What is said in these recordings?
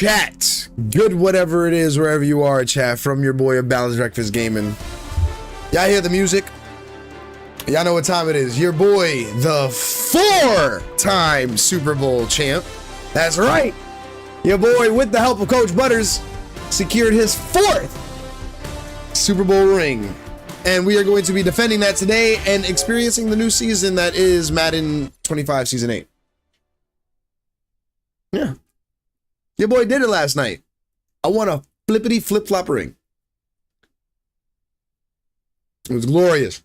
chat? Good whatever it is, wherever you are, chat, from your boy of Balanced Breakfast Gaming. Y'all hear the music? Y'all know what time it is. Your boy, the 4-time Super Bowl champ. That's right. Your boy, with the help of Coach Butters, secured his 4th Super Bowl ring. And we are going to be defending that today and experiencing the new season that is Madden 25 Season 8. Yeah. Your boy did it last night. I won a flippity flip-flop ring. It was glorious.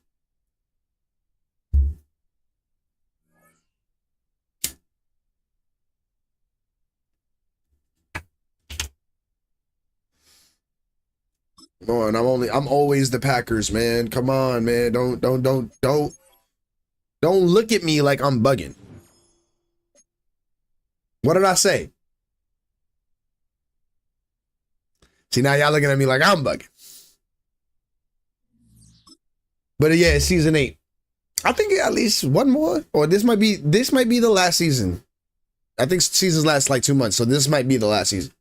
Come on, I'm always the Packers, man. Come on, man. Don't look at me like I'm bugging. What did I say? See, now y'all looking at me like I'm bugging. But yeah, it's season 8. I think at least one more, or this might be the last season. I think seasons last like 2 months, so this might be the last season.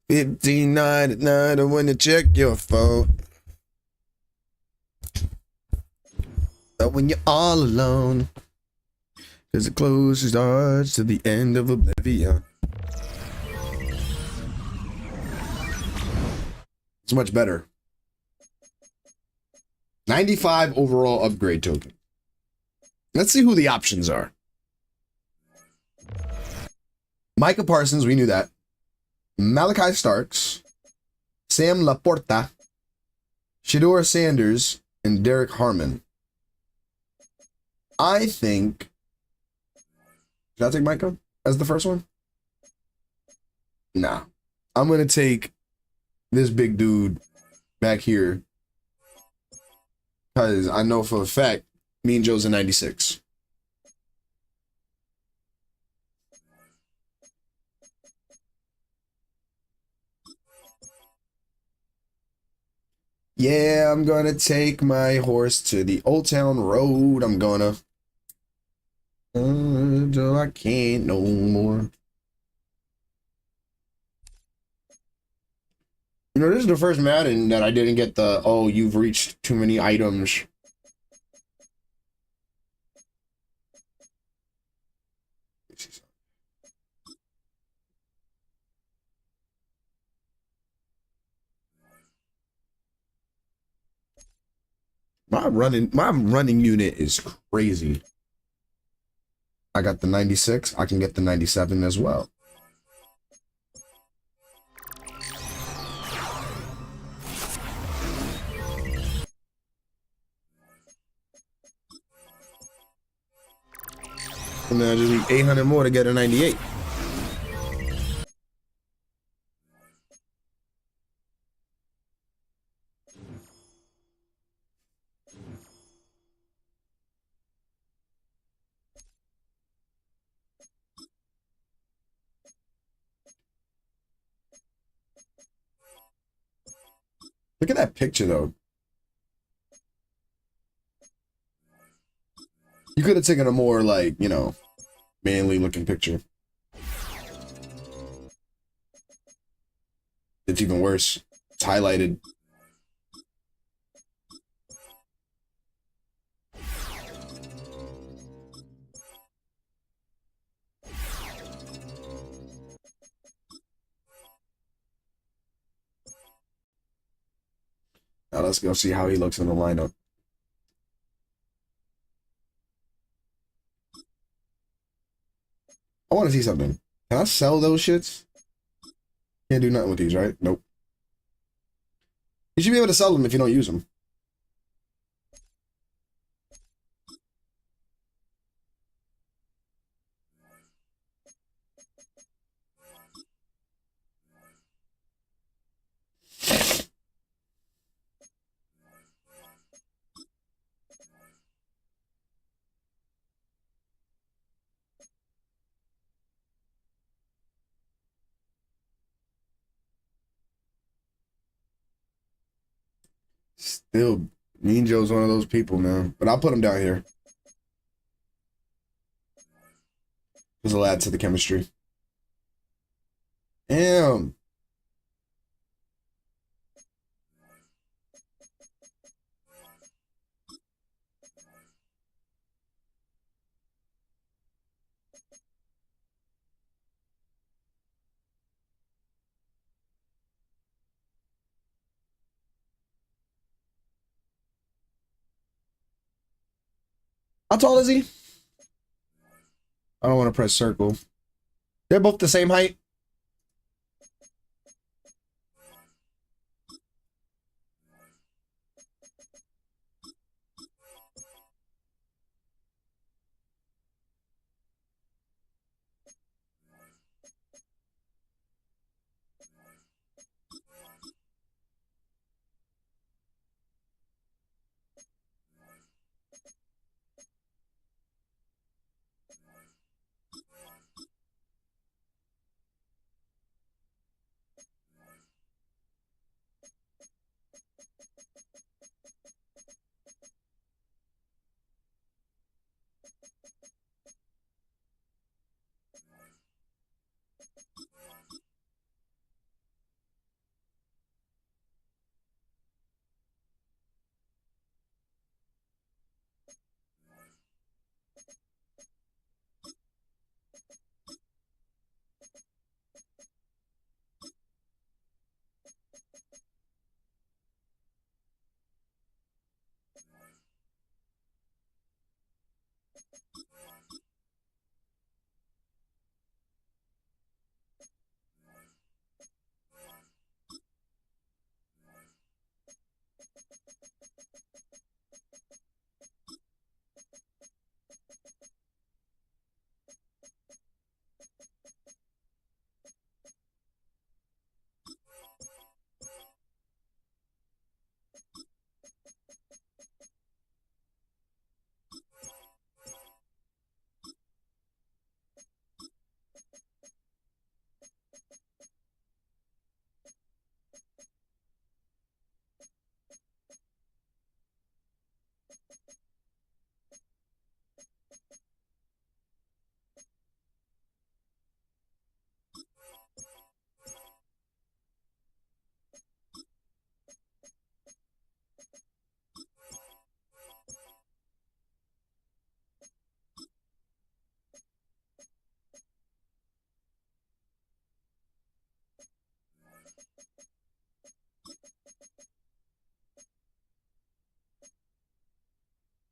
$59 at night, I want to check your phone. But when you're all alone, there's the closest starts to the end of oblivion. It's much better. 95 overall upgrade token. Let's see who the options are. Micah Parsons, we knew that. Malachi Starks, Sam Laporta, Shedeur Sanders, and Derek Harmon. I think... Should I take Micah as the first one? Nah. I'm going to take this big dude back here because I know for a fact Mean Joe's a 96. Yeah, I'm gonna take my horse to the Old Town Road. I'm gonna till I can't no more. You know, this is the first Madden that I didn't get the, oh, you've reached too many items. My running unit is crazy. I got the 96. I can get the 97 as well. And then I just need 800 more to get a 98. Look at that picture, though. You could have taken a more, like, you know, manly-looking picture. It's even worse. It's highlighted. Now let's go see how he looks in the lineup. I want to see something. Can I sell those shits? Can't do nothing with these, right? Nope. You should be able to sell them if you don't use them. Still, Mean Joe's one of those people, man. But I'll put him down here. This will add to the chemistry. Damn. How tall is he? I don't want to press circle. They're both the same height.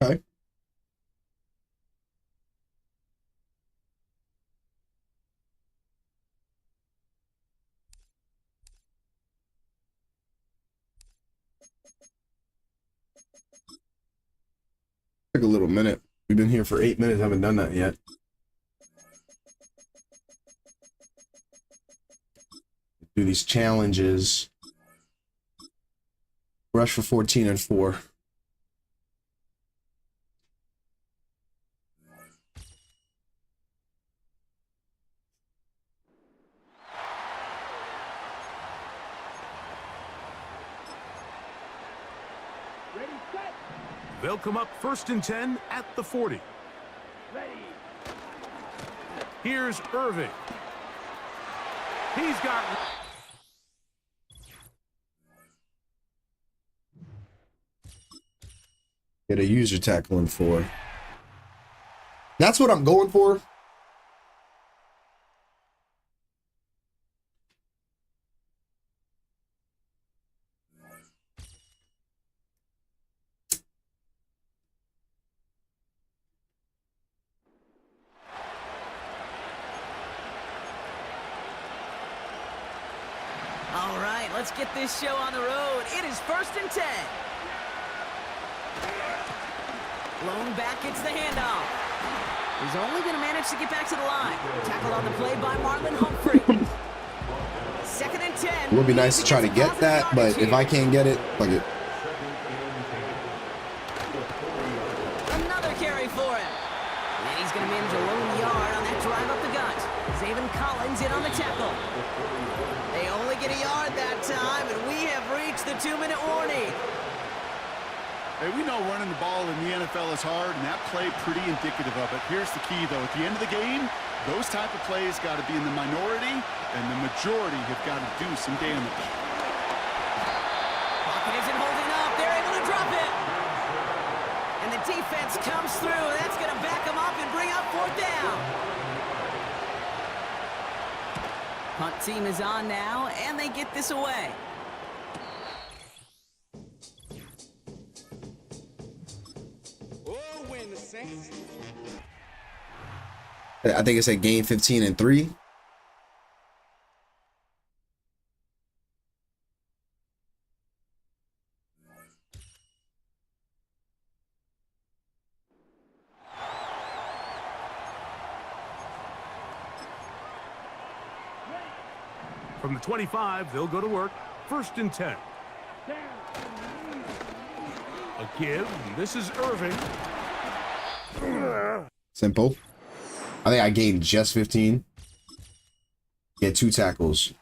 Okay. Took a little minute. We've been here for 8 minutes. Haven't done that yet. Do these challenges. Rush for 14 and 4. They'll come up 1st and 10 at the 40. Ready. Here's Irving. He's got... Get a user tackle in 4. That's what I'm going for. All right, let's get this show on the road. It is 1st and 10. Blown back, gets the handoff. He's only going to manage to get back to the line. Tackled on the play by Marlon Humphrey. 2nd and 10. It would be nice to try to get that, but if I can't get it, fuck it. Another carry for him. And he's going to manage a lone yard on that drive up the gut. Zayvon Collins in on the tackle. They only get a yard that time, and we have reached the 2-minute warning. Hey, we know running the ball in the NFL is hard, and that play pretty indicative of it. Here's the key, though. At the end of the game, Those type of plays got to be in the minority, and the majority have got to do some damage. Pocket isn't holding up. They're able to drop it. And the defense comes through. That's going to back them up and bring up 4th down. Punt team is on now, and they get this away. I think it said game 15 and 3. From the 25, they'll go to work. 1st and 10. A give. This is Irving. Simple. I think I gained just 15. Get 2 tackles.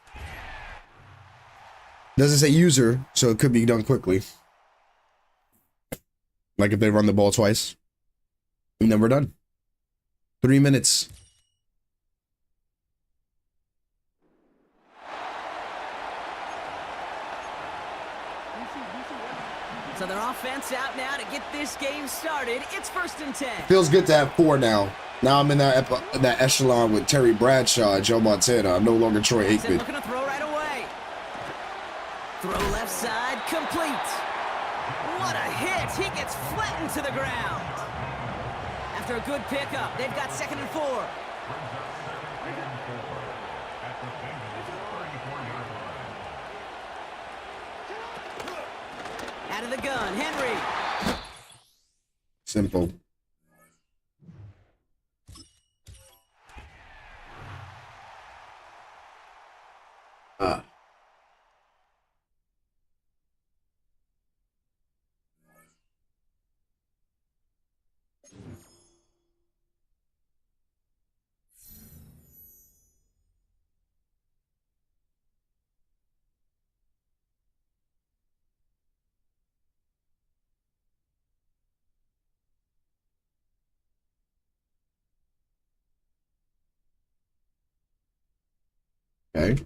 Doesn't say user, so it could be done quickly. Like if they run the ball twice. And then we're done. 3 minutes. So their offense out now to get this game started. It's 1st and 10. Feels good to have 4 now. Now I'm in that echelon with Terry Bradshaw and Joe Montana. I'm no longer Troy Aikman. Looking to throw right away. Throw left side, complete. What a hit. He gets flattened to the ground. After a good pickup, they've got 2nd and 4. Out of the gun, Henry. Simple. Okay.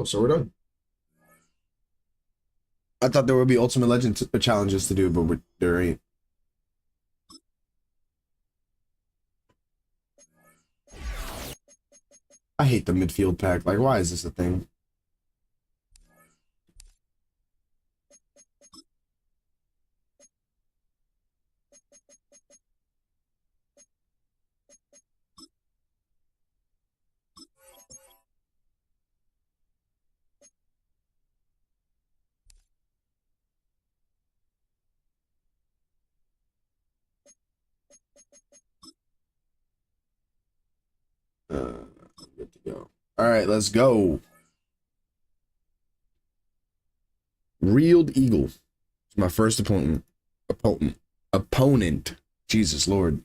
So we're done. I thought there would be Ultimate Legend challenges to do, but there ain't. I hate the midfield pack. Like, why is this a thing? Good to go. All right, let's go. Reeled Eagle. It's my first opponent. Opponent. Jesus Lord.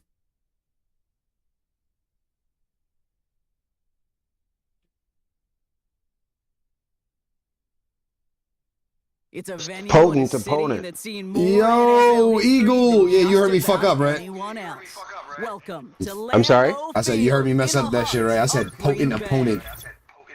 It's a venue Potent opponent. that's seen more Yo, NFL Eagle. history Yeah, you heard me than fuck up, right? anyone else. Welcome to I'm sorry? Lambeau I said you heard me Field mess in up the that shit, right? I said heart of potent Green Bay. opponent.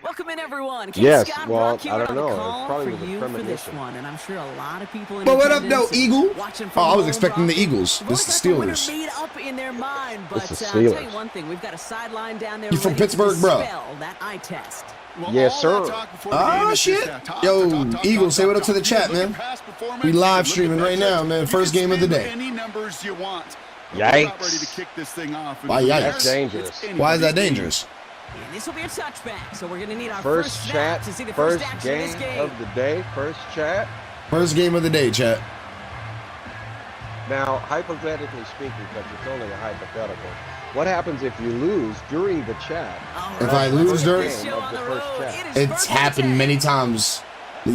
Welcome in, everyone. King Yes, Scott well, Brock here I don't on the know. It call probably for was a you for this premonition. one, and I'm sure a lot of people in But what up, though, attendance and Eagle? watching Oh, from I was home expecting the often Eagles. have This is always got the winner Steelers. made up in their mind, but This is I'll tell you Steelers. one thing: we've got a sideline down there. You from ready to Pittsburgh, bro? dispel that eye test. Well, Yes, all that sir. talk before the game Oh, is shit. just that talk, Yo, talk, Eagle, talk, say what talk, up to the talk. chat, You look man. at past performance, We you live look at streaming right matchups, now, man. you First can game of the spin day. Any numbers you want. We're about ready to Yikes. kick this thing off. And Why from yikes? there, That's dangerous. it's Why is that anybody's game. dangerous? And this will be a touchback, so we're going to need our First snap chat, to see the first action of this game game. of the day, first chat. First game of the day, chat. Now, hypothetically speaking, because it's only a hypothetical, what happens if you lose during the chat? If I lose during, Game of the first chat. it's happened many times.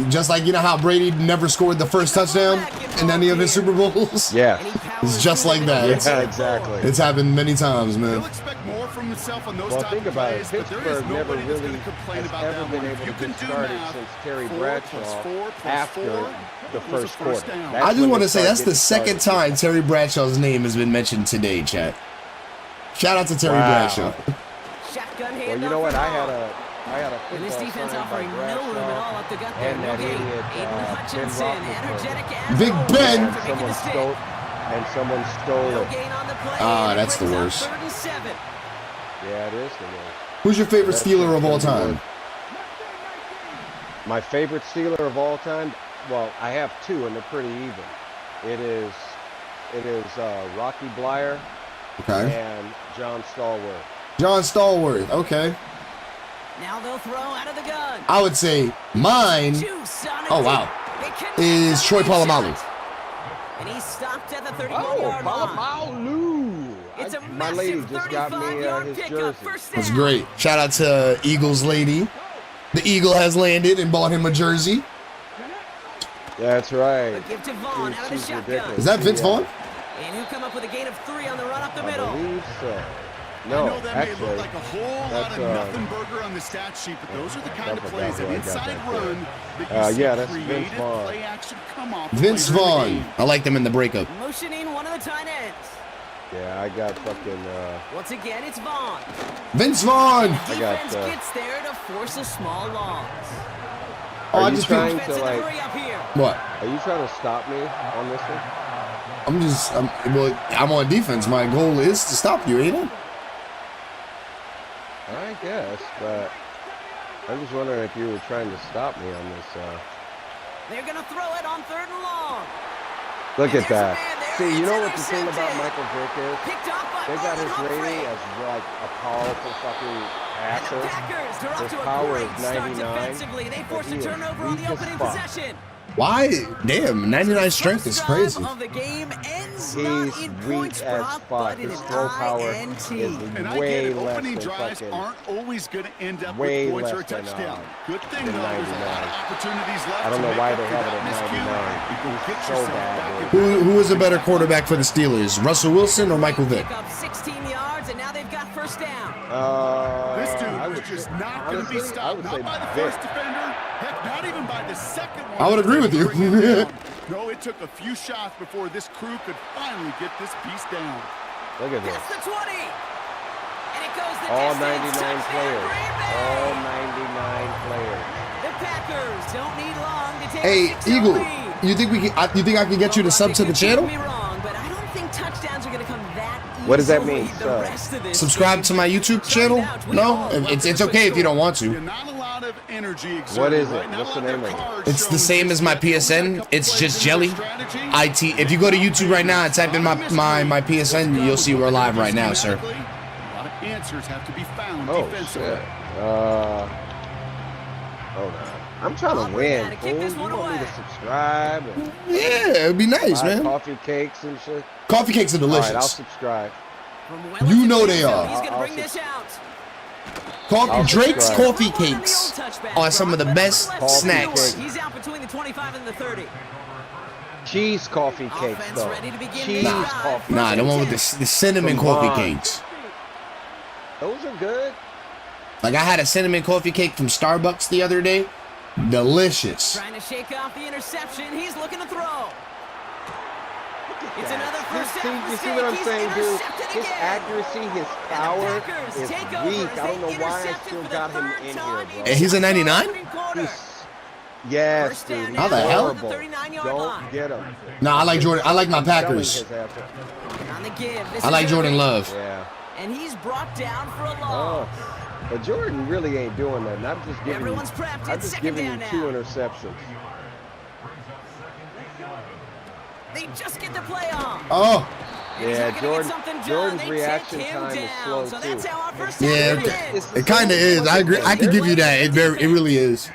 Just like, you know how Brady never scored the first touchdown in any of his Super Bowls? Yeah. It's just like that. Yeah, exactly. It's happened many times, man. He'll expect more from himself on those Well, type think of about it. plays, but there is Pittsburgh never nobody that's really going to complain has about ever that been one. able You to can get do started math. since Terry 4 Bradshaw + 4 + after 4 the equals a first quarter. down. That's I just when want they to say start that's the getting second started. time Terry Bradshaw's name has been mentioned today, chat. Shout out to Terry Wow. Bradshaw. Shotgun Well, handoff you know what? for I had Hall. a And this football defense signed by offering no room at all Bradshaw up the gut there. and No that gain. idiot Aiden Ben Hutchinson, energetic Roethlisberger. as Big always Ben. after making the stick. Someone stole No it. gain on the play. Ah, and it that's the brings up worst. 3rd and 7. Yeah, it is the worst. Who's your favorite Steeler of all time? My favorite Steeler of all time? Well, I have two, and they're pretty even. It is Rocky Blyer Okay. and John Stallworth. John Stallworth. Okay. Now they'll throw out of the gun. I would say mine Juice on a Oh, dip. wow. They connect is on Troy the Polamalu. shot. And he stopped at the Oh, 31-yard line. Polamalu! It's a My lady massive just got me 35-yard his pickup. jersey. First That's down. great. Shout out to Eagles lady. The Eagle has landed and bought him a jersey. That's right. A give to Vaughn out of the She's shotgun. ridiculous. Is that Vince Vaughn? And he'll come up with a gain of 3 on the run up the middle. I believe so. I No, know that may actually, look like a whole lot that's, of nothing burger on the stat sheet, but those are the kind of I plays, forgot an who I got inside that for. run that you see yeah, that's Vince creative Vaughn. play action come off Vince later in the Vaughn. game. I liked him in the breakup. Motioning one of the tight ends. yeah, I got fucking. Once again, it's Vaughn. Vince Vaughn. I got, Defense gets there to force a small loss. Oh, Are I you just trying Defense to in a like? hurry up here. What? Are you trying to stop me on this one? I'm on defense. My goal is to stop you, ain't it? I guess, but I'm just wondering if you were trying to stop me on this. They're going to throw it on 3rd and long. Look And at there's a that. man there. See, you It's know what the thing about intercepted. Michael Vick is? Picked off by They got Marlon his rating Humphrey. as like a powerful fucking And the passer. Packers, they're off His to a power great is start 99, defensively. They but forced he a is turnover on weak the as opening fuck. possession. Why? Damn, 99 strength is First crazy. drive of the game ends not He's in weak points as prop, fuck. but in His an throw power INT. is And I get way it, less opening than drives fucking. aren't always going to end up way with points or a less than, touchdown. Good thing, than though, there's a lot 99. of opportunities left I don't to know make why up they for have that it at miscue. 99. You can get So yourself bad, back dude. in Who is a better quarterback for the Steelers, Russell Wilson or Michael Vick? Pick up 16 yards, and now they've got first down. This dude I was would just say- not going to be honestly, I stopped. would Not say by the Vick. first defender. Heck, not even by the second one. I would agree with you. Bring him down. No, it took a few shots before this crew could finally get this piece down. Look at this. Past the 20. And it goes the All distance. 99 Touchdown, players. Green Bay. All 99 players. The Packers don't need long to take Hey, a 6-0 Eagle, lead. you think I can get you to sub to the channel? Don't get me wrong, but I don't think touchdowns are going to come that easily. What does that mean, the sub? rest of this Subscribe game. to my YouTube channel? No, it's okay if you don't want Yeah, to. not a lot of energy exerted. What is it? Right? Not What's a the lot name of it? cards It's the shown same this as my week. Only a PSN. couple It's plays just into Jelly. the strategy. IT. If you go to YouTube right now and type in my PSN, you'll see we're live right now, sir. A lot of answers have to be found Oh, defensively. shit. Hold on. I'm trying to win, Kick fool. this You one want me away. to subscribe and Yeah, it'd be nice, buy man. coffee cakes and shit? Coffee cakes are All right, I'll delicious. subscribe. From Wellington You know they Field, are. He's going to I'll bring this out. I'll Drake's subscribe. coffee cakes are some of the best Coffee snacks. cakes. He's out between the 25 and the 30. Cheese coffee cakes, Offense though. ready to begin Cheese this drive. coffee. Nah, the one with the cinnamon Come coffee on. cakes. Those are good. Like I had a cinnamon coffee cake from Starbucks the other day. Delicious. Trying to shake off the interception. He's looking to throw. It's another first See, down you mistake. see what I'm He's saying, dude? intercepted His again. accuracy, his And the power Packers is take over weak. as I don't they know why I intercept still for the got him third in time here, in bro. And he's a 99? the quarter. Yes, First dude. down He's How the hell? horrible. 39-yard line. Don't get him. Nah, I like Jordan. I like my I'm telling Packers. his ass. On the give. This I is like Jordan Irving. Love. Yeah. And he's brought down for a Oh. loss. But Jordan really ain't doing nothing. I'm just giving Everyone's prepped. I'm It's just second giving down him two now. interceptions. They just get the play on. Oh, And he's Yeah, looking to get something done. Jordan's They reaction take him time is down. slow, So too. that's how our first down yeah. begins. It kind of is. I agree. I can give you that. It really is.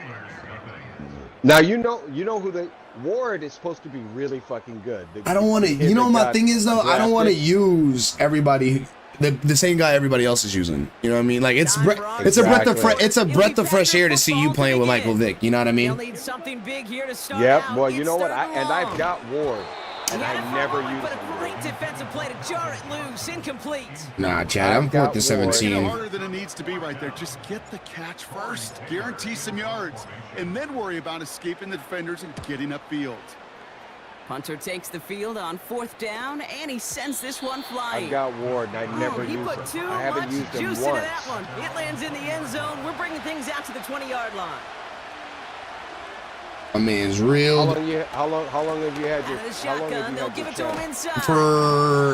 Now you know who they Ward is supposed to be really fucking good. I don't want to. You know what my thing is though? I don't want to drafted. use everybody. The same guy everybody else is using. You know what I mean? Like it's it's a breath of fresh air to see you playing with Michael Vick. You know what I They'll mean? need something big here to start Yep. out. Well, you It's know what? third and I've long. got Ward, and He had I it for never a moment, used but him. a great defensive play to jar it loose, incomplete. Nah, Chad. I'm I've got 4th and Ward. It's 17. harder than it needs to be right there. Just get the catch first. Guarantee some yards. And then worry about escaping the defenders and getting upfield. Punter takes the field on 4th down, and he sends this one flying. I've got Ward, and I never He used put him. too I haven't much used him juice once. into that one. It lands in the end zone. We're bringing things out to the 20-yard line. My man's How real. long have you had your? Out of the How long have shotgun, you they'll had give your it to him channel?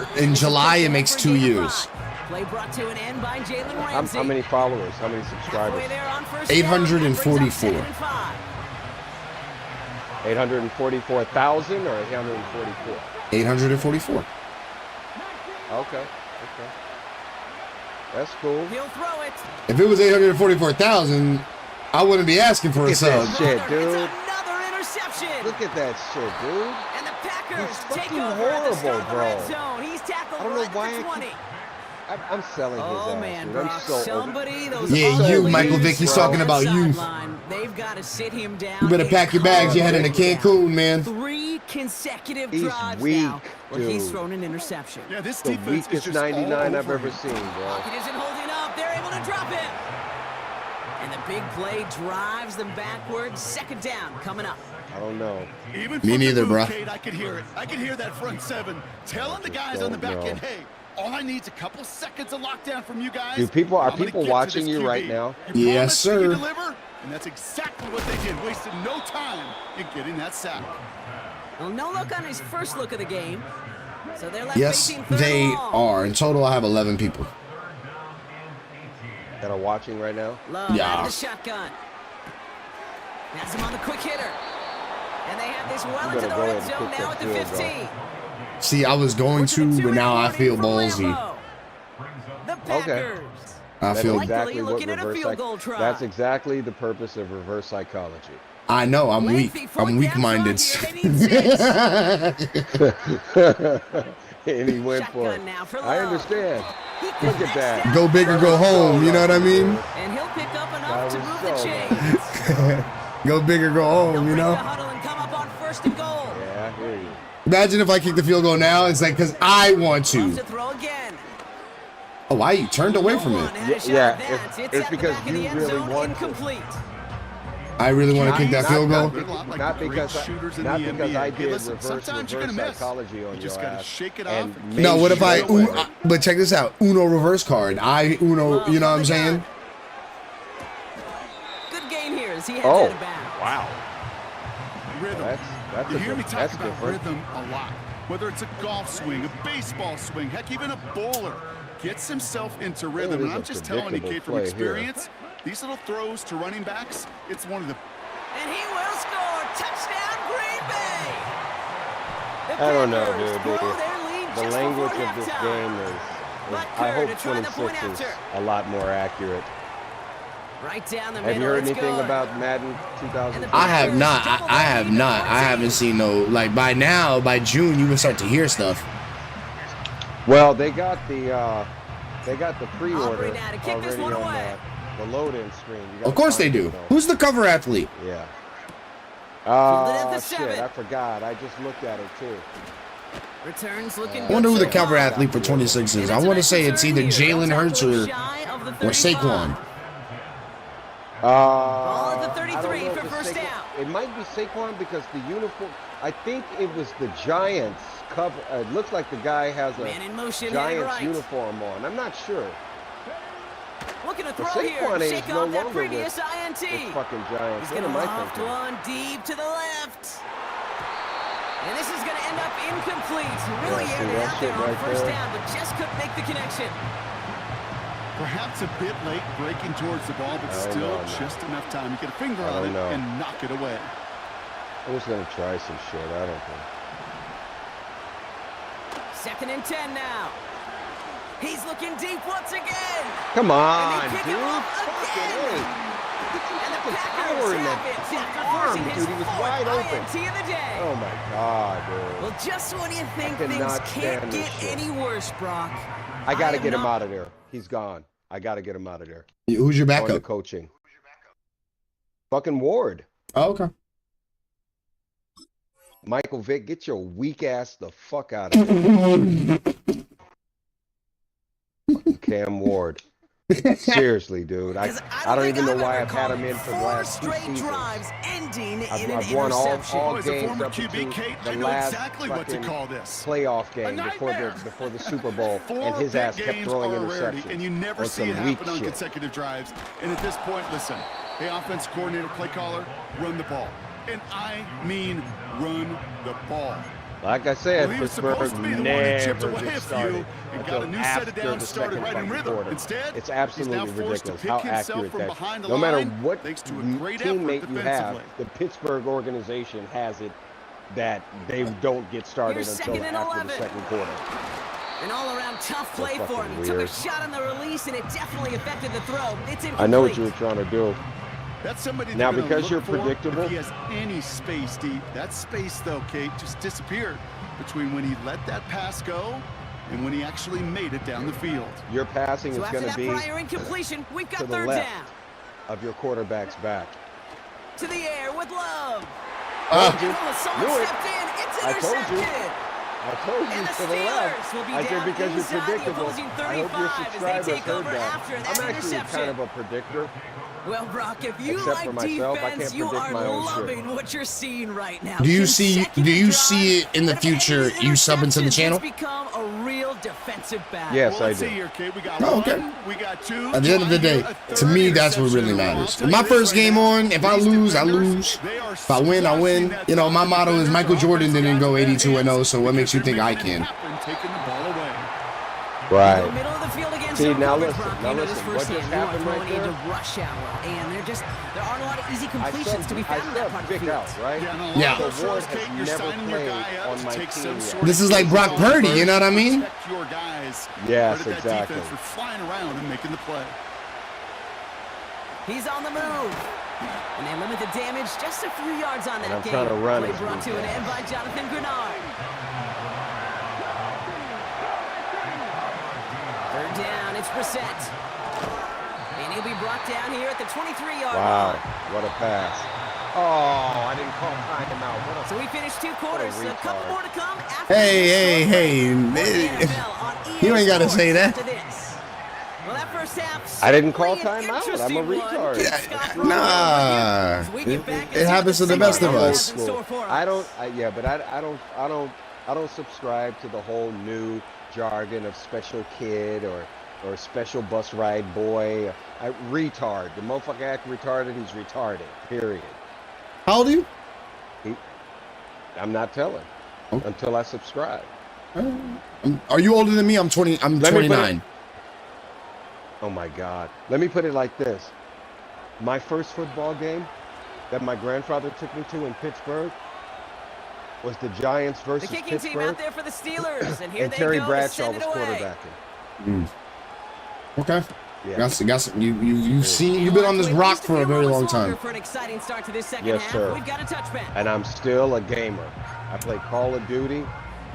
inside. In July, it makes 2 years. Play brought to an end by Jalen How Ramsey. many followers? How many subscribers? Halfway there on first down, 844. brings up 2nd and 5. 844,000 or 844? 844. Okay. That's cool. He'll throw it. If it was 844,000, I wouldn't be asking for a Look at that sub. shit, It's dude. another interception. Look at that shit, dude. And the Packers He's take fucking over at the start horrible, of the red bro. zone. He's tackled I don't know right why at the I 20. I'm selling his Oh ass, man, dude. Brock, I'm so over. somebody, those Yeah, ugly you, Michael dudes Vick, he's on talking that about you. sideline, they've got to sit him down. You better pack your bags. You're heading to Cancun, man. 3 consecutive He's drives weak, now where he's dude. thrown an interception. Yeah, this The defense is weakest just all 99 I've over ever him. seen, bro. Pocket isn't holding up. They're able to drop it. And the big play drives them backwards. 2nd down coming up. I don't know. Even Me from the neither, booth, bruh. Kate, I could hear it. I could hear that front 7 telling the guys on the back don't end, know. hey, all I need is a couple seconds of lockdown from you guys. Dude, people are I'm gonna people get to watching this you QB. right now? You Yes, promise me you sir. deliver, and that's exactly what they did. Wasted no time in getting that sack. Well, no look on his first look of the game. So they're left Yes, facing 3rd they and long. are. In total, I have 11 people. That are watching right now? Love Yeah. out of the shotgun. That's him on the quick hitter. And they have this well You into better the go red ahead and zone kick now that at the field goal. 15. See, I was going to, but now I feel ballsy. The Packers. I feel. Likely Exactly what looking at a reverse field goal try. That's exactly the purpose of reverse psychology. I know. I'm weak. Lengthy I'm 4th weak-minded. down run here. They need 6. And he went for it. Shotgun now for I Love. understand. He Look at connects that. down, Go big or go home. You know what I mean? and he'll pick up That enough to was move the so chains. Go big or go They'll home. You break know. the huddle and come up on 1st and goal. Yeah, I hear you. Imagine if I kick the field goal now. It's like because I want Loves to. to throw again. Oh, why you turned away No from one it? had a shot Yeah, at that. it's at the because back of the you end really zone, want to. incomplete. I really want to kick that field goal. Not because I Hey, did listen, sometimes you're reverse gonna miss. psychology on You your just gotta ass. shake it and off. make No, what if I? sure- But check this out. Uno reverse card. I Uno. You know what I'm saying? Good gain here as he heads Oh, out of bounds. wow. Rhythm. That's You hear me talk that's about different. rhythm a lot. Whether it's a golf swing, a baseball swing, heck, even a bowler gets himself into rhythm. is And I'm a just telling you, predictable Kate, from play here. experience, these little throws to running backs, it's one of the And he will score. Touchdown, Green Bay. The I don't know, Packers dude. grow their lead The just language before of this halftime. game is I Butker hope to try the point 26 is after. a lot more accurate. Right down the Have you middle. heard It's anything good. about Madden 2000? I have not. I have not. I haven't seen no. Like by now, by June, you would start to hear stuff. Well, they got the pre-order Aubrey now to kick this already one on away. the load-in screen. You gotta Of course they find do. it, though. Who's the cover athlete? Yeah. Fielded at the Shit, 7. I forgot. I just looked at it too. Returns looking I good wonder who the so cover far. athlete for 26 is. And I that's a want to nice say it's return either here. Jalen They'll Hurts tackle or shy of the 35. Saquon. Ball at the I don't 33 know for if it's first Saquon. down. It might be Saquon because the uniform. I think it was the Giants cover. It looks like the guy has a Man in motion, heading Giants right. uniform on. I'm not sure. Looking to But throw here. Saquon is Shake no off that longer previous with INT. the fucking Giants. He's What going to am I loft thinking? one deep to the left. And this is going to end up incomplete. Really Yeah, see aired it that out there shit on right first there? down, but just couldn't make the connection. perhaps a bit late breaking towards the ball, but still just enough time to get a finger on it and knock it away. I'm just going to try some shit. I don't think. 2nd and 10 now. He's looking deep once again. Come on, And they pick dude. him up Fucking again. A. And the Packers power in have that it after arm, forcing his dude. He was fourth wide open. INT of the day. Oh my God, dude. Well, just when you think I things cannot can't stand this get shit. any worse, Brock. I got to am get him not- out of there. He's gone. I got to get him out of there. Who's your Going to backup? coaching. Fucking Ward. Oh, okay. Michael Vick, get your weak ass the fuck out of here. Cam Ward. Seriously, dude. I don't think even know I've why ever I've had him called in for the four last 2 straight seasons. drives ending in an I've won interception. all As a games former up to QB, Kate, the I know last exactly what to fucking call this. playoff game A before nightmare. the Super Bowl, Four and his big ass kept games throwing are a rarity, interceptions. and you never on see it some weak happen on shit. consecutive drives. And at this point, listen, hey, offense coordinator, play caller, run the ball. And I mean run the ball. Like I said, Well, he was Pittsburgh supposed to be the one who chipped never away a gets few started and got a until new set of after downs the started second right in fucking rhythm. quarter. Instead, It's he's absolutely now forced to ridiculous pick how himself accurate from that. behind the No matter line, what thanks to a great effort teammate you have, defensively. the Pittsburgh organization has it that they don't get started Here's until second and after the 11. second quarter. An all-around tough play So for him. He fucking took a weird. shot on the release, and it definitely affected the throw. It's incomplete. I know what you were trying to do. That's somebody Now, they're gonna because look you're for predictable- If he has any space deep, that space, though, Kate, just disappeared between when he let that pass go and when he actually made it down the field. Your passing So is after going to that be prior incompletion, we've to got the third left down. of your quarterback's back. To the air with Love. Told And you. someone Knew it. stepped in. It's I told you. intercepted. I told you And the to the left. Steelers will be I said down because you're inside the predictable. opposing I hope your 35 as they subscribers take heard over that. after that I'm actually interception. kind of a predictor. Well, Brock, if you Except for like myself, I defense, can't you predict are my own shit. loving what you're seeing right now. Do you see it in the Consecutive future, drives, you sub into the interceptions. channel? It's become a real defensive battle. Yes, Well, I let's do. see here, Kate. We got Oh, one, okay. we got two. At the end of the day, to me, that's what really matters. If my first game on, if I lose, I lose. If I win, I win. You know, my motto is Michael Jordan didn't go 82-0, so what makes you think I can? Taking the ball away. Right. Middle of the field against See, zone now coverage, listen, Brock. now You know this listen, what just firsthand. You are happened right throwing into there? rush hour, and there aren't a lot of easy I completions to be found in that part of the Vick field. out, right? Yeah, and a lot Yeah. of those So Ward throws, has Kate, you're never signing your played guy up on to my take team some yet. sort of This is like Brock control Purdy, you know what I mean? Protect your guys. Yes, Credit that exactly. defense for flying around and making the play. He's on the move. And they limit the damage just a few yards on that I'm game. trying to run Play it. brought to an end by Jonathan Grenard. Third down, it's Brissett. And he'll be brought down here at the 23-yard Wow, line. what a pass. Oh, I didn't call timeout. What a So we finished 2 quarters. A couple retard. more to come after Hey, you ain't gotta say that. Well, that first half, I didn't call certainly an timeout. I'm a interesting one. retard. Scott, Nah. as we get back It into happens to the second best of half, us. in store for I us. don't subscribe to the whole new jargon of special kid or special bus ride boy. Retard. The motherfucker act retarded, he's retarded. Period. How old are you? I'm not telling Oh. until I subscribe. Are you older than me? I'm 20. I'm Let me put 29. Oh my God. Let me put it like this. My first football game that my grandfather took me to in Pittsburgh was the Giants The versus kicking team Pittsburgh, out there for the Steelers, and here and they Terry go to Bradshaw send was it away. quarterbacking. Okay. Yeah. You've been on this rock for a very long time. For an exciting start to this second Yes, half. sir. We've got a touchback. And I'm still a gamer. I play Call of Duty,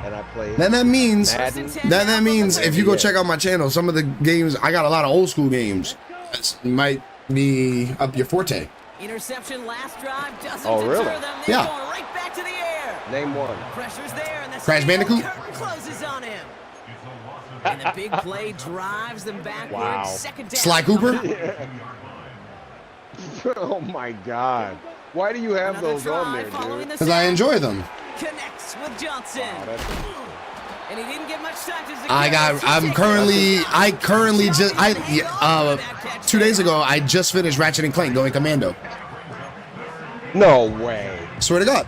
and I play Then that means Madden. that means if you go Yeah. check out my channel, some of the games I got a lot of old school games. That might be up your forte. Interception last drive doesn't Oh, deter really? them. They're Yeah. going right back to the air. Name one. Pressure's there, and the Crash steel Bandicoot? curtain closes on him. And the big play drives them backwards. Wow. Second down. Sly Cooper? Oh my God. Why do you have Another those on try there, following dude? the Because I sack. enjoy them. Connects with Johnson. Oh, that's- And he didn't get much time to secure I it. got. I'm currently just. 2 days ago I just finished Ratchet and Clank going commando. No way. Swear to God.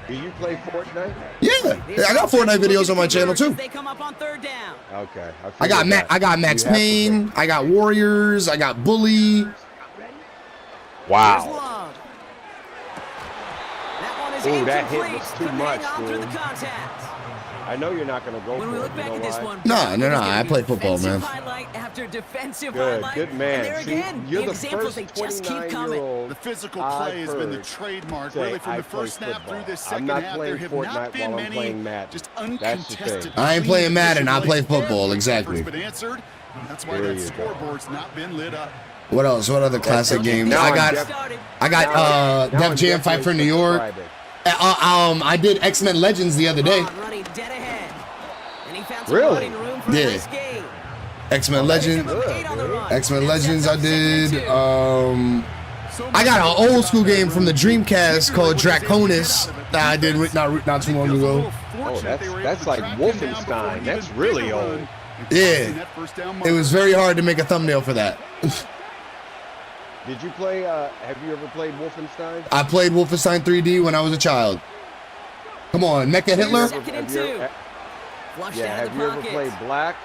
Do you play Fortnite? Yeah, I got Fortnite videos on my channel too. They come up on third down. Okay. I got figured that. I got Max You have to Payne. I got Warriors. I got Bully. play. Here's Wow. Love. That one is Ooh, that hit incomplete. was too Couldn't much, hang on through the dude. contact. I know you're not going to go When for we it. look You back know at this why? one, No, it was I gonna be play football, defensive man. highlight after after defensive Good, highlight. good man. And there See, again, you're the the examples, first they just keep coming. 29-year-old The physical I've play has been the heard trademark, say really, from I the play first snap football. through this I'm second not half. playing There have Fortnite not been while I'm many playing Madden. just That's the uncontested. thing. I ain't playing Madden, I play plays. football, Every exactly. effort's been answered. That's why There that you go. scoreboard's not been lit up. What else? What other classic game? Now I I'm got Now Def I'm Jam Fight definitely for New York. subscribing. I did X-Men Legends the other day. Ron running dead ahead. And he found some Really? running room for a Yeah. nice gain. X-Men Legends. Give him 8 on the run. X-Men And Legends sets I up second and did. 2. I got an old school game from the Dreamcast called Draconis that I did not too long ago. Oh, that's like Wolfenstein. That's really old. Yeah. It was very hard to make a thumbnail for that. Did you play, have you ever played Wolfenstein? I played Wolfenstein 3D when I was a child. Come on, Mecha Hitler? Second and Have you 2. ever- Flushed Yeah, out have of you the ever pocket. played Black?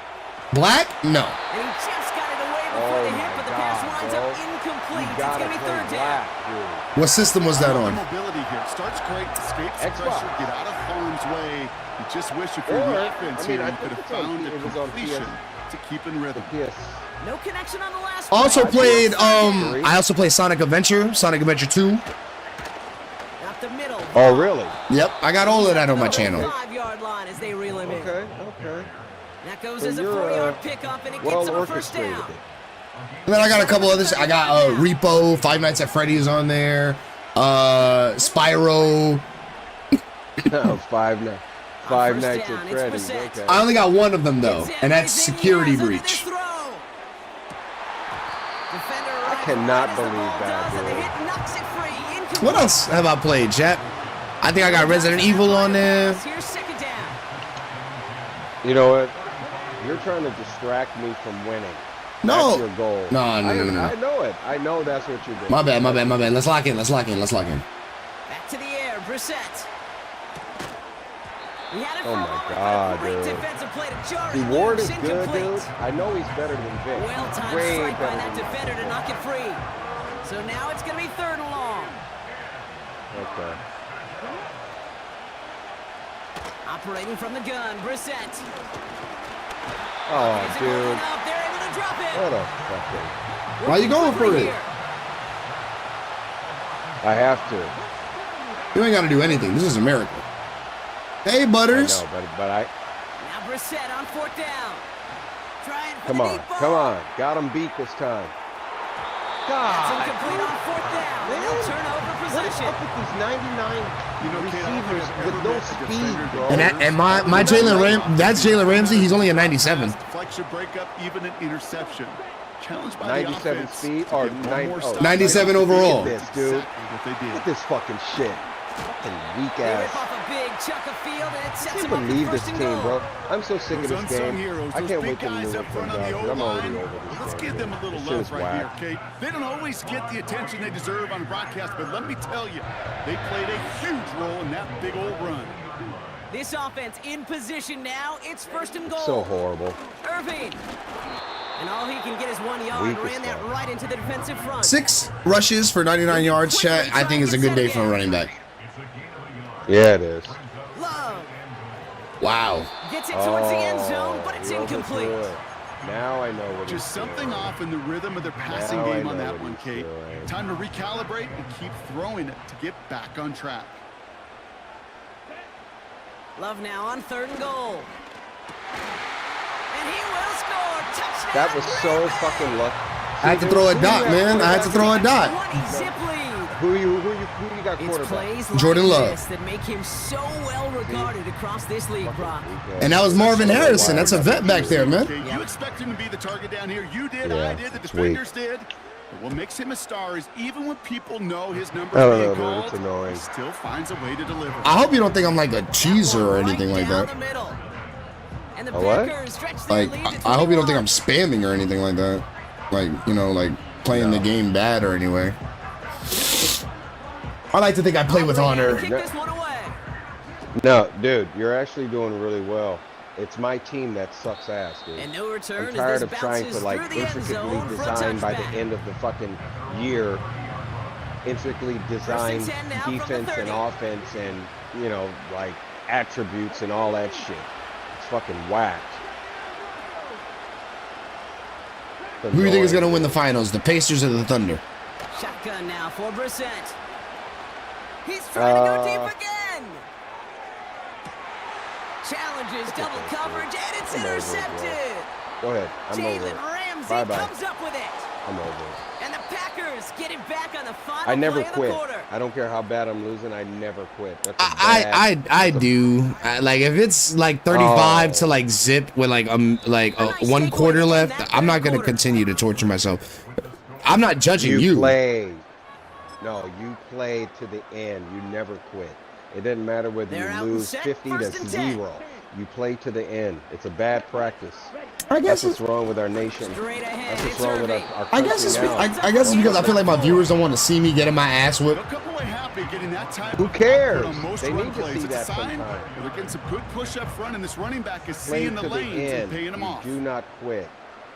Black? No. And he just got it away before Oh the hit, my but the pass God, winds bro. up incomplete. You It's gotta going to be play third down. Black, dude. What system was that on? Mobility here. Starts great, escapes the Xbox. pressure, get out of harm's way. You just wish if you're Or, the offense I mean, here, I you could have think it's on- found a it was on completion to keep in rhythm. Yes. No connection on the last Also one. played I also played Sonic Adventure 2. Up the middle. Oh, really? Yep, I got all of that on my channel. 5-yard line as they reel him in. Okay, okay. That goes So as a you're, 4-yard pickup, and it Well gets him a first orchestrated. down. And then I got a couple others. I got Repo, Five Nights at Freddy's on there. Spyro. No, Five Nights First at down, it's Freddy's. Brissett. Okay. I only got one of them though, It's and that's everything he Security has under this Breach. throw. Defender I arrives cannot right as the believe ball that, does, and the dude. hit knocks it free. Incomplete. What else have I played, chat? I think I got Resident Evil on there. Here's second down. You know what? You're trying to distract me from winning. No. That's your goal. No. I know it. I know that's what you're doing. My bad. Let's lock in. Back to the air, Brissett. He had it Oh for a my moment, God, but a great dude. defensive play to jar The it Ward loose, is good, incomplete. dude. I know he's better than Vic. Well-timed Way strike by better that than Vic. defender to knock it free. So now it's going to be third and long. Okay. Operating from the gun, Brissett. Oh, Is it dude. looking up? They're able to drop it. What a fucking... Why you going for it? Here. I have to. You ain't got to do anything. This is a miracle. Hey, I Butters. know, but I... Now Brissett on fourth down. Trying for Come the on. deep ball. Come on. Got him beat this time. That's God. incomplete on fourth down. And they'll turn over What is possession. up with these 99 You know, Kate, I don't think receivers I've with ever no met a speed, defender bro? And my that's Jalen Ramsey. He's only a 97. Deflection, break up, even an interception. Challenged by the 97 offense. speed to or get one 9 more oh, stop. 97 Look overall. at this, dude. Exactly what they Look did. at this fucking shit. Fucking weak They ass. rip off a big chunk of field, and it I sets can't them up believe for this first and team, goal. bro. I'm so sick of Those this unsung game. heroes, I those can't big wait to guys move up front on the because I'm already O-line. over this Let's game. give them a little This shit is love right here, whack. Kate. They don't always get the attention they deserve on broadcast, but let me tell you, they played a huge role in that big old run. This offense in position now. It's first and goal. So horrible. Irving. And all he can get is 1 yard. Weak as Ran that fuck. right into the defensive front. 6 rushes for 99 yards, chat. I think it's a good day for a running back. Yeah, it is. Love Wow. gets it towards the end zone, but it's he incomplete. overthrew it. Now I know what Just he's something doing. off in the rhythm of their passing Now I game on know that what one, he's Kate. doing. Time to recalibrate and keep throwing it to get back on track. Love now on third and goal. And he will score. Touchdown. That was so Ravens! fucking lucky. I had to throw a dot, man. I had to throw a dot. 20 zip lead. Who you got It's quarterback? plays like Jordan Love. this that make him so well regarded across this league, Brock. And that was Marvin Harrison. That's a vet back there, man. Okay, you expect him to be the target down here. You did, Yeah, I did, the it's weak. defenders did. But what makes him a star is even when people know his number's I don't being know, man. called, It's annoying. he still finds a way to deliver. I hope you don't think I'm like a cheeser or Right anything like down that. the middle. And the A what? Packers stretch their Like, lead to I hope you don't think 21. I'm spamming or anything like that. Like, you know, like playing the game bad or anyway. I like to think I play with honor. Kick this one away. No, dude, you're actually doing really well. It's my team that sucks ass, dude. And no return I'm tired as of this trying to bounces like through the end intricately zone for a design by the touchback. end of the fucking year, intricately design 10 now from the defense and 30. offense and you know like attributes and all that shit. It's fucking whacked. Who do you think is going to win the finals, the Pacers or the Thunder? Shotgun now for Brissett. He's trying to go deep again. Challenges double coverage, and it's intercepted. Go ahead. I'm over it. Jalen Ramsey Bye-bye. comes up with it. I'm over it. And the Packers get it back on the final I never play quit. of the quarter. I don't care how bad I'm losing. I never quit. That's I do. Like if it's like 35 to like zip with like one quarter left, I'm not gonna continue to torture myself. I'm not judging you. Play. No, you play to the end. You never quit. It doesn't matter whether They're you out and lose set. 50 to First and 10. 0. You play to the end. It's a bad practice. I guess That's what's wrong with our nation. Straight ahead, That's what's it's wrong with our Irving. I guess country it's now. I guess it's because I feel like my viewers don't want to see me getting my ass whipped. They'll come away happy getting that type Who of cares? output on most They run need to plays. see It's a that sign sometime. They're getting some good push up front, and this running back is Play seeing to the the lanes and end. paying them You off. do not quit.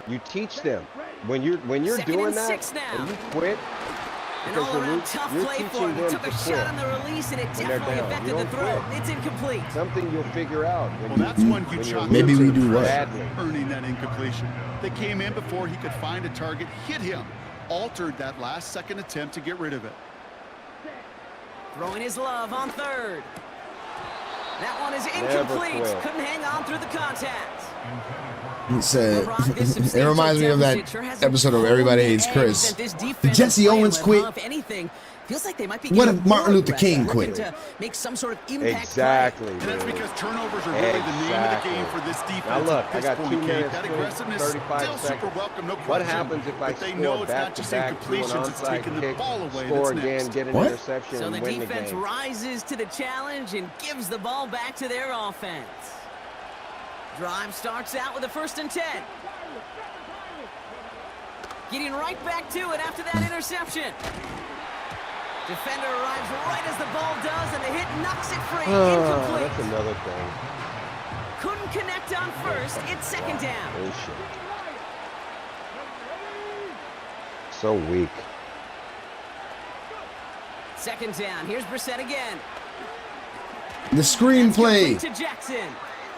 You teach them. When you're Second doing and that 6 now. and you quit, An because all-around tough you're play for teaching him. He them took to a quit. shot on the release, and it When they're definitely down. affected You the don't throw. quit. It's incomplete. Something you'll figure out. When Well, you, that's one you when chalk you're Maybe we losing do what? badly. earning that incompletion. They came in before he could find a target, hit him, altered that last second attempt to get rid of it. Throwing his love on third. That one is Never incomplete. quit. Couldn't hang on through the contact. He said, LeBron, this it substantial reminds me of that deficit sure has episode of a Everybody whole Hates edge Chris. that this defense Did Jesse is playing Owens with, quit? huh? If anything, feels like they might be What getting if Martin more Luther King aggressive, quit? looking to make some sort of impact Exactly. And that's dude. because turnovers are really the name of the game for this defense. Now look, at I this got point, 2 Kate. minutes, That aggressiveness 35 still super seconds. welcome, no What question. happens if I But they score know it's not just back-to-back, do an incompletions, it's onside taking the kick, ball away score that's again, next. get an What? interception, So and the win the defense game? rises to the challenge and gives the ball back to their offense. Drive starts out with a 1st and 10. Getting right back to it after that interception. Defender arrives right as the ball does, and the hit knocks it free. Incomplete. That's another thing. Couldn't connect on first. It's 2nd down. Bullshit. So weak. 2nd down. Here's Brissett again. The screenplay. To Jackson.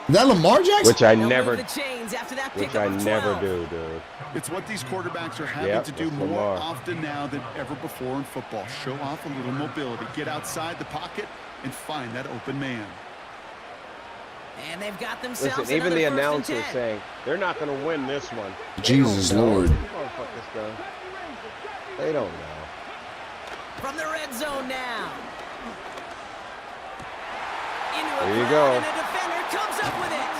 Is that Lamar Jackson? Which I They'll never, move the chains after that which pickup I of never 12. do, dude. It's what these quarterbacks are having Yep, to do that's more Lamar. often now than ever before in football. Show off a little mobility, get outside the pocket, and find that open man. And they've got themselves Listen, even the another 1st and announcer 10. saying they're not going to win this one. Jesus They don't know. Lord. These motherfuckers done. They don't know. From the red zone now. Into a There you crowd, go. and a defender comes up with it.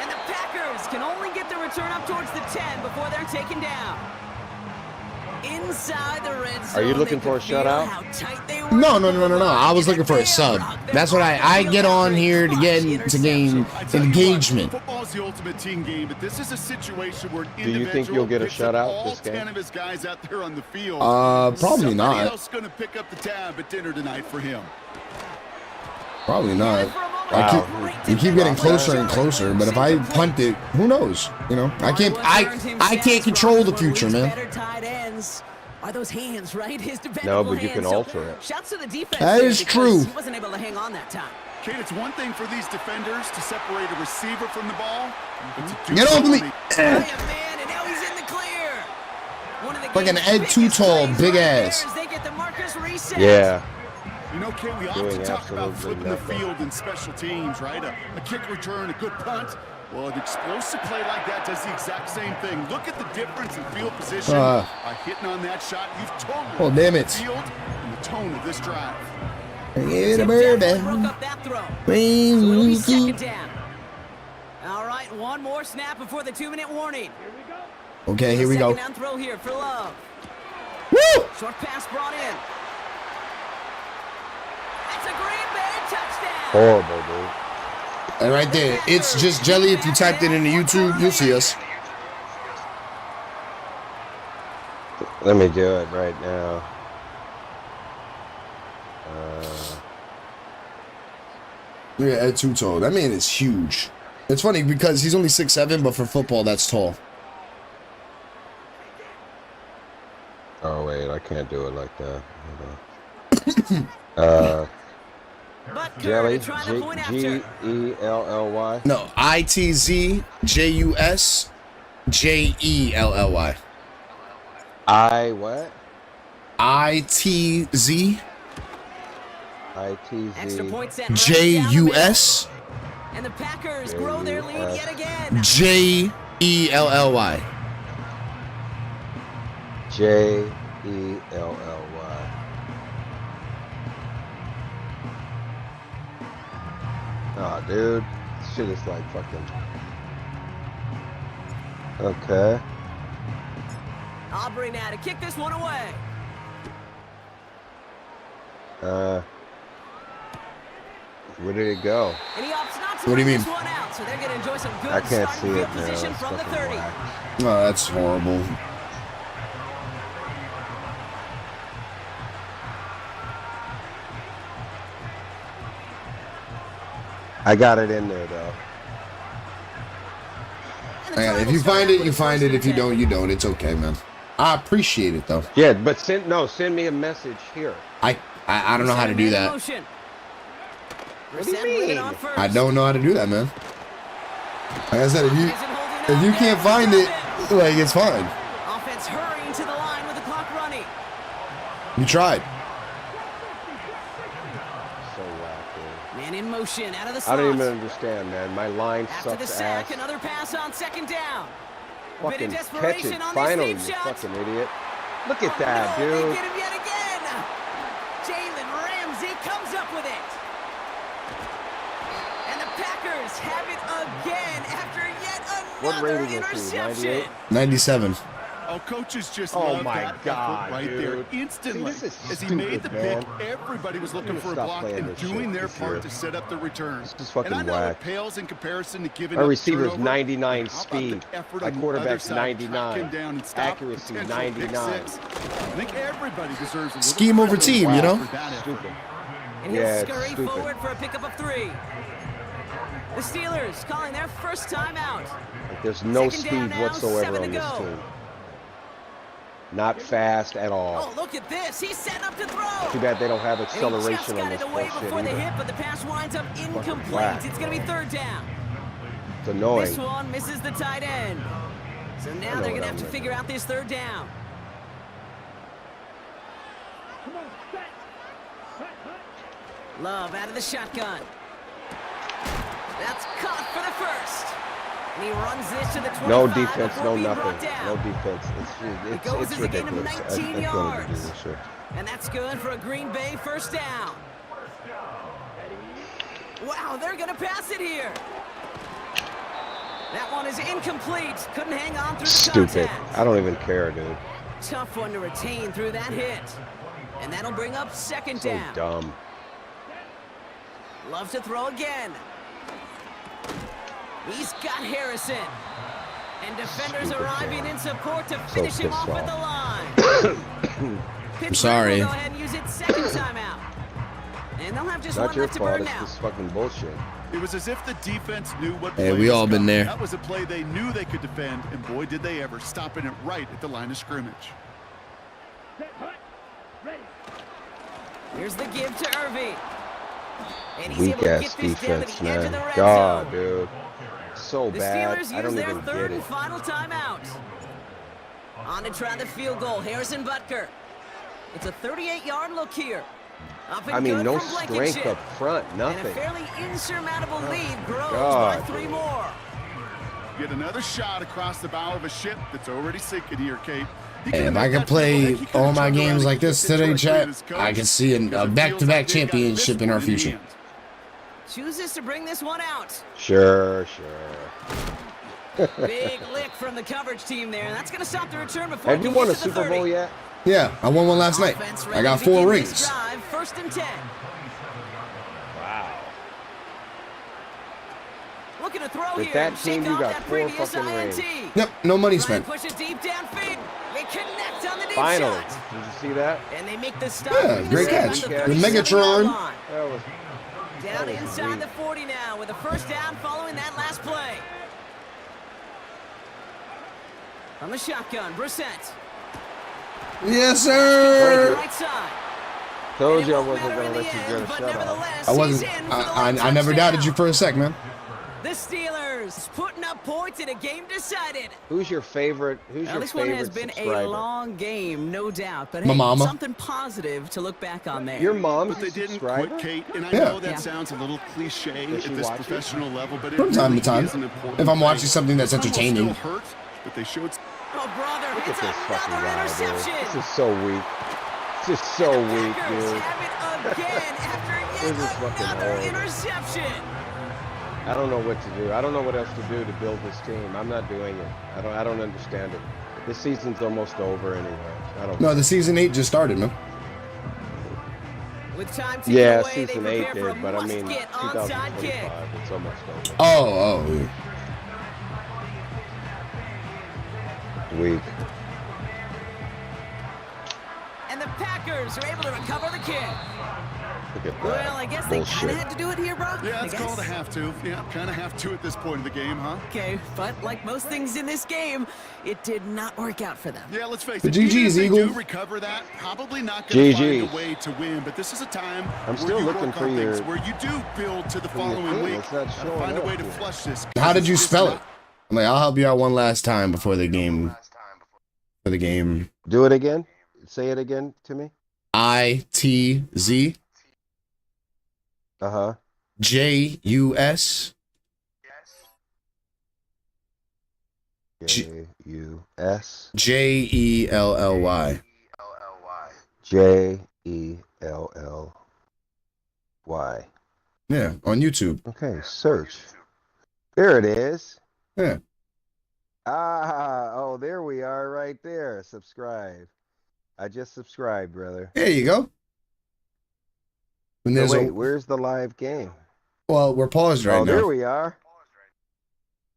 And the Packers can only get the return up towards the 10 before they're taken down. Inside the red zone. Are you looking they for a could feel shutout? how tight they were. No. I was looking for a sub. That's what I get on here to get to gain I tell you engagement. What, football is the ultimate team game, but this is a situation where an Do you think individual you'll get a picks up shutout all this game? 10 of his guys out there on the field. Probably Somebody not. else going to pick up the tab at dinner tonight for him. Probably not. Wow. You keep getting closer and closer, but if I punt it, who knows? You know, I can't control the future, man. Better tight ends are those hands, right? His No, dependable but you can hands. So, alter it. Shouts to the defense. That there is because true. He wasn't able to hang on that time. Kate, it's one thing for these defenders to separate a receiver from the ball, but to do Get so off me. on a- Brilliant man, and now he's in the clear. One of the Fucking game's Ed biggest Too Tall, plays big right ass. there as They get the Marcus reset. Yeah. You know, Kate, we often Doing talk about absolutely flipping nothing. the field in special teams, right? A kick return, a good punt. Well, an explosive play like that does the exact same thing. Look at the difference in field position. By hitting on that shot, you've totally Oh, damn it. the field and the tone of this drive. Get a Tim bird definitely broke up that throw. So it'll be 2nd down. All right, one more snap before the 2-minute warning. Okay, here we go. 2nd down throw here for Love. Woo! Short pass brought in. That's a Green Bay touchdown. Horrible, dude. And right there, it's just jelly. If you typed it into YouTube, you'll see us. Let me do it right now. Yeah, Ed Too Tall. That man is huge. It's funny because he's only 6'7", but for football, that's tall. Oh wait, I can't do it like that. Hold on. Butker Jelly, to try the point after. G-E-L-L-Y. No, ITZJUS. Jelly. I what? ITZ. Extra ITZ. point set right down the middle. JUS. And the Packers grow their lead yet again. JELLY. JELLY. Oh, dude. This shit is like fucking. Okay. Aubrey now to kick this one away. Where did it go? And he opts not to What do you run mean? this one out, so they're going to enjoy some good I can't starting see it, field man. position It's from the fucking 30. whack. Oh, that's horrible. I got it in there though. And the Hang on, try if will you start find out it, with you a find first it. and If you 10. don't, you don't. It's okay, man. I appreciate it though. Yeah, but send me a message here. I don't know how to do Man in that. motion. What do you Brissett with it mean? on first. I don't know how to do that, man. Like I said, Isn't holding if you up. can't There's find the it, stop like it's fine. Offense hurrying to the line with the clock running. You tried. So whack, dude. Man in motion out of the I slot. don't even understand, man. My line After the sucks sack, ass. another pass on second down. A bit Fucking of catch desperation it on finally, this you deep shot. fucking idiot. Look at Oh, that, no, dude. They get him yet again. Jalen Ramsey comes up with it. And the Packers have it again after yet What another rating is he, interception. 97. Oh, coaches just Oh love my that God, effort right dude. there. Instantly, See, this is as he made the stupid, pick, man. everybody was looking I'm for a gonna stop block playing and this doing shit their this part year. to set up the return. This is fucking And I know whack. it pales in comparison to giving Our up a receiver's turnover. 99 How about the speed. effort My on the quarterback's other side, track 99. him down and stop Accuracy, potential pick 99. six? I think everybody deserves a little Scheme over credit team, you know? for that effort. Stupid. And he'll Yeah, it's scurry stupid. forward for a pickup of 3. The Steelers calling their first timeout. Like, there's no Second down speed now, whatsoever 7 to on this go. team. Not fast at all. Oh, look at this. He's setting up to throw. Too bad they don't have And he just acceleration on got this it away bullshit before the either. hit, but the pass winds up incomplete. whack. It's going to be third down. It's annoying. This one misses the tight end. So now know they're going what to I'm have to looking figure out this third down. Love out of the shotgun. That's caught for the first. And he runs this to the 25 No defense, before no being nothing. brought down. No defense. It goes It's as a gain of ridiculous. 19 I can't even do yards. this shit. And that's good for a Green Bay first down. Wow, they're going to pass it here. That one is incomplete. Couldn't hang on through the Stupid. contact. I don't even care, dude. Tough one to retain through that hit. And that'll bring up second So down. dumb. Love to throw again. He's got Harrison. And defenders Stupid, arriving man. in support to finish him pissed off at off. the line. Pittsburgh sorry. will go ahead and use its second timeout. And they'll have just Not one your left to fault. burn It's now. just fucking bullshit. It was as if the defense knew what Hey, play we was all been coming. there. That was a play they knew they could defend, and boy, did they ever, stopping it right at the line of scrimmage. Here's the give to Irving. And he's Weak able to ass get this down to defense, the edge of the man. red God, zone. dude. So The bad. Steelers I use don't their even third get and it. final timeout. On to try the field goal, Harrison Butker. It's a 38-yard look here. Up and I mean, good no from strength Blankenship. up front. And a nothing. fairly insurmountable lead grows God, by 3 dude. more. Get another shot across the bow of a ship that's already sinking here, Kate. He Hey, could've if I made could that play field goal. He could've all my turned around games and like this kicked it today, to chat, his coach, I could see a because it feels back-to-back like they've got this championship in one our the future. hand. Chooses to bring this one out. Sure. Big lick from the coverage team there. And that's going to stop the return before Have he you can won get a to the Super 30. Bowl yet? Yeah, I won one last night. Offense I ready got to 4 begin rings. this drive, first and 10. Wow. Looking to throw With here. that and team, shake you off got that 4 previous fucking INT. rings. Yep, no money Try and spent. push it deep downfield. They connect on the deep Finally. shot. Did you see that? And they make the stop. Yeah, Bring great this catch. up at The 37-yard Megatron. line. That was Down was inside weak. the 40 now with a first down following that last play. On the shotgun, Brissett. Yes, On the sir. right side. Told you I It won't wasn't matter gonna in let the you end, get a but shutout. nevertheless, I he's wasn't. in for the late I never doubted touchdown. you for a sec, man. The Steelers Packers putting up points in a game decided. Who's your favorite? This one has been a long game, no doubt, but My hey, mama. something positive to look back on there. Your mom's But they a didn't subscriber? quit, Kate, and I Yeah. know that sounds a little cliche Does at she this watch it? professional level, but it From time really to time. is an important If I'm watching thing. something that's The run will entertaining. still hurt, but they showed Oh, brother, Look it's at this fucking another guy, dude. interception. This is so weak. This is so weak, Packers dude. have it again after This is yet fucking another horrible. interception. I don't know what to do. I don't know what else to do to build this team. I'm not doing it. I don't understand it. This season's almost over anyway. I don't. No, the season 8 just started, man. With time ticking Yeah, away, they season 8 prepare for a did, but I mean, must-get onside kick. 2025. It's almost over. Oh, yeah. Weak. And the Packers are able to recover the kick. Look at that. Well, I guess they kind Bullshit. of had to do it here, bro. Yeah, I it's guess. called a have to. Yeah, kind of have to at this point of the game, huh? Okay, but like most things in this game, it did not work out for them. Yeah, let's face But it. Even GG's, if they Eagle. do recover that, probably not going to find GG's. a way to win. But this is a time I'm where still you looking work for on things, your- where you do build to the for your following thing. week. It's not Gotta showing find a up way to here. flush this. How did you It's spell not- it? I'm like, I'll help you out one last time before the game. For the game. Do it again. Say it again to me. ITZ Uh-huh. JUS J-U-S JELLY. J-E-L-L-Y. Yeah, on YouTube. Okay, search. There it is. Yeah. Ah, oh, there we are right there. Subscribe. I just subscribed, brother. There you go. When So there's wait, a, where's the live game? well, we're paused right Oh, now. there we are.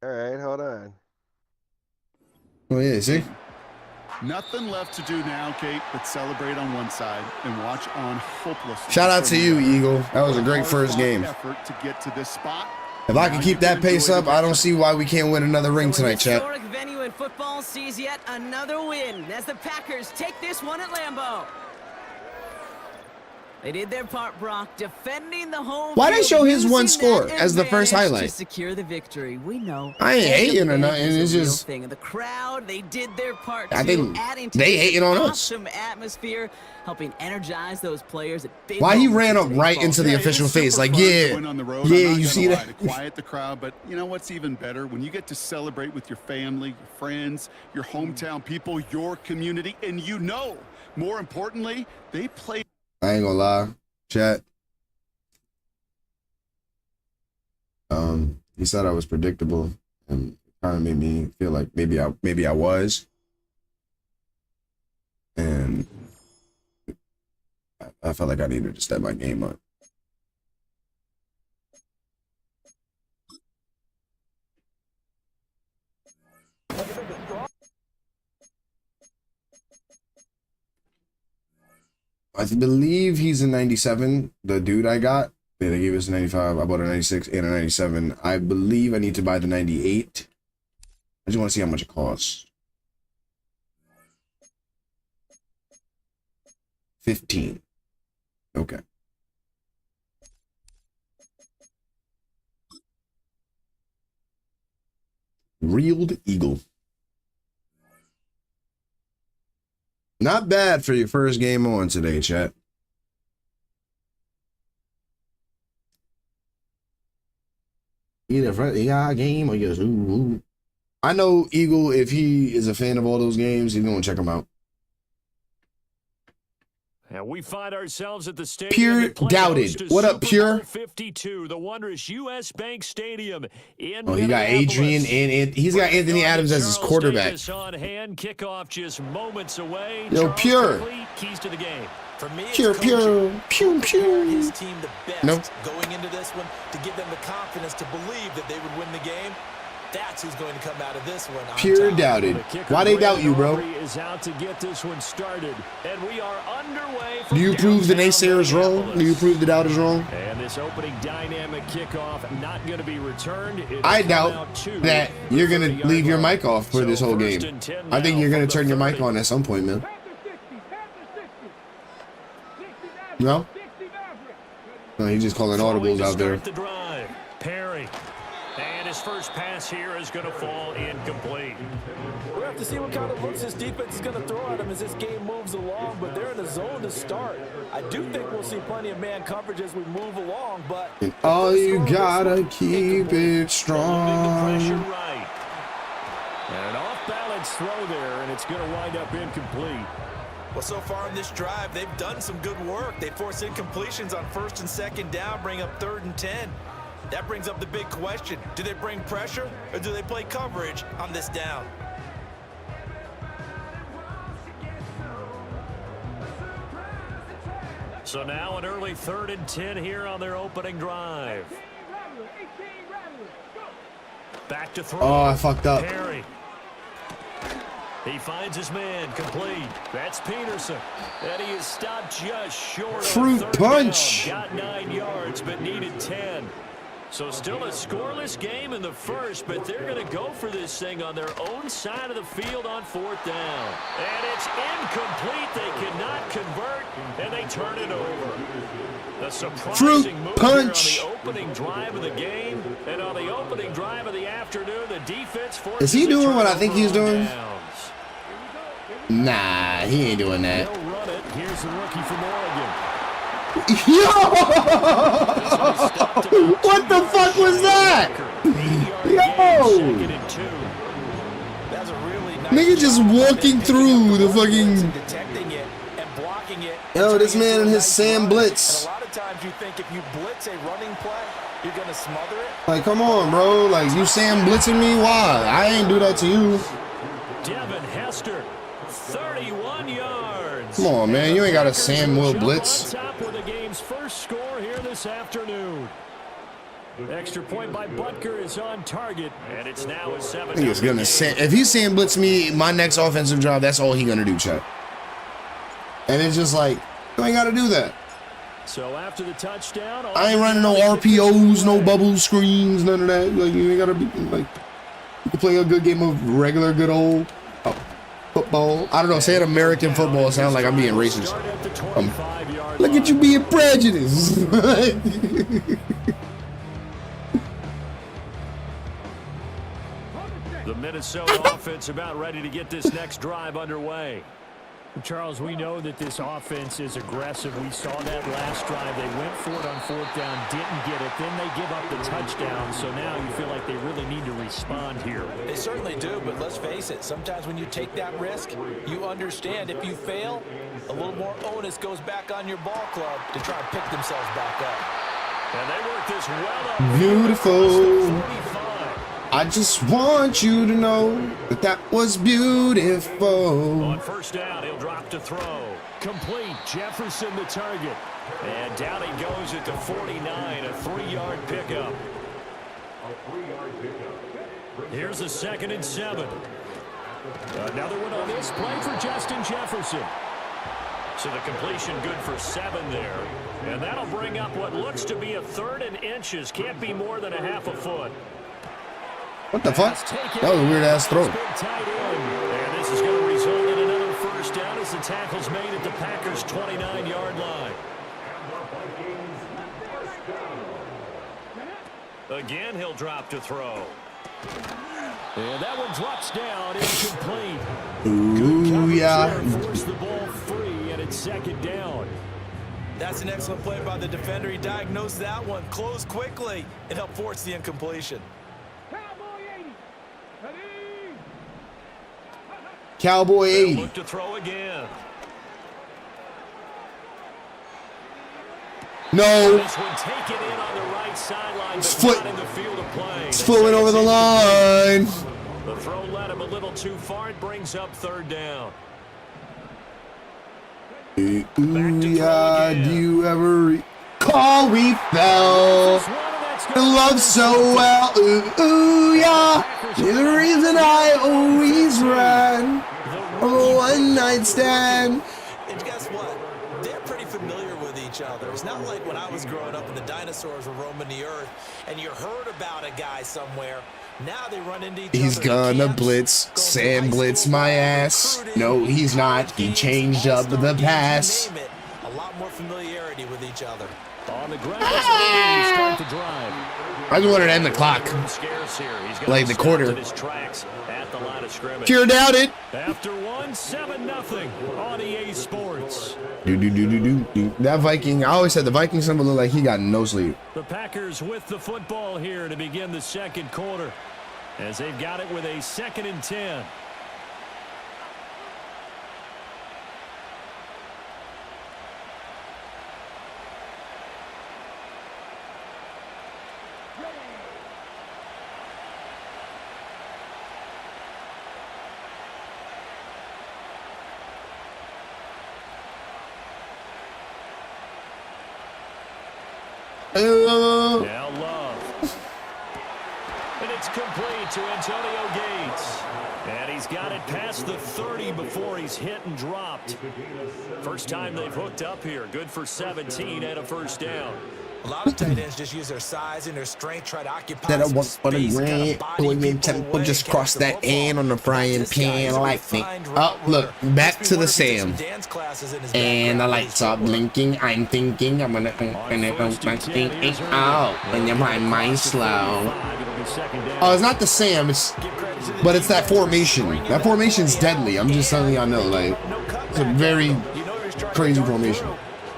All right, hold on. Oh yeah, see? Nothing left to do now, Kate, but celebrate on one side and watch on hopelessly. Shout out to you, Eagle. That was a great Hard first fought game. Effort to get to this spot. If I Now can you keep that pace enjoy up, the I don't victory. see why we can't win another ring So an tonight, chat. historic venue in football sees yet another win as the Packers take this one at Lambeau. They did their part, Brock, defending the home. Why they field, show his one using score that as the first advantage highlight? to secure the victory? We know. I ain't And hating or the nothing, fans it's is a real just- thing. And the crowd, they did their part I too, think adding to they this hating on us. awesome atmosphere, helping energize those players at big Why he moments ran in up today's right ball. into the Yeah, it official is super face? Like, fun to yeah, win on the road. I'm yeah, not you gonna see lie, that? to quiet the crowd, but you know what's even better? When you get to celebrate with your family, your friends, your hometown people, your community, and you know, more importantly, they play. I ain't gonna lie, chat. He said I was predictable, and kind of made me feel like maybe I was, and I felt like I needed to step my game up. I believe he's a 97. The dude I got, yeah, they gave us a 95. I bought a 96 and a 97. I believe I need to buy the 98. I just want to see how much it costs. 15. Okay. Reeled Eagle. Not bad for your first game on today, chat. Either for the game or just ooh. I know Eagle, if he is a fan of all those games, he's gonna check them out. And we find ourselves at the stadium. Pure that played Doubted. host to What up, Super Pure? Bowl 52, the wondrous U.S. Bank Stadium in Oh, he got Adrian and he's got Anthony Adams as his quarterback. Davis on hand, kickoff just moments away. Yo, Charles Pure. Barkley, keys to the game. For me, it's Pure, coaching. pew, Prepared pew. his team the best No. going into this one to give them the confidence to believe that they would win the game. That's who's going to come out of this one on Pure top. Doubted. The kicker, Why they doubt you, bro? Brandon Aubrey, is out to get this one started, and we are underway. Do you prove the downtown naysayers wrong? Minneapolis. Do you prove the doubters wrong? And this opening dynamic kickoff not going to be returned. It'll I come doubt out to that the you're gonna 30-yard leave your line. mic off for So this whole first game. and 10 I think now you're gonna from the turn your mic 30. on at some point, man. No? No, he's just calling audibles out there. Start the drive. Perry. And his first pass here is going to fall incomplete. We'll have to see what kind of looks this defense is going to throw at him as this game moves along, but they're in a zone to start. I do think we'll see plenty of man coverage as we move along, but all you gotta keep it strong. Pressure right. And an off-balance throw there, and it's going to wind up incomplete. Well, so far in this drive, they've done some good work. They force incompletions on 1st and 2nd down, bring up 3rd and 10. That brings up the big question. Do they bring pressure or do they play coverage on this down? So now an early 3rd and 10 here on their opening drive. Back to throw. Oh, I fucked up. Perry. He finds his man, complete. That's Peterson. And he is stopped just short of Fruit 3rd punch. down. Got 9 yards, but needed 10. So still a scoreless game in the first, but they're going to go for this thing on their own side of the field on 4th down. And it's incomplete. They cannot convert, and they turn it over. The surprising move punch. here on the opening drive of the game, and on the opening drive of the afternoon, the defense forces Is he doing what I think he's turnover doing? downs. Nah, he ain't doing that. They'll run it. Here's the rookie from Oregon. Yo! What the fuck was that? Yo! Nigga just walking through the fucking... Yo, this man and his Sam Blitz. A lot of times you think if you blitz a running play, you're going to smother it. Like, come on, bro. Like, you Sam blitzing me? Why? I ain't do that to you. Devin Hester, 31 yards. Come on, man. You ain't got a Sam Will blitz. On top with the game's first score here this afternoon. Extra point by Butker is on target, and it's now a 7. He's gonna Sam. If he Sam blitz me, my next offensive drive, that's all he gonna do, Chet. And it's just like, you ain't gotta do that. So after the touchdown, I ain't running no RPOs, no bubble screens, none of that. Like, you ain't gotta be like, you can play a good game of regular, good old football. I don't know. Say it American football. It sounds like I'm being racist. Look at you being prejudiced. The Minnesota offense about ready to get this next drive underway. Charles, we know that this offense is aggressive. We saw that last drive. They went for it on 4th down, didn't get it. Then they give up the touchdown. So now you feel like they really need to respond here. They certainly do, but let's face it. Sometimes when you take that risk, you understand if you fail, a little more onus goes back on your ball club to try and pick themselves back up. And they work this well up. Beautiful. I just want you to know that that was beautiful. On 1st down, he'll drop to throw. Complete. Jefferson the target. And down he goes at the 49, a 3-yard pickup. Here's a 2nd and 7. Another one on this play for Justin Jefferson. So the completion good for 7 there. And that'll bring up what looks to be a 3rd and inches. Can't be more than a half a foot. What the fuck? That was a weird ass throw. And this is going to result in another 1st down as the tackle's made at the Packers' 29-yard line. Again, he'll drop to throw. And that one drops down, incomplete. Ooh, yeah. Force the ball free, and it's 2nd down. That's an excellent play by the defender. He diagnosed that one, closed quickly, and helped force the incompletion. Cowboy 80. Look to throw again. No. This one taken in on the right sideline, but Foot. not in the field of play. His foot went over the line. The throw led him a little too far. It brings up 3rd down. Ooh, yeah. Do you ever recall we fell in love so well? Ooh, yeah. You're the reason I always ran on a one-night stand. And guess what? They're pretty familiar with each other. It's not like when I was growing up and the dinosaurs were roaming the earth and you heard about a guy somewhere. Now they run into each other. He's gonna blitz. Sam blitz my ass. No, he's not. He changed up the pass. A lot more familiarity with each other. On the ground, start the drive. I just wanted to end the clock. Like the quarter. Sure doubt it. After 7-0 on EA Sports. That Viking, I always said the Viking symbol looked like he got no sleep. The Packers with the football here to begin the second quarter, as they've got it with a 2nd and 10. Now Love. And it's complete to Antonio Gates. And he's got it past the 30 before he's hit and dropped. First time they've hooked up here. Good for 17 and a first down. A lot of tight ends just use their size and their strength, try to occupy That I some want for the space, kinda grant. body Doing people temple, away, just catch cross the that football. N on the frying This guy pan is a like me. refined Oh, route look, runner. back Must to be the wanting to take Sam. some dance classes in his And the background lights for are his blinking. I'm thinking I'm gonna think out when you play my slow. Oh, it's not the Sam, but it's that formation. That formation's deadly. I'm just telling y'all know, like, it's a very crazy formation.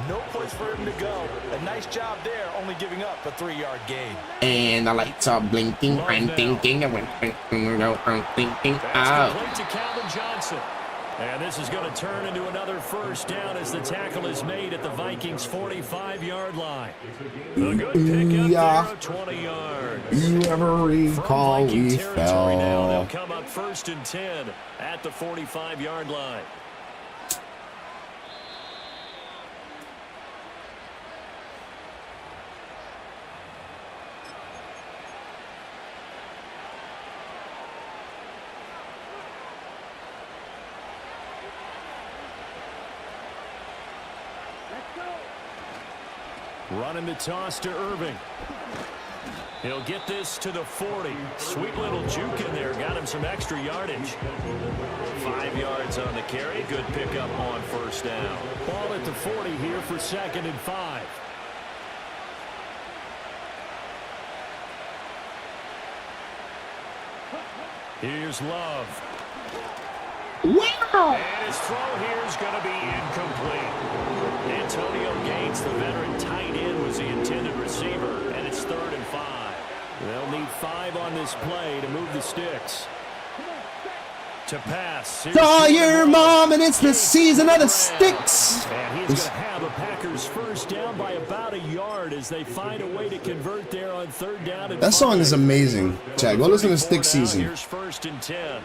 No place for him to go. A nice job there, only giving up a 3-yard gain. And the lights are blinking. I'm thinking I'm thinking out. Complete to Calvin Johnson. And this is going to turn into another first down as the tackle is made at the Vikings' 45-yard line. A good pickup there of 20 yards. You ever recall From Viking we territory now, they'll fell? come up 1st and 10 at the 45-yard line. Running the toss to Irving. He'll get this to the 40. Sweet little juke in there. Got him some extra yardage. 5 yards on the carry. Good pickup on first down. Ball at the 40 here for 2nd and 5. Here's Love. Wow! And his throw here is going to be incomplete. Antonio Gates, the veteran tight end, was the intended receiver, and it's 3rd and 5. They'll need 5 on this play to move the sticks. To pass. Saw your mom, and it's the season of the sticks. And he's going to have a Packers first down by about a yard as they find a way to convert there on 3rd down. And That song 5. is amazing. Chad, go listen to Stick Season. Here's 1st and 10.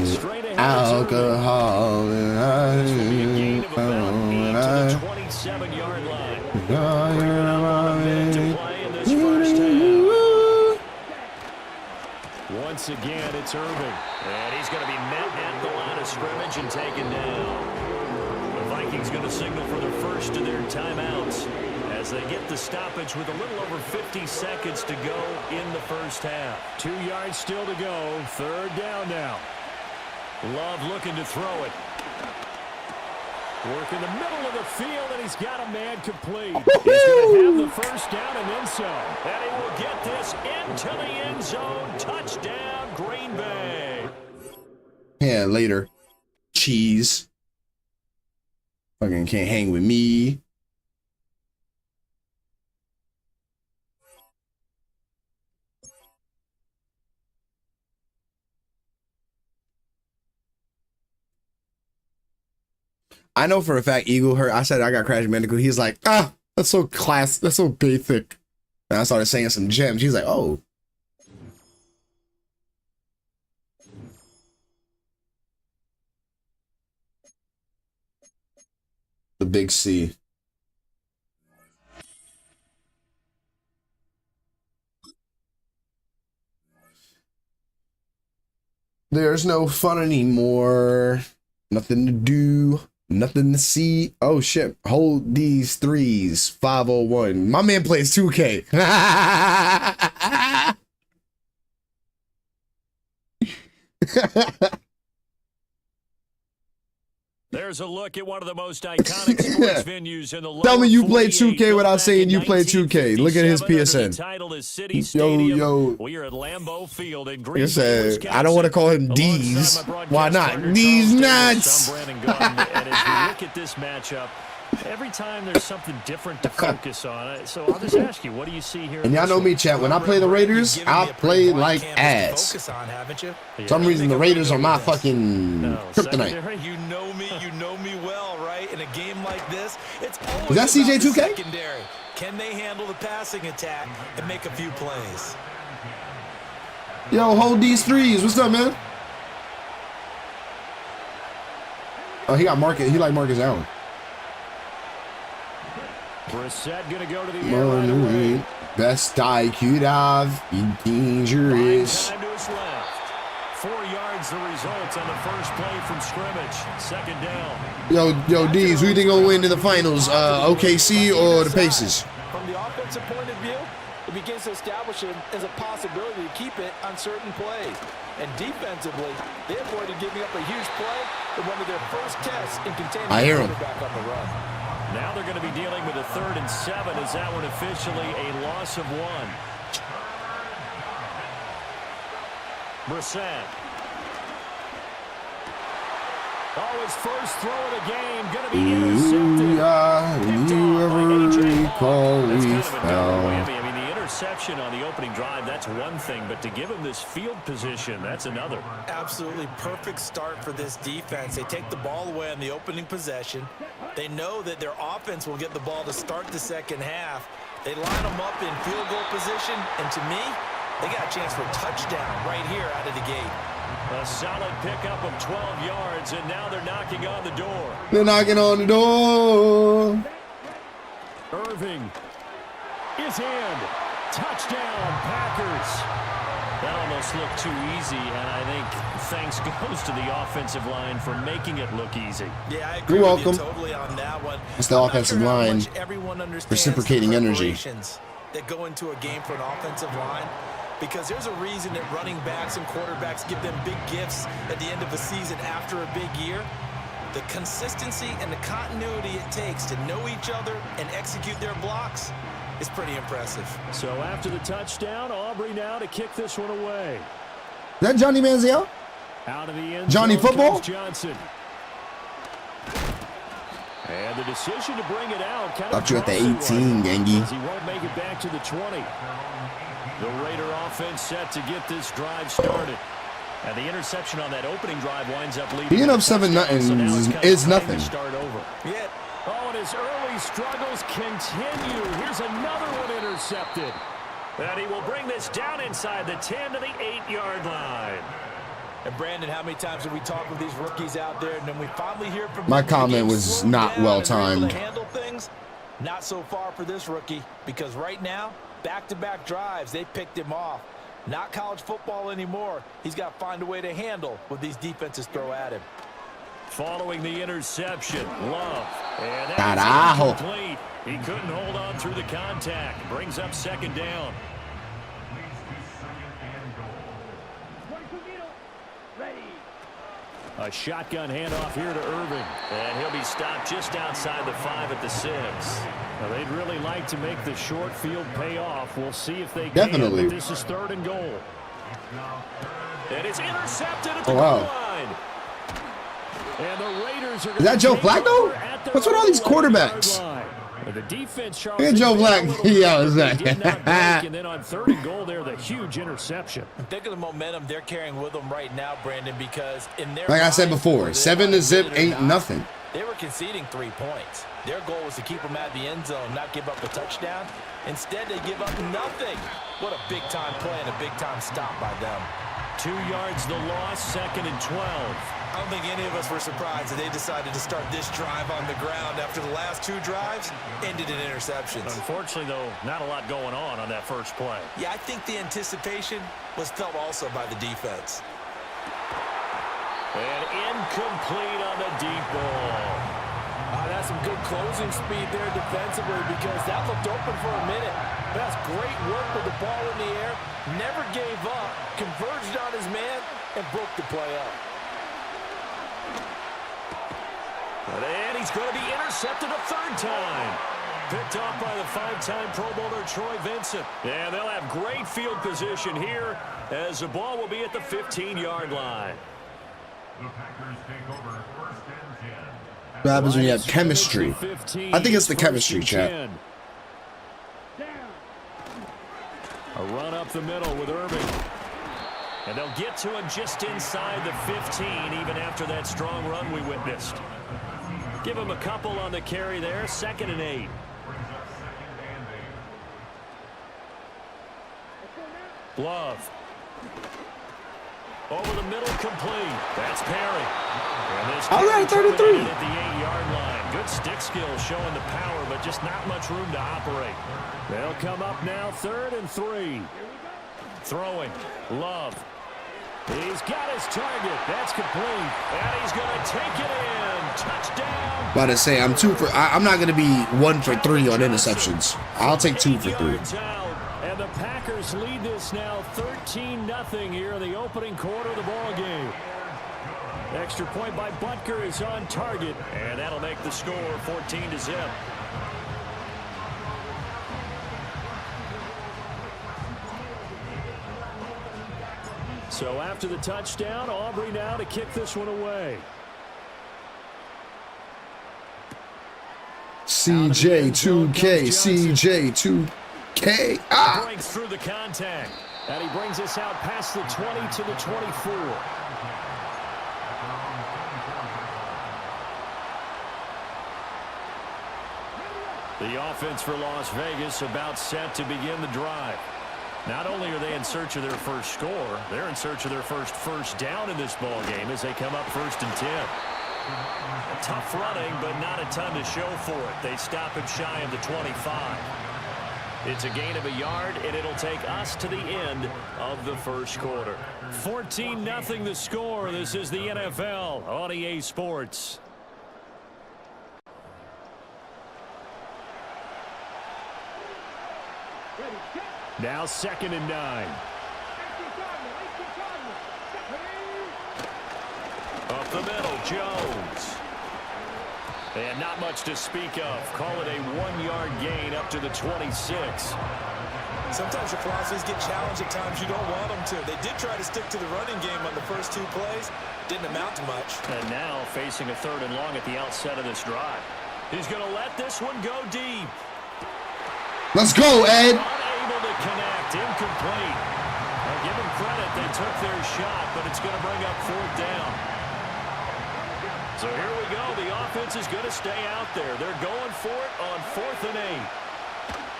Straight ahead Alcohol This will be a gain of about 8 to the and 27-yard line. I. Bringing up on a minute to play in this first half. Once again, it's Irving. And he's going to be met at the line of scrimmage and taken down. The Vikings going to signal for the first of their timeouts as they get the stoppage with a little over 50 seconds to go in the first half. 2 yards still to go. 3rd down now. Love looking to throw it. Work in the middle of the field, and he's got a man complete. He's going to have the first down and then some. And he will get this into the end zone. Touchdown, Green Bay. Yeah, later. Cheese. Fucking can't hang with me. I know for a fact Eagle heard I said I got Crash Bandicoot. He's like, that's so that's so basic. And I started saying some gems. He's like, oh. The big C. There's no fun anymore. Nothing to do. Nothing to see. Oh shit. Hold these threes. 501. My man plays 2K. There's a look at one of the most iconic sports venues in the lower Tell me you played 48, 2K without built saying back you in played 2K. Look at his 1957 under the PSN. title is City Stadium. Yo. We are at Lambeau Field in Like I Green Bay, said, Wisconsin. I don't want to call him Alongside D's. my broadcast Why not? partner, D's Charles nuts. Davis, I'm Brandon Gaudin, and as we look at this matchup, every time there's something different to focus on. So I'll just ask you, what do you see here? And y'all know me, chat. When I play the Raiders, I play like ass. For some reason, the Raiders are my fucking kryptonite. You know me well, right? In a game like this, it's always Is that CJ about the 2K? secondary. Can they handle the passing attack and make a few plays? Yo, hold these threes. What's up, man? Oh, he got Marcus. He like Marcus Allen. Brissett gonna go to the air right away. Best I could have. Be dangerous. Time to his left. 4 yards the results on the first play from scrimmage. Second down. Yo, D's, who you think gonna win in the finals? OKC or the Pacers? From the offensive point of view, it begins to establish it as a possibility to keep it on certain plays. And defensively, they avoided giving up a huge play in one of their first tests in containing I hear the him. quarterback on the run. Now they're going to be dealing with a 3rd and 7. Is that one officially a loss of 1? Brissett. Oh, his first throw of the game going to be intercepted. You ever recall That's we kind of a double fell? whammy. I mean, the interception on the opening drive, that's one thing, but to give him this field position, that's another. Absolutely perfect start for this defense. They take the ball away on the opening possession. They know that their offense will get the ball to start the second half. They line them up in field goal position, and to me, they got a chance for a touchdown right here out of the gate. A solid pickup of 12 yards, and now they're knocking on the door. They're knocking on the door. Irving is in. Touchdown, Packers. That almost looked too easy, and I think thanks goes to the offensive line for making it look easy. Yeah, I agree You're with you welcome. totally on that one. It's the I'm not offensive sure how line much everyone understands reciprocating the energy. preparations that go into a game for an offensive line, because there's a reason that running backs and quarterbacks give them big gifts at the end of a season after a big year. The consistency and the continuity it takes to know each other and execute their blocks is pretty impressive. So after the touchdown, Aubrey now to kick this one away. Is that Johnny Manziel? Out of the end Johnny zone Football? comes Johnson. And the decision to bring it out. Kind Thought of you at the troubles 18, right, gangy. as he won't make it back to the 20. The Raider offense set to get this drive started. And the interception on that opening drive winds up leading. Being up to a 7-0 touchdown, so now it's kind of is time nothing. to start over. Yeah. Oh, and his early struggles continue. Here's another one intercepted. And he will bring this down inside the 10 to the 8-yard line. And Brandon, how many times have we talked with these rookies out there, and then we finally hear from My them when the comment game was slowed not down well and they're able timed. to handle things? Not so far for this rookie, because right now, back-to-back drives, they picked him off. Not college football anymore. He's got to find a way to handle what these defenses throw at him. Following the interception, Love. And Carajo. that's incomplete. He couldn't hold on through the contact. Brings up second down. A shotgun handoff here to Irving. And he'll be stopped just outside the 5 at the 6. Now, they'd really like to make the short field pay off. We'll see if they Definitely. can. But this is 3rd and goal. And it's intercepted at the Oh, wow. goal line. And the Raiders are Is that Joe Flacco? What's with all these quarterbacks? The defense, Charles, Look at Joe Black. Yeah, what's that? did not break, and then on 3rd and goal there, the huge interception. Think of the momentum they're carrying with them right now, Brandon, because in their Like I said minds, before, whether 7 they to zip admit it or ain't not, nothing. They were conceding 3 points. Their goal was to keep them at the end zone, not give up a touchdown. Instead, they give up nothing. What a big-time play and a big-time stop by them. 2 yards the loss, 2nd and 12. I don't think any of us were surprised that they decided to start this drive on the ground after the last 2 drives ended in interceptions. Unfortunately, though, not a lot going on that first play. Yeah, I think the anticipation was felt also by the defense. And incomplete on the deep ball. That's some good closing speed there defensively, because that looked open for a minute. That's great work with the ball in the air. Never gave up, converged on his man, and broke the play up. And he's going to be intercepted a third time. Picked off by the 5-time Pro Bowler Troy Vincent. And they'll have great field position here as the ball will be at the 15-yard line. The Packers take over first and 10. What happens when you have chemistry? I think it's the chemistry, chat. A run up the middle with Irving. And they'll get to him just inside the 15, even after that strong run we witnessed. Give him a couple on the carry there, 2nd and 8. Love. Over the middle, complete. That's Perry. All right, 33. At the 8-yard line. Good stick skill showing the power, but just not much room to operate. They'll come up now, 3rd and 3. Throwing. Love. He's got his target. That's complete. And he's going to take it in. Touchdown. About to say, I'm not going to be 1 for 3 on interceptions. I'll take 2 for 3. And the Packers lead this now 13-0 here in the opening quarter of the ball game. Extra point by Butker is on target, and that'll make the score 14-0. So after the touchdown, Aubrey now to kick this one away. CJ2K, CJ2K. Ah! Breaks through the contact, and he brings us out past the 20 to the 24. The offense for Las Vegas about set to begin the drive. Not only are they in search of their first score, they're in search of their first down in this ball game as they come up 1st and 10. Tough running, but not a ton to show for it. They stop it shy of the 25. It's a gain of a yard, and it'll take us to the end of the first quarter. 14-0 the score. This is the NFL on EA Sports. Now 2nd and 9. Up the middle, Jones. And not much to speak of. Call it a 1-yard gain up to the 26. Sometimes your philosophies get challenged at times you don't want them to. They did try to stick to the running game on the first 2 plays. Didn't amount to much. And now facing a 3rd and long at the outset of this drive. He's going to let this one go deep. Let's go, Ed. Unable to connect. Incomplete. Now give them credit. They took their shot, but it's going to bring up 4th down. So here we go. The offense is going to stay out there. They're going for it on 4th and 8.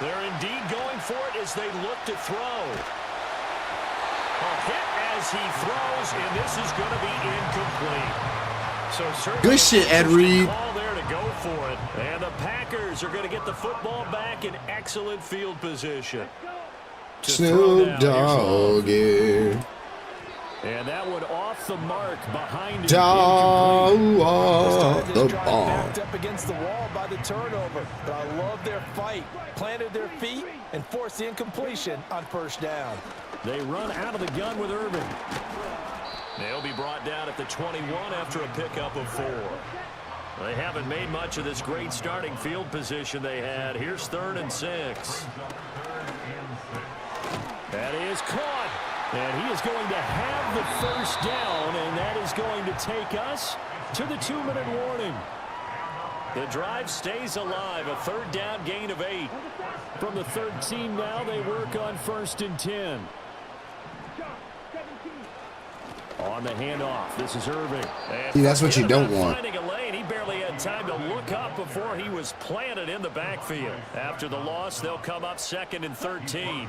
They're indeed going for it as they look to throw. A hit as he throws, and this is going to be incomplete. So good shit, Ed Reed. Ball there to go for it. And the Packers are going to get the football back in excellent field position. Snoop Dogg, yeah. And that one off the mark behind him. The ball. Backed up against the wall by the turnover. But I love their fight. Planted their feet and forced the incompletion on 1st down. They run out of the gun with Irving. They'll be brought down at the 21 after a pickup of 4. They haven't made much of this great starting field position they had. Here's 3rd and 6. That is caught. And he is going to have the 1st down, and that is going to take us to the 2-minute warning. The drive stays alive, a 3rd down gain of 8. From the 13 now, they work on 1st and 10. On the handoff, this is Irving. See, that's what you don't want. Finding a lane, he barely had time to look up before he was planted in the backfield. After the loss, they'll come up 2nd and 13.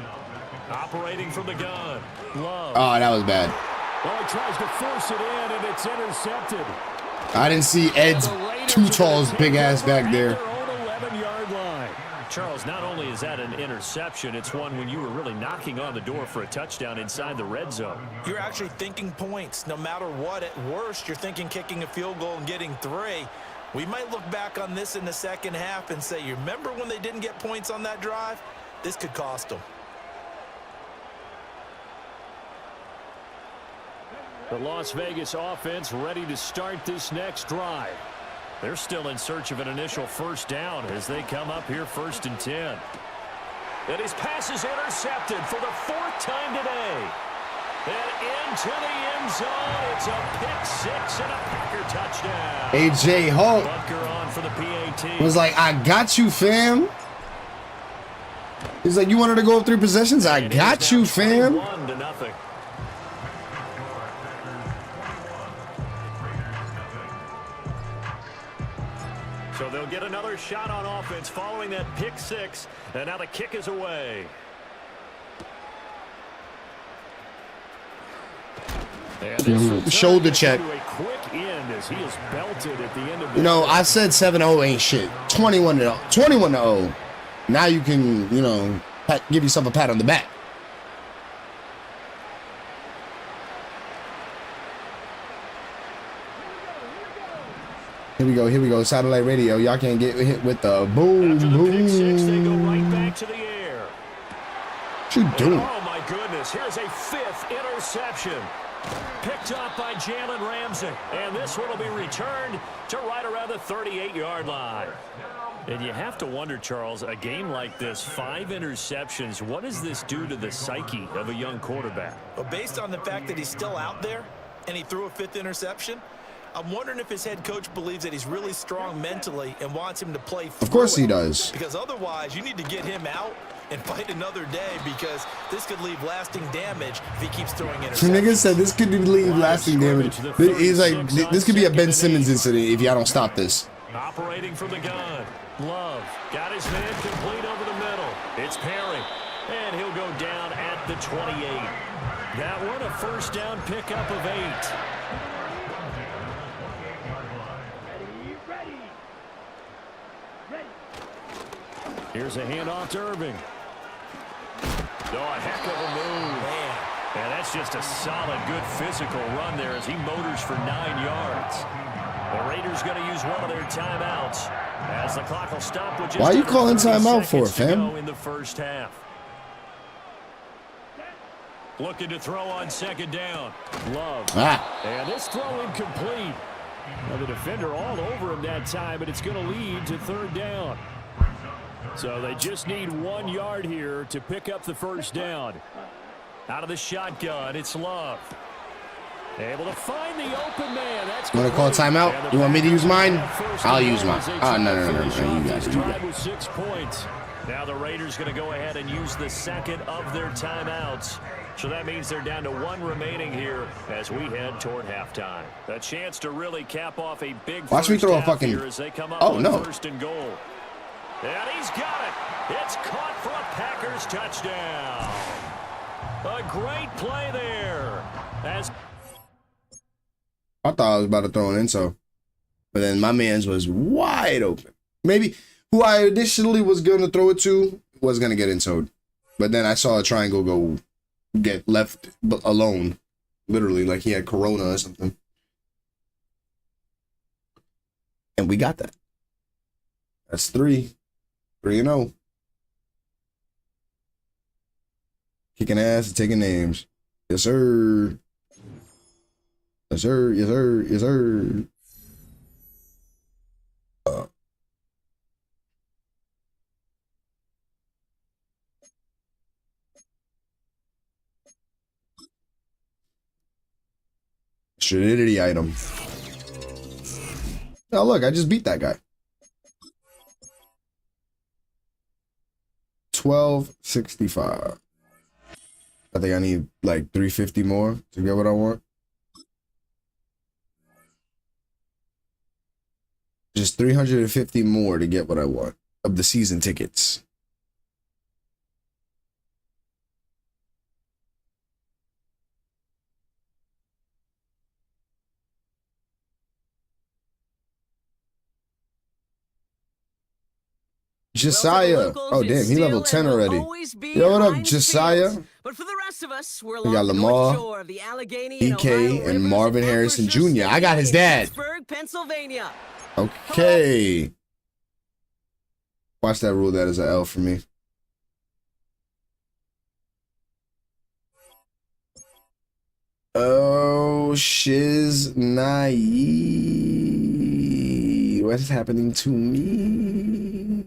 Operating from the gun. Love. Oh, that was bad. Well, he tries to force it in, and it's intercepted. I didn't see Ed's too tall's big ass back there. Their own 11-yard line. Charles, not only is that an interception, it's one when you were really knocking on the door for a touchdown inside the red zone. You're actually thinking points. No matter what, at worst, you're thinking kicking a field goal and getting 3. We might look back on this in the second half and say, you remember when they didn't get points on that drive? This could cost them. The Las Vegas offense ready to start this next drive. They're still in search of an initial first down as they come up here 1st and 10. And his pass is intercepted for the 4th time today. And into the end zone. It's a pick 6 and a Packer touchdown. AJ Hawk Bunker on for the PAT. was like, I got you, fam. He's like, you wanted to go 3 possessions? I got you, fam. 1-0. So they'll get another shot on offense following that pick 6, and now the kick is away. Shoulder check. A quick end as he is belted at the end of the You know, I said 7-0 ain't shit. 21-0. Now you can, you know, give yourself a pat on the back. Here we go. Satellite radio. Y'all can't get hit with the boom, After the boom. pick 6, they go right back to the air. What you doing? Oh, my goodness. Here's a 5th interception. Picked up by Jalen Ramsey. And this one will be returned to right around the 38-yard line. And you have to wonder, Charles, a game like this, 5 interceptions, what does this do to the psyche of a young quarterback? Well, based on the fact that he's still out there and he threw a 5th interception, I'm wondering if his head coach believes that he's really strong mentally and wants him to play through. Of course he does. Because otherwise, you need to get him out and fight another day, because this could leave lasting damage if he keeps throwing interceptions. Nigga said this could leave lasting damage. He's like, this could be a Ben Simmons incident if y'all don't stop this. Operating from the gun. Love got his man complete over the middle. It's Perry, and he'll go down at the 28. That one a first down pickup of 8. Here's a handoff to Irving. Oh, a heck of a move. Man. And that's just a solid, good physical run there as he motors for 9 yards. The Raiders going to use one of their timeouts as the clock will stop with just Why are you calling timeout for, seconds to fam? go in the first half. Looking to throw on 2nd down. Love. And this throw incomplete. Now the defender all over him that time, but it's going to lead to 3rd down. So they just need 1 yard here to pick up the first down. Out of the shotgun, it's Love. Able to find the open man. That's You want to call timeout? You want me to use mine? I'll use mine. Oh, no. You got it. Drive with 6 points. Now the Raiders going to go ahead and use the second of their timeouts. So that means they're down to 1 remaining here as we head toward halftime. A chance to really cap off a big Watch me throw a fucking. here as they come up Oh, on no. 1st and goal. And he's got it. It's caught for a Packers touchdown. A great play there. I thought I was about to throw an inso. But then my man's was wide open. Maybe who I initially was going to throw it to was going to get insoed. But then I saw a triangle go get left alone. Literally, like he had corona or something. And we got that. That's 3. 3-0. Kicking ass and taking names. Yes, sir. Yes, sir. Yes, sir. Yes, sir. Strididity item. Oh, look, I just beat that guy. 1265. I think I need like 350 more to get what I want. Just 350 more to get what I want of the season tickets. Josiah. Oh, damn. He level 10 already. Yo, what up, Josiah? But for the rest of us, we're We got Lamar, EK, and Marvin Harrison Jr. I got his dad. Pennsylvania. Okay. Watch that rule. That is an L for me. Oh, shiz naive. me? What is happening to me?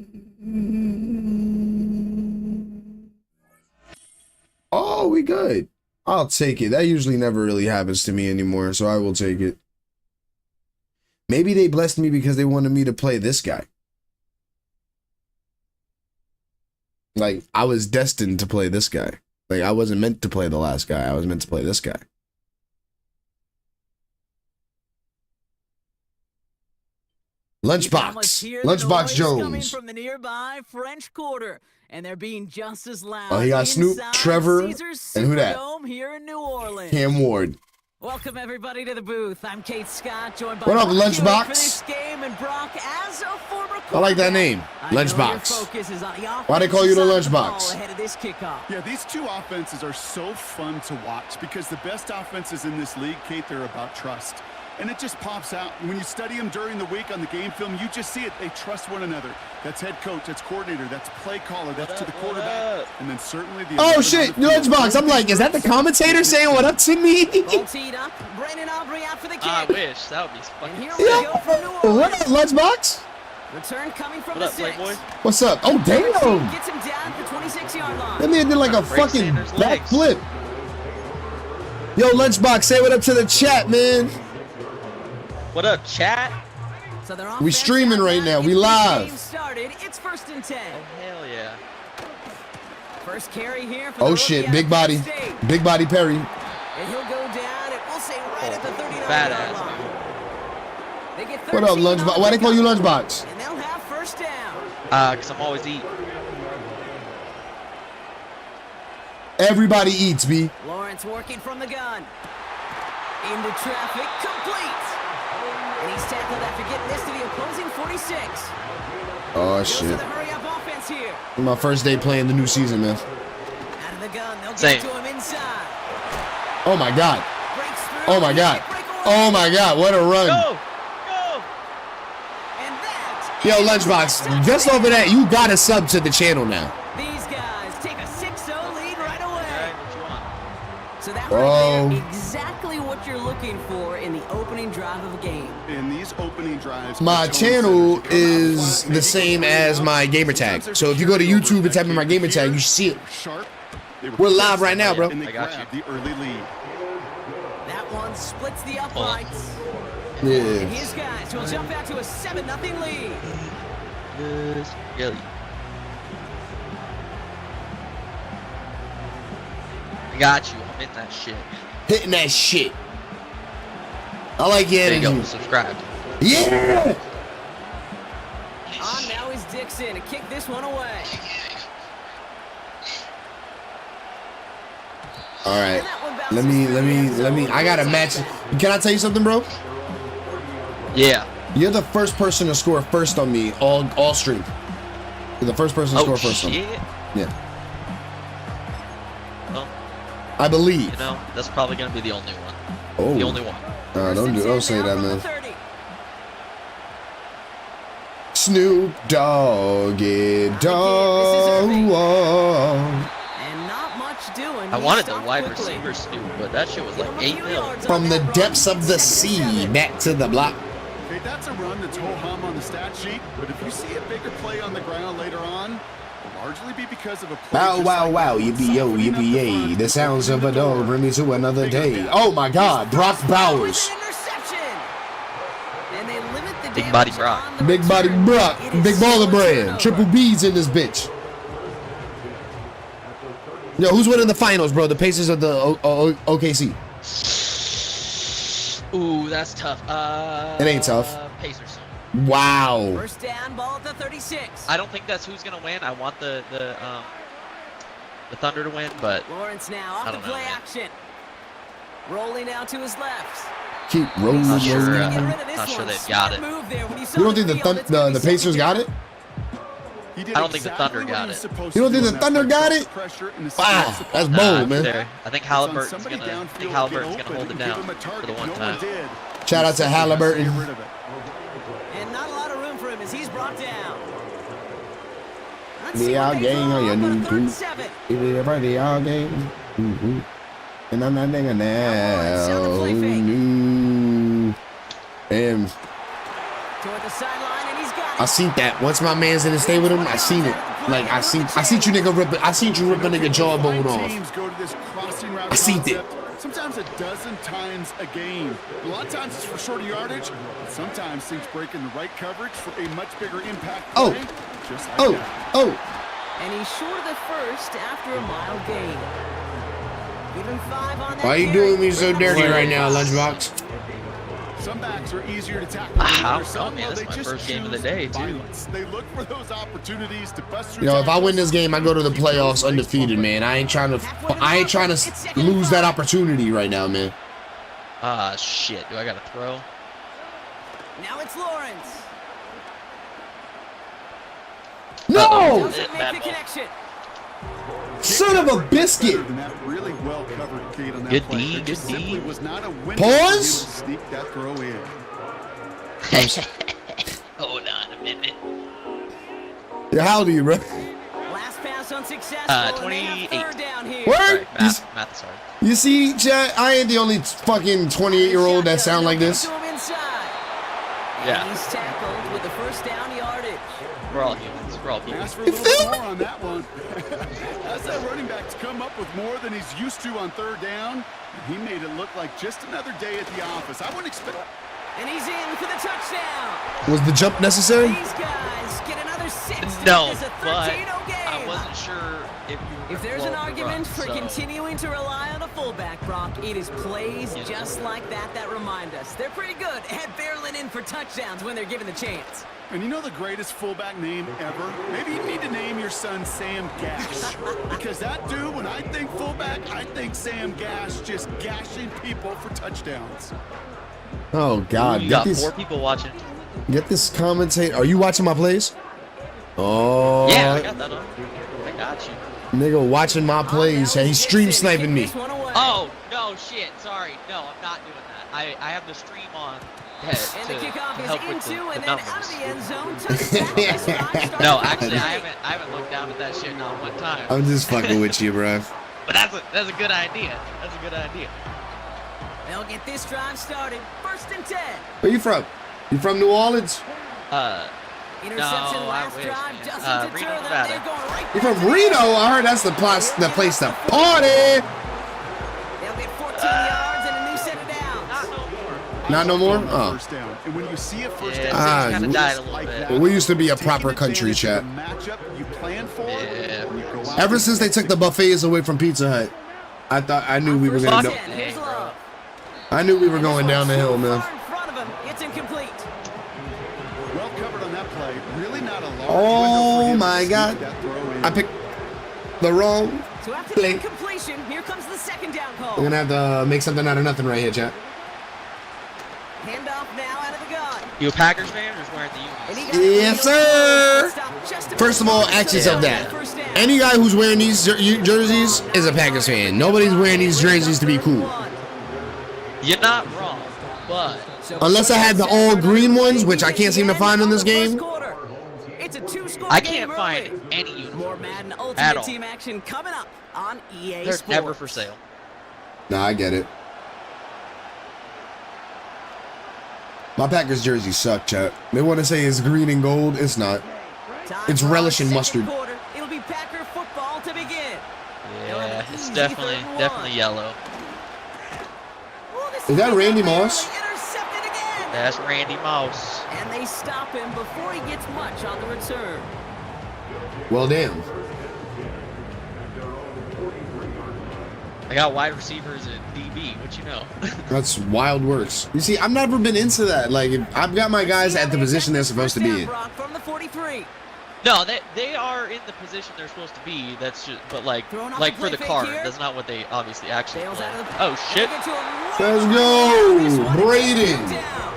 Oh, we good. I'll take it. That usually never really happens to me anymore, so I will take it. Maybe they blessed me because they wanted me to play this guy. Like, I was destined to play this guy. Like, I wasn't meant to play the last guy. I was meant to play this guy. Lunchbox Jones. Coming from the nearby French Quarter, and they're being just as loud. Oh, he got Snoop, inside Trevor, Caesars and who that? Superdome here in New Orleans. Cam Ward. Welcome everybody to the booth. I'm Kate Scott, joined by What up, Brock Hewitt Lunchbox? for this game, and Brock, as a former I like that name, I know your Lunchbox. focus is on the Why they call you the offensive side of Lunchbox? ball ahead of this kickoff. Yeah, these two offenses are so fun to watch because the best offenses in this league, Kate, they're about trust. And it just pops out. When you study them during the week on the game film, you just see it. They trust one another. That's head coach, that's coordinator, that's play caller, that's to the quarterback, and then certainly the... Oh, shit, Lunchbox. I'm like, is that the commentator saying what up to me? Ball teed up. Brandon Aubrey out for the kick. I wish. That would be And fucking here sick. we go from New Orleans. What up, Lunchbox? Return coming from What the up, 6. Playboy? What's up? Oh, damn. Gets him down at the 26-yard line. That man did like a Break fucking Sanders' legs. backflip. Yo, Lunchbox, say what up to the chat, man. What up, chat? So they're We offense streaming out right now. gets We this live. game started. It's 1st and 10. Oh, hell yeah. First carry here for the Oh, rookie shit. out Big of body. Penn State. Big body Perry. And he'll go down, and we'll say right at the 39-yard Badass. line. They get What up, 13 on Lunchbox? the Why they call you pickup. Lunchbox? And they'll have first down. Because I'm always eating. Everybody eats, B. Lawrence working from the gun. Into traffic, complete. And he's tackled after getting this to the opposing 46. Oh, Goes to shit. the hurry-up offense here. My first day playing the new season, man. Out of the gun, they'll Same. get to him inside. Oh, my God. Breaks through. Oh, my God. Breakaway. Oh, my God. What a run. Go! Go! And that Yo, is Lunchbox, touchdown. just over that, you got to sub to the channel now. These guys take a 6-0 lead right All away. right, what you want? So that Oh. right there, exactly what you're looking for in the opening drive of a game. In these opening drives... My Jones channel said, if you come out is flat, the maybe same go as out, my gamer tag. sometimes So they're if you go to carrying YouTube over and type in my that gamer kick tag, here. you see it. Sharp. They were We're live fast, right now, bro. And they I got grabbed the early lead. That one splits the uprights. And Yeah. his guys will jump out to a 7-0 lead. Yes, really. I got you. I'm in that shit. Hitting that shit. I like your There you go. energy. Subscribe. Yeah. On now is Dixon to kick this one away. All right. And that one bounces Let through the end me. zone. I got a match. Can I tell you something, bro? Yeah. You're the first person to score first on me all stream. You're the first person to Oh, score first on me. shit. Yeah. Well, I believe. you know, that's probably going to be the only one. Oh. The only one. Don't say Now that, from the man. 30. Snoop Doggy Dog. And not much doing. I He wanted the stopped wide quickly. receiver Snoop, but that shit was like 8 mil. From the depths of the sea, back to the block. Okay, that's a run that's ho-hum on the stat sheet, but if you see a bigger play on the ground later on, it'll largely be because of a play. Wow, just wow, like wow, that. yippee yo, Softening up yippee the yay. front, The sounds of a dog bring me to another day. Oh my God, Brock With Bowers. an interception. And they limit the Big body damage Brock. on the Big body return. Brock. It is Big baller still a brand. turnover. Triple B's in this bitch. Yo, who's winning the finals, bro? The Pacers or the OKC? Ooh, that's tough. It ain't tough. Pacers. Wow. First down, ball at the 36. I don't think that's who's gonna win. I want the Thunder to win, but Lawrence now I off the don't know, play man. action. Rolling out to his left. Keep rolling. Not sure, Getting uh, rid of this not sure one. they've got Smart it. move there when you saw You don't think the field, it's gonna the be Pacers second got down. it? He did I don't think the exactly Thunder what got he was it. supposed You don't to think do the in Thunder that got pressure, it? pressure, and the Wow, support that's supply. bold, man. there. I think It's on Halliburton's somebody gonna. I downfield think to Halliburton's get gonna hold open it and give down him a for the target. one No time. did. Shout out to He has to Halliburton. get rid of it. And not a lot of room for him as he's brought down. Let's Be see our what they gang throw on your up on a new 3rd and group. 7. Everybody all game. And I'm not thinking Lawrence on the now. play fake. And Toward the sideline, and he's got it. I seen that. Once my man's in the stay with him, I seen it. Like I seen you nigga rip it. I seen you rip a nigga jawbone off. I seen it. Sometimes a dozen times a game. A lot of times it's for shorter yardage, but sometimes things break in the right coverage for a much bigger impact play. Just like that. And he's short of the first after a mile gain. Even 5 on that. Why you doing me so dirty right now, Lunchbox? Some backs are easier to tackle. Wow, man, this is my first game of the day, too. They look for those opportunities to bust through. Yo, if I win this game, I go to the playoffs undefeated, man. I ain't trying to lose that opportunity right now, man. Ah, shit. Do I got to throw? Now it's Lawrence. No! Doesn't make the connection. Son of a biscuit. Really well covered gate on that Good play. D, There just good D. simply was not a window Pause? to sneak that throw in. Hold on a minute. Yeah, how old are you, bro? Last pass unsuccessful. 28. Third down here. Word? Sorry, math is hard. You see, Chad, I ain't the only fucking 28-year-old that sound like this. To him inside. Yeah. And he's tackled with the first down yardage. We're all humans. We're all people. Ask for a little bit more on that one. That's that running back to come up with more than he's used to on third down. He made it look like just another day at the office. I wouldn't expect. And he's in for the touchdown. Was the jump necessary? These guys get another 6 to No, make this a but 13-0 game. I wasn't sure if you were If there's going an to argument run, for so. continuing to rely on a fullback, Brock, it is plays Yes, just sir. like that remind us. They're pretty good at barreling in for touchdowns when they're given the chance. And you know the greatest fullback name ever? Maybe you need to name your son Sam Gash. Because that dude, when I think fullback, I think Sam Gash just gashing people for touchdowns. Oh God! You got 4 people watching. Get this commentate. Are you watching my plays? Oh. Yeah, I got that on. I got you. Nigga watching my plays. Hey, he's stream sniping me. Oh, no, shit. Sorry. No, I'm not doing that. I have the stream on. And the kickoff help with is the into and then numbers. out of the end zone. Touchdown. This drive started No, with actually, a I play. haven't looked down at that shit not one time. I'm just fucking with you, bro. But that's a good idea. That's a good idea. They'll get this drive started. 1st and 10. Where you from? You from New Orleans? Interception No, I last wish, drive man. doesn't deter Reno, them. Nevada. They're going right You back from to Reno? the I heard that's the place to party. They'll get 14 yards and a new set of downs. Not no more? Oh. First down. And when you see a first Yeah, down, things kind of died a little bit. Well, we used to be a taking proper country, advantage of chat. the matchup you plan for, Yeah. and you go out Ever and since they took the execute. buffets away from Pizza Hut, I knew we were gonna. Fuck it. Here's love. I knew we were going down the hill, man. Far in front of him. It's incomplete. Well covered on that play. Really not a large Oh window for him my to God. sneak that throw in. I picked the wrong. So after Play. the incompletion, here comes the second down call. We're gonna have to make something out of nothing right here, chat. Handoff now out of the gun. You a Packers fan or just wearing the And he unis? got it Yes, real sir. close. Stopped just about First of all, the actions first of down. that. First down. Any guy who's wearing these jerseys is a Packers fan. Nobody's wearing these jerseys to be cool. You're not wrong, but Unless I had the all green ones, which I can't seem to find in this game. It's a 2-score I game can't find early. any uniform. More Madden At Ultimate all. Team action coming up on EA They're Sports. never for sale. Nah, I get it. My Packers jersey suck, chat. They want to say it's green and gold. It's not. Time It's for our relish and second mustard. quarter. It'll be Packer football to begin. Yeah, it's definitely yellow. Ooh, this Is that is Randy barely Moss? intercepted again. That's Randy Moss. And they stop him before he gets much on the return. Well, damn. I got wide receivers and DB. What you know? That's wild works. You see, I've never been into that. Like, I've got my guys at the position they're supposed to be in. Brock from the 43. No, they are in the position they're supposed to be. That's just, but like Throwing off the for the play card, fake here. that's not what they obviously actually Bails play. out of the Oh shit! Give it to him. Let's This go, one Braden. down.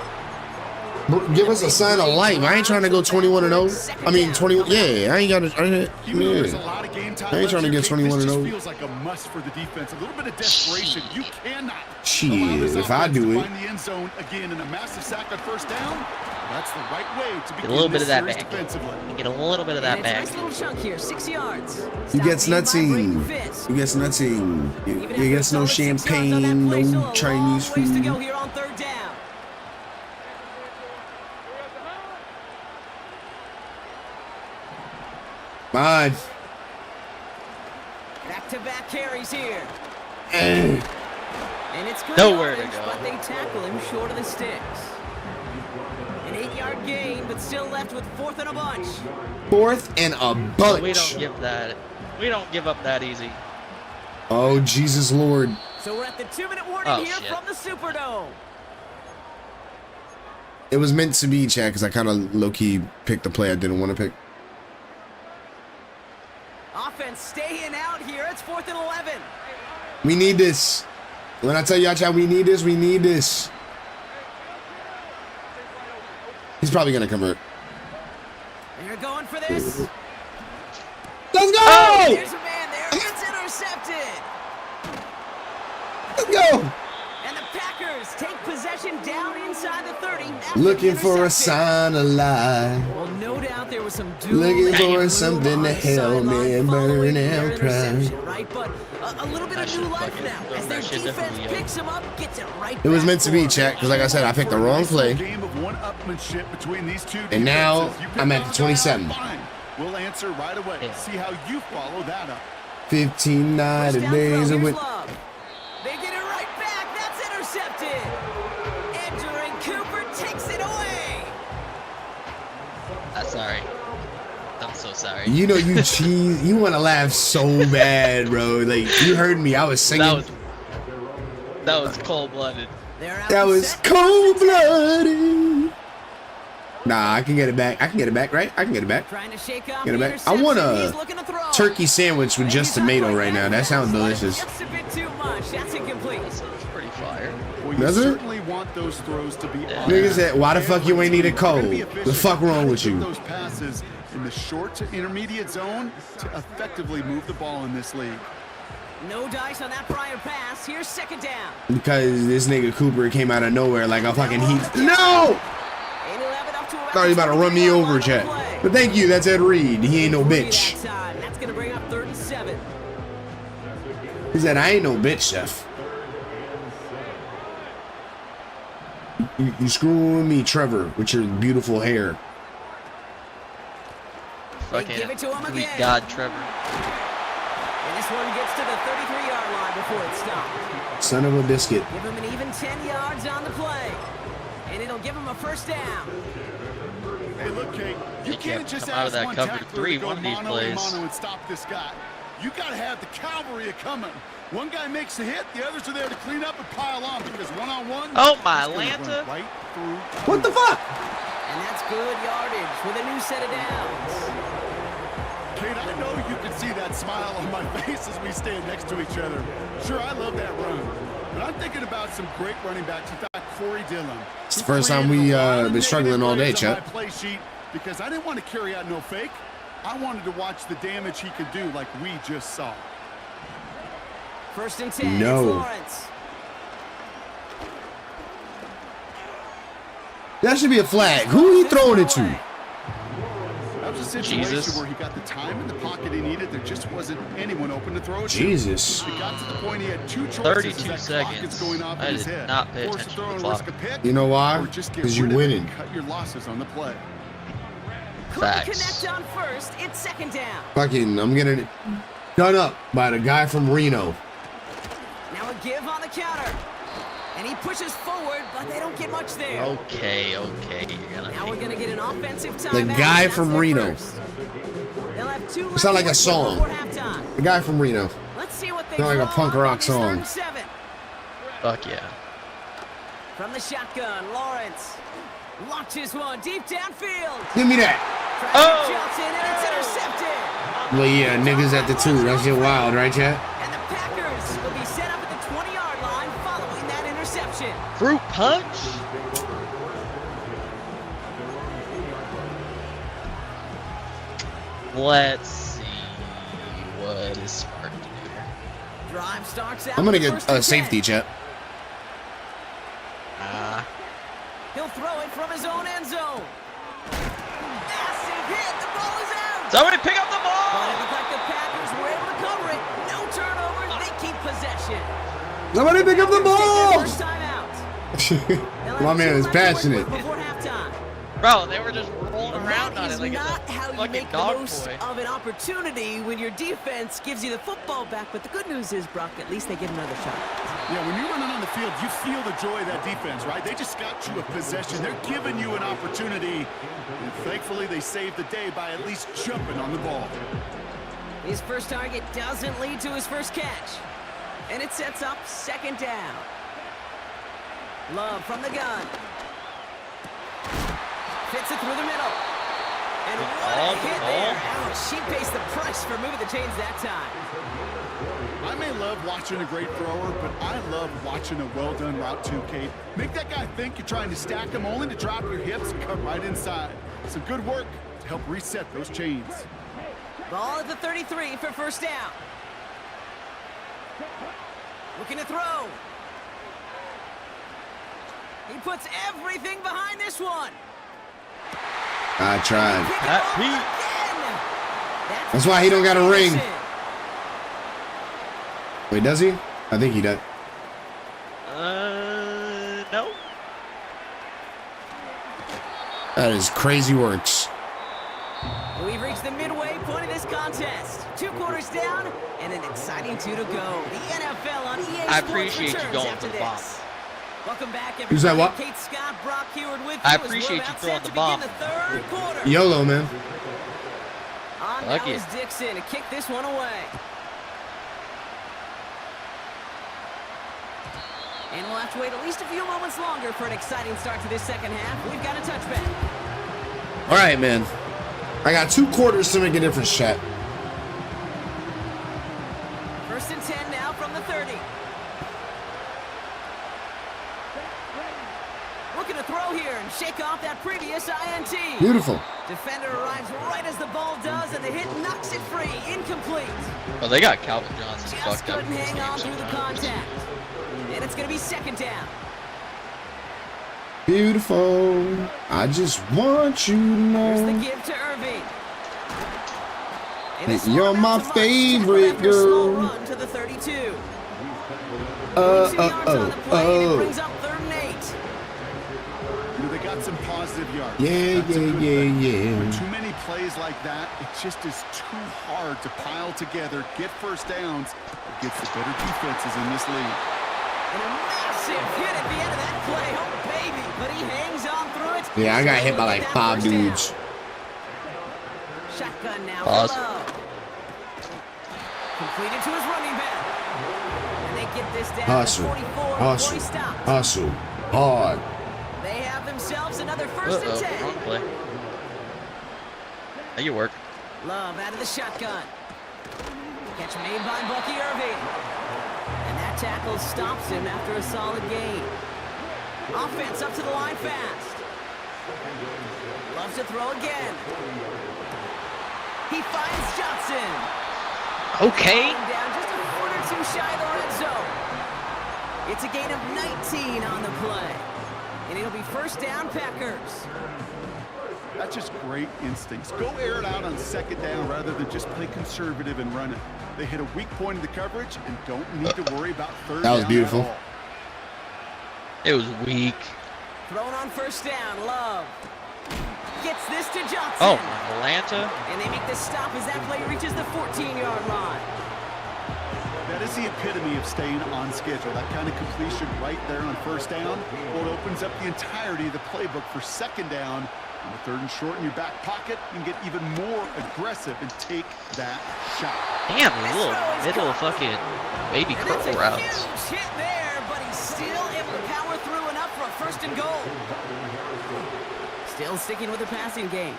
Give us a sign of life. I ain't trying to go 21 and 0. I mean 21. Yeah, I ain't got to. You know there's a Yeah. lot of game time I ain't trying to left get here, Kate. 21 and This 0. just feels like a must for the defense. A little bit of desperation. You cannot Shit, allow this if I offense do to it. find the end zone again in a massive sack on first down. That's the right way to Get begin a little bit this of that series back. defensively. Get a little bit of that And it's a back. nice little chunk here, 6 yards. He gets Stopped in by Braden nothing. Fitz. He gets nothing. Even He after gets a no solid 6 yards on that champagne, play, still a no long Chinese ways to go food. here on third down. on. Back-to-back carries here. Eh. And it's good Nowhere to yardage, go. but they tackle him short of the sticks. An 8-yard gain, but still left with 4th and a bunch. 4th and a bunch. We don't give that. We don't give up that easy. Oh, Jesus Lord. So we're at the 2-minute warning here shit. from the Superdome. It was meant to be, Chad, because I kind of low-key picked the play I didn't want to pick. Offense staying out here. It's 4th and 11. We need this. When I tell y'all, Chad, we need this, we need this. He's probably going to convert. They're going for this. Let's go! Oh, there's a man there. It's intercepted. Let's go! And the Packers take possession down inside the 30. after Looking the for a interception. sign of life. Well, no doubt there was some doom Looking and for gloom something on to the help me sideline and following burn their out interception, pride. right? But a little bit I of new should've life fucking now done as their that shit defense differently, picks him up, gets it right It was back meant to be, for Chad, him. because like I said, I picked the wrong play. Game of one-upmanship between these two And now, defenses. You pick I'm at on the a guy, 27. fine. We'll answer right away. Yeah. See how you follow that up. 15 night First down days throw, of here's win. Love. They get it right back. That's intercepted. Andrew and Cooper takes it away. I'm sorry. I'm so sorry. You know you cheese. You want to laugh so bad, bro. Like, you heard me. I was singing. That was cold-blooded. They're out That to was set. cold-blooded. Nah, I can get it back. I can get it back, right? I can get it back. Trying to shake off Get it the back. I want interception. a He's looking to throw. turkey sandwich with just tomato right now. That sounds delicious. Just a bit too much. That's incomplete. It's pretty fire. Well, you Does it? certainly want those throws to be on. Niggas said, why the fuck you ain't need a cold? The fuck wrong with you? Those passes in the short to intermediate zone to effectively move the ball in this league. No dice on that prior pass. Here's 2nd down. Because this nigga Cooper came out of nowhere like a fucking heat. No! Thought he was about to run me over, Chet. But thank you, that's Ed Reed. He ain't no bitch. That's gonna bring up 3rd and 7. He said, I ain't no bitch, Chef. You screwing with me, Trevor, with your beautiful hair. Fucking give it to him sweet again. God, Trevor. And this one gets to the 33-yard line before it stopped. Son of a biscuit. Give him an even 10 yards on the play. And it'll give him a 1st down. Hey, look, Kate, you You can't can't just come out ask of that one cover tackler three to go one of these mano plays. a mano and stop this guy. You got to have the cavalry coming. One guy makes the hit, the others are there to clean up and pile on because one-on-one. Oh, my it's gonna run Atlanta. Right through. What the fuck? And that's good yardage with a new set of downs. Kate, I know you can see that smile on my face as we stand next to each other. Sure, I love that run. But I'm thinking about some great running backs. In fact, Corey Dillon. It's the first time we been struggling all day, Chuck. Play sheet because I didn't want to carry out no fake. I wanted to watch the damage he could do like we just saw. 1st and 10. No. It's Lawrence. That should be a flag. Who he throwing it to? That was a situation Jesus. where he got the time in the pocket he needed. There just wasn't anyone open to throw it to. Jesus. It got to the point he had 2 choices. 32 as that clock seconds. is going off I in his did head. not pay Force a attention throw to and the risk clock. a pick, You know why? or just get Because you rid of it winning. and cut your losses on the play. Couldn't Facts. connect on 1st. It's 2nd down. Fucking, I'm getting it done up by the guy from Reno. Now a give on the counter. And he pushes forward, but they don't get much there. Okay. You're gonna Now we're make going to get an offensive timeout. The guy That's from their Reno. first. They'll have 2 It's not like a left song. before halftime. The guy from Reno. Let's see what they Not like a draw punk up rock on this 3rd song. and 7. Fuck yeah. From the shotgun, Lawrence launches one deep downfield. Give me that. Travis Johnson, and it's intercepted. Well, yeah, niggas at the 2. That shit wild, right, chat? And the Packers will be set up at the 20-yard line following that interception. Fruit punch? Let's see what is smart to do here. Drive starts out. I'm gonna with get 1st and a safety, 10. chat. He'll throw it from his own end zone. Massive hit. The ball is out. Somebody pick up the But it ball! looked like the Packers were able to cover it. No turnovers. They keep possession. Somebody pick up the Take their ball! first time out. They'll My have man 2 is left to work passionate. with before halftime. Bro, they were just rolling From around on it like it's not a how you fucking make the dog most boy. of an opportunity when your defense gives you the football back. But the good news is, Brock, at least they get another shot. Yeah, when you're running on the field, you feel the joy of that defense, right? They just got you a possession. They're giving you an opportunity. And thankfully, they saved the day by at least jumping on the ball. His first target doesn't lead to his first catch. And it sets up second down. Love from the gun. Fits it through the middle. And what a hit there. Ouch, she pays the price for moving the chains that time. I may love watching a great thrower, but I love watching a well-done route too, Kate. Make that guy think you're trying to stack him only to drop your hips and cut right inside. Some good work to help reset those chains. Ball at the 33 for first down. Looking to throw. He puts everything behind this one. I tried. That's That's why he don't got a ring. Wait, does he? I think he does. No. That is crazy works. We've reached the midway point of this contest. 2 quarters down and an exciting 2 to go. The NFL on EA Sports I appreciate you returns going after for the bomb. this. Welcome back, everybody. Who's that, what? Kate Scott, Brock Heward with you. I as we're appreciate you about throwing set the to bomb. begin the third quarter. YOLO, man. On Lucky. now is Dixon to kick this one away. And we'll have to wait at least a few moments longer for an exciting start to this second half. We've got a touchback. All right, man. I got 2 quarters to make a difference, chat. First and 10 now from the 30. Looking to throw here and shake off that previous INT. Beautiful. Defender arrives right as the ball does, and the hit knocks it free. Incomplete. Oh, they got Calvin Johnson Just fucked up. couldn't in this hang game on through the sometimes. contact. And it's going to be second down. Beautiful. I just want you to Here's the know give to Irving. And that this you're one my amounts to much. favorite Tackled after a small girl. run to the 32. 22 yards on the play, and it brings up 3rd and 8. You know, they got some positive yards. Yeah, That's a good yeah, thing. yeah. When too many plays like that, it just is too hard to pile together, get first downs against the better defenses in this league. And a massive hit at the end of that play. Oh, baby. But he hangs on through it. Yeah, I got hit by Able to like get that 5 first down. dudes. Shotgun now. Pause. Hello. Completed to his running back. And they get this down Hustle. to 44 before Hustle. he stops. Hustle. Hard. They have themselves another first and 10. Wrong play. How you work? Love out of the shotgun. Catch made by Bucky Irving. And that tackle stops him after a solid gain. Offense up to the line fast. Loves to throw again. He finds Johnson. Okay. Down just a foot or 2 shy of the red zone. It's a gain of 19 on the play. And it'll be first down, Packers. That's just great instincts. Go air it out on second down rather than just play conservative and run it. They hit a weak point in the coverage and don't need to worry about third That was down beautiful. at all. It was weak. Thrown on first down, Love. Gets this to Johnson. Oh, Atlanta. And they make the stop as that play reaches the 14-yard line. That is the epitome of staying on schedule. That kind of completion right there on first down. Well, it opens up the entirety of the playbook for second down. On the 3rd and short in your back pocket, you can get even more aggressive and take that shot. Damn, the little middle fucking baby And curl that's a routes. huge hit there, but he's still able to power through enough for a first and goal. Still sticking with the passing game.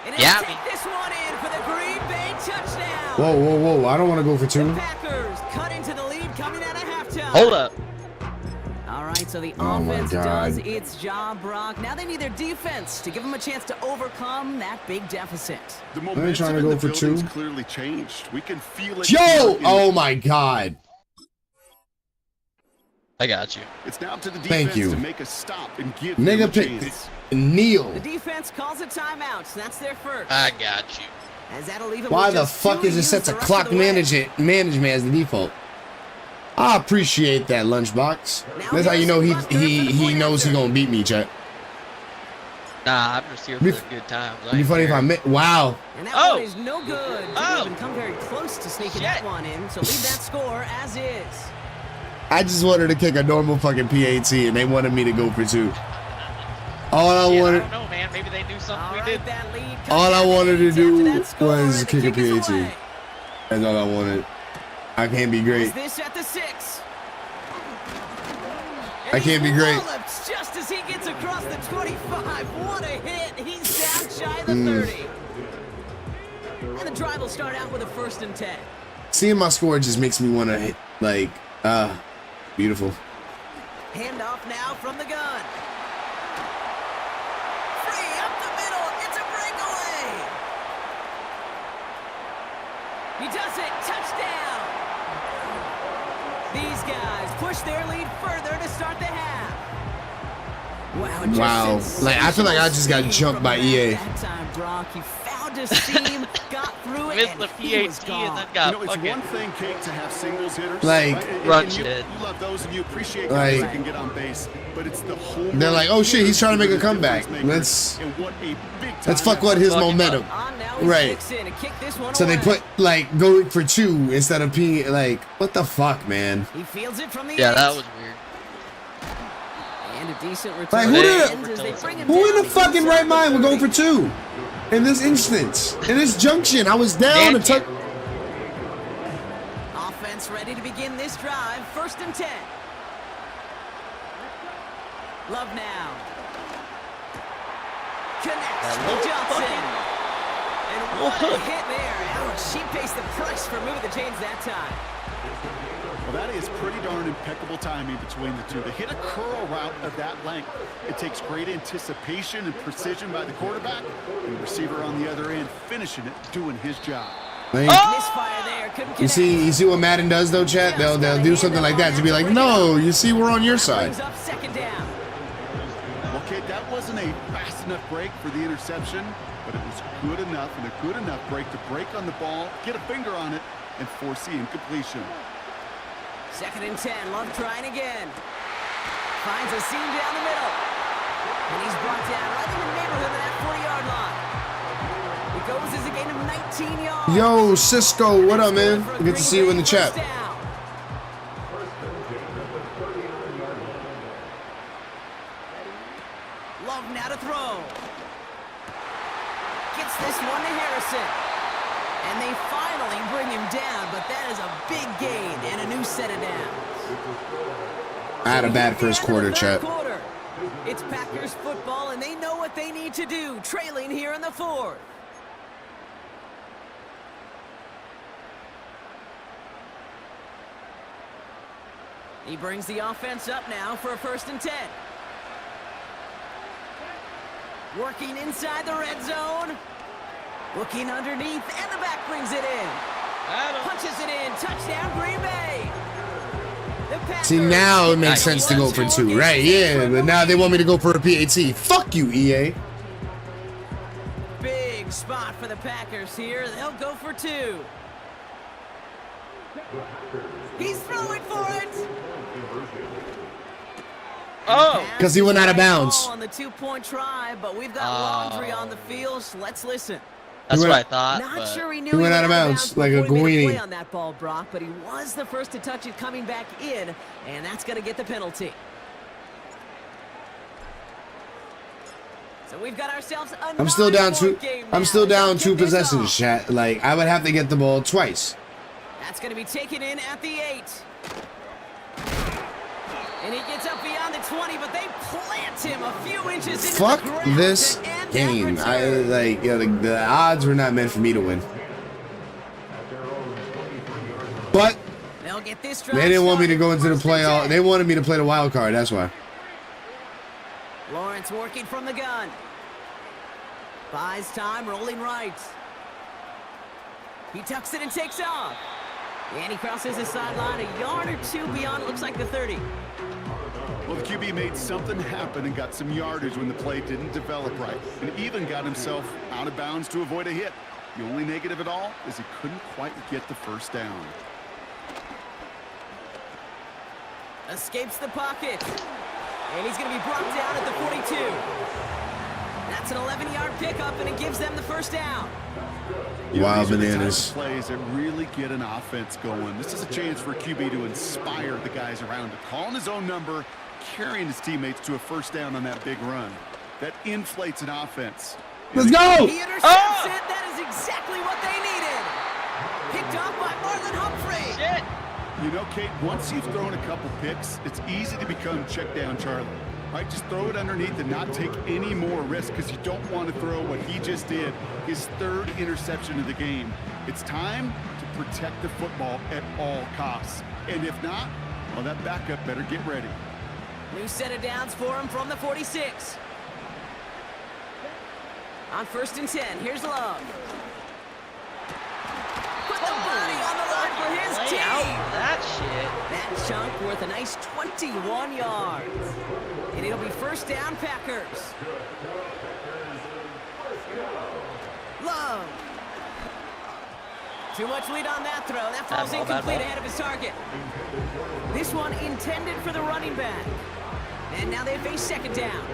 And he'll Yeah, I take mean- this one in for the Green Bay touchdown. Whoa, whoa, whoa. I don't want to go for 2. The Packers cut into the lead coming out of halftime. Hold up. All right, so the Oh my offense God. does its job, Brock. Now they need their defense to give them a chance to overcome that big deficit. The trying momentum to in go the for building's 2. clearly changed. We can feel it. Yo! here in- Oh my God. I got you. It's now up to the Thank defense you. to make a stop and give Nigga them a pick chance. Neil. The defense calls a timeout. So that's their first. I got you. As that'll leave them Why with the just fuck 2 is to it use set the to rest clock of the way. management as the default? I appreciate that, Lunchbox. That's how you know he knows he gonna beat me, chat. Nah, I'm just here for the good times. It'd be funny if I met. Wow. And that Oh. one is no good. Didn't even come very close to sneaking that one in. So leave that score as is. I just wanted to kick a normal fucking PAT, and they wanted me to go for 2. All I wanted. I don't know, man. Maybe they knew something we did. All I wanted to do was kick a PAT. That's all I wanted. I can't be great. This at the 6. I can't be great. Just as he gets across the 25. What a hit. He's down shy of the 30. And the drive will start out with a 1st and 10. Seeing my score just makes me want to hit, like, beautiful. Handoff now from the gun. Free up the middle. It's a breakaway. He does it. Touchdown. These guys push their lead further to start the half. Wow. Like, I feel like I just got jumped by EA. That time, Brock, he found a seam, got through it, Missed and the he was PAT gone. and then got You know, it's one thing, Kate, to have singles hitters. Like, Crunch you it. love those and you appreciate Like, guys that can get on base, but it's the home. They're like, oh shit, he's trying to make a comeback. Let's fuck with his momentum. On now, he Right. sticks in and kick this one So they away. put, like, going for 2 instead of P. Like, what the fuck, man? He fields it from the Yeah, 8. that was weird. And a decent return. Like, who in the fucking right mind would go for 2 in this instance? In this junction, I was down and took. Offense ready to begin this drive. 1st and 10. Love now. Connects to Johnson. And what a hit there. Ouch, she pays the price for moving the chains that time. Well, that is pretty darn impeccable timing between the two. To hit a curl route of that length, it takes great anticipation and precision by the quarterback, and the receiver on the other end finishing it, doing his job. Misfire there. Couldn't You see what Madden does though, chat? They'll do something like that to be like, no, you see, we're on your side. Brings up 2nd down. Well, Kate, that wasn't a fast enough break for the interception, but it was good enough and a good enough break to break on the ball, get a finger on it, and force the incompletion. 2nd and 10. Love trying again. Finds a seam down the middle. And he's brought down right in the neighborhood of that 40-yard line. It goes as a gain of 19 yards. Yo, Cisco, what up, man? Good to see you in the chat. Love now to throw. Gets this one to Harrison. And they finally bring him down, but that is a big gain and a new set of downs. I had a bad first quarter, chat. It's Packers football, and they know what they need to do, trailing here in the 4th. He brings the offense up now for a 1st and 10. Working inside the red zone. Looking underneath, and the back brings it in. Punches it in. Touchdown, Green Bay. See, now it makes sense to go for 2, right? Yeah, but now they want me to go for a PAT. Fuck you, EA. Big spot for the Packers here. They'll go for 2. He's throwing for it. Oh, because he went out of bounds. On the 2-point try, but we've got laundry on the field, so let's listen. That's what I thought. Not sure he knew he went out of bounds like a play on that ball, Brock, but he was the first to touch it coming back in, and that's going to get the penalty. So we've got ourselves a I'm still down 2. I'm still down 2 possessions. possessions, chat. Like, I would have to get the ball twice. That's going to be taken in at the 8. And he gets up beyond the 20, but they plant him a few inches into Fuck the ground this to end game. that I return. like, yeah, the odds were not meant for me to win. But They'll get this they didn't want me to go into the 1st and playoff. 10. They wanted me to play the wild card. That's why. Lawrence working from the gun. Buys time, rolling right. He tucks it and takes off. And he crosses the sideline a yard or 2 beyond, it looks like the 30. Well, the QB made something happen and got some yardage when the play didn't develop right, and even got himself out of bounds to avoid a hit. The only negative at all is he couldn't quite get the first down. Escapes the pocket. And he's going to be brought down at the 42. That's an 11-yard pickup, and it gives them the first down. Wild These are the bananas. type of plays that really get an offense going. This is a chance for a QB to inspire the guys around him. Calling his own number, carrying his teammates to a first down on that big run. That inflates an offense. Let's go! He intercepts it. That is exactly what they needed. Picked off by Marlon Humphrey. Shit. You know, Kate, once you've thrown a couple picks, it's easy to become check down Charlie. Right? Just throw it underneath and not take any more risk because you don't want to throw what he just did, his third interception of the game. It's time to protect the football at all costs. And if not, well, that backup better get ready. New set of downs for him from the 46. On 1st and 10, here's Love. Put the body on the line for his Lay team. out for that shit. That chunk worth a nice 21 yards. And it'll be first down, Packers. Love. Too much lead on that throw. That falls Bad ball, incomplete bad ball. ahead of his target. This one intended for the running back. And now they face second down.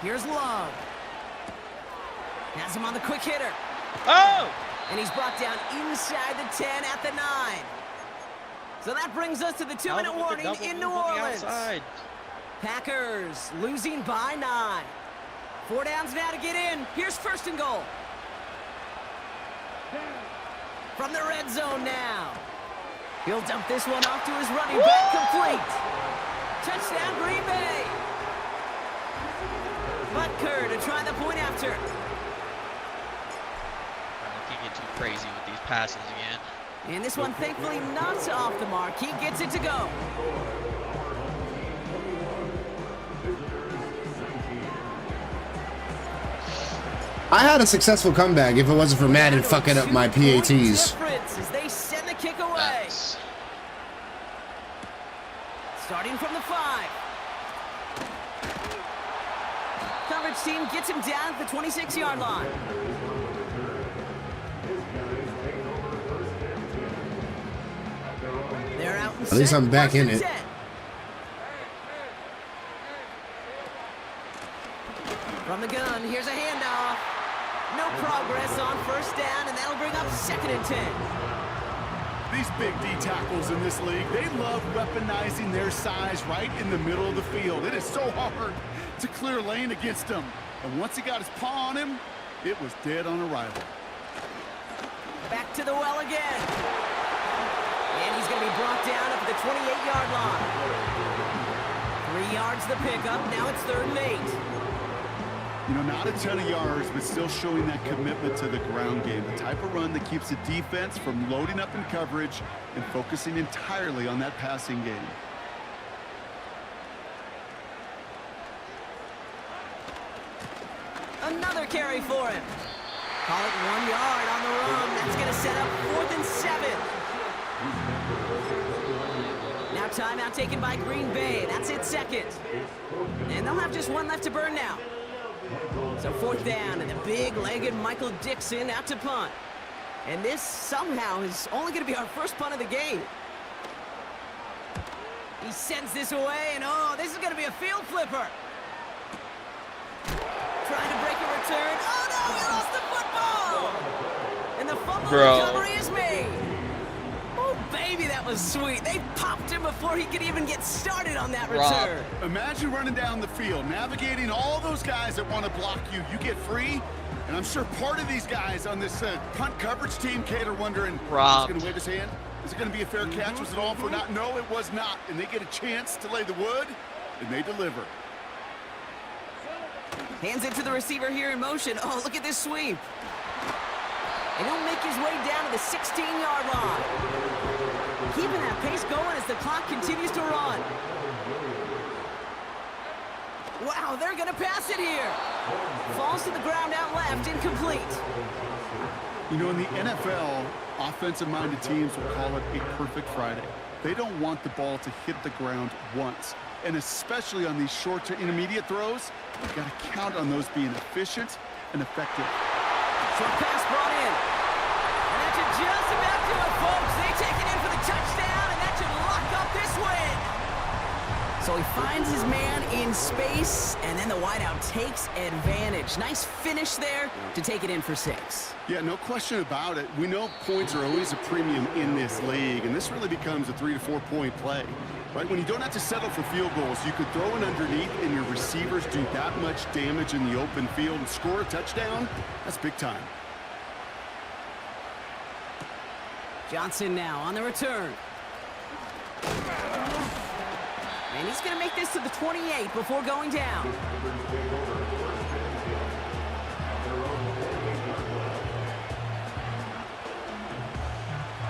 Here's Love. Has him on the quick hitter. Oh! And he's brought down inside the 10 at the 9. So that brings us to the 2-minute warning in New Orleans. Packers losing by 9. 4 downs now to get in. Here's 1st and goal. From the red zone now. He'll dump this one off to his running back, complete. Touchdown, Green Bay. Butker to try the point after. I can't get too crazy with these passes again. And this one, thankfully, not off the mark. He gets it to go. I had a successful comeback if it wasn't for Madden fucking up my PATs. Difference as they send the kick away. That's... Starting from the 5. Coverage team gets him down at the 26-yard line. They're out and At least I'm back in it. From the gun, here's a handoff. No progress on 1st down, and that'll bring up 2nd and 10. These big D tackles in this league, they love weaponizing their size right in the middle of the field. It is so hard to clear lane against them. And once he got his paw on him, it was dead on arrival. Back to the well again. And he's going to be brought down up at the 28-yard line. 3 yards the pickup. Now it's 3rd and 8. You know, not a ton of yards, but still showing that commitment to the ground game. The type of run that keeps the defense from loading up in coverage and focusing entirely on that passing game. Another carry for him. Call it 1 yard on the run. That's going to set up 4th and 7. Now timeout taken by Green Bay. That's it, 2nd. And they'll have just 1 left to burn now. So 4th down, and the big-legged Michael Dixon out to punt. And this somehow is only going to be our first punt of the game. He sends this away, and oh, this is going to be a field flipper. Trying to break a return. Oh no, he lost the football! And the fumble recovery is made. Oh baby, that was sweet. They popped him before he could even get started on that return. Imagine running down the field, navigating all those guys that want to block you. You get free, and I'm sure part of these guys on this punt coverage team, Kate, are wondering, is he going to wave his hand? Is it going to be a fair catch? Was it all for naught? No, it was not. And they get a chance to lay the wood, and they deliver. Hands it to the receiver here in motion. Oh, look at this sweep. And he'll make his way down to the 16-yard line. Keeping that pace going as the clock continues to run. Wow, they're going to pass it here. Falls to the ground out left, incomplete. You know, in the NFL, offensive-minded teams will call it a perfect Friday. They don't want the ball to hit the ground once. And especially on these short to intermediate throws, you've got to count on those being efficient and effective. Short pass brought in. And that should just about do it, folks. They take it in for the touchdown, and that should lock up this win. he finds his man in space, and then the wideout takes advantage. Nice finish there to take it in for 6. Yeah, no question about it. We know points are always a premium in this league, and this really becomes a 3 to 4 point play. Right, when you don't have to settle for field goals, you could throw it underneath and your receivers do that much damage in the open field and score a touchdown. That's big time. Johnson now on the return. And he's going to make this to the 28 before going down.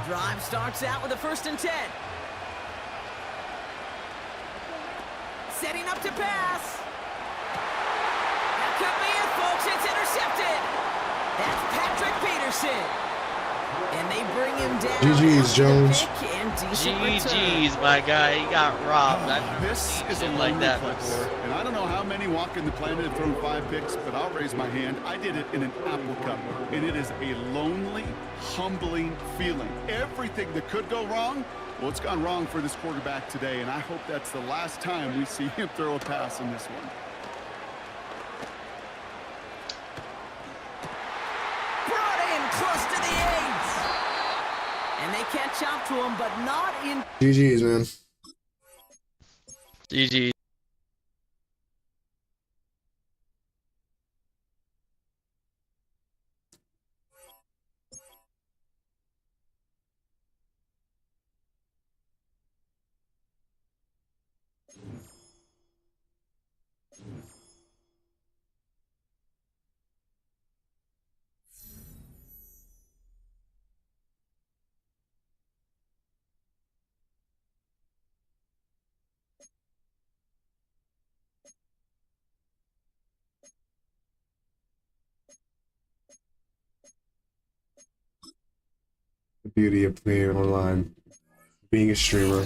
Drive starts out with a 1st and 10. Setting up to pass. That could be it, folks. It's intercepted. That's Patrick Peterson. And they bring him down. GG's, Jones. GG's, my guy. He got robbed. This is a like that place. before. And I don't know how many walking the planet have thrown 5 picks, but I'll raise my hand. I did it in an Apple Cup, and it is a lonely, humbling feeling. Everything that could go wrong, well, it's gone wrong for this quarterback today, and I hope that's the last time we see him throw a pass in this one. Brought in close to the 8. And they catch up to him, but not in. GG's, man. GG. The beauty of playing online, being a streamer.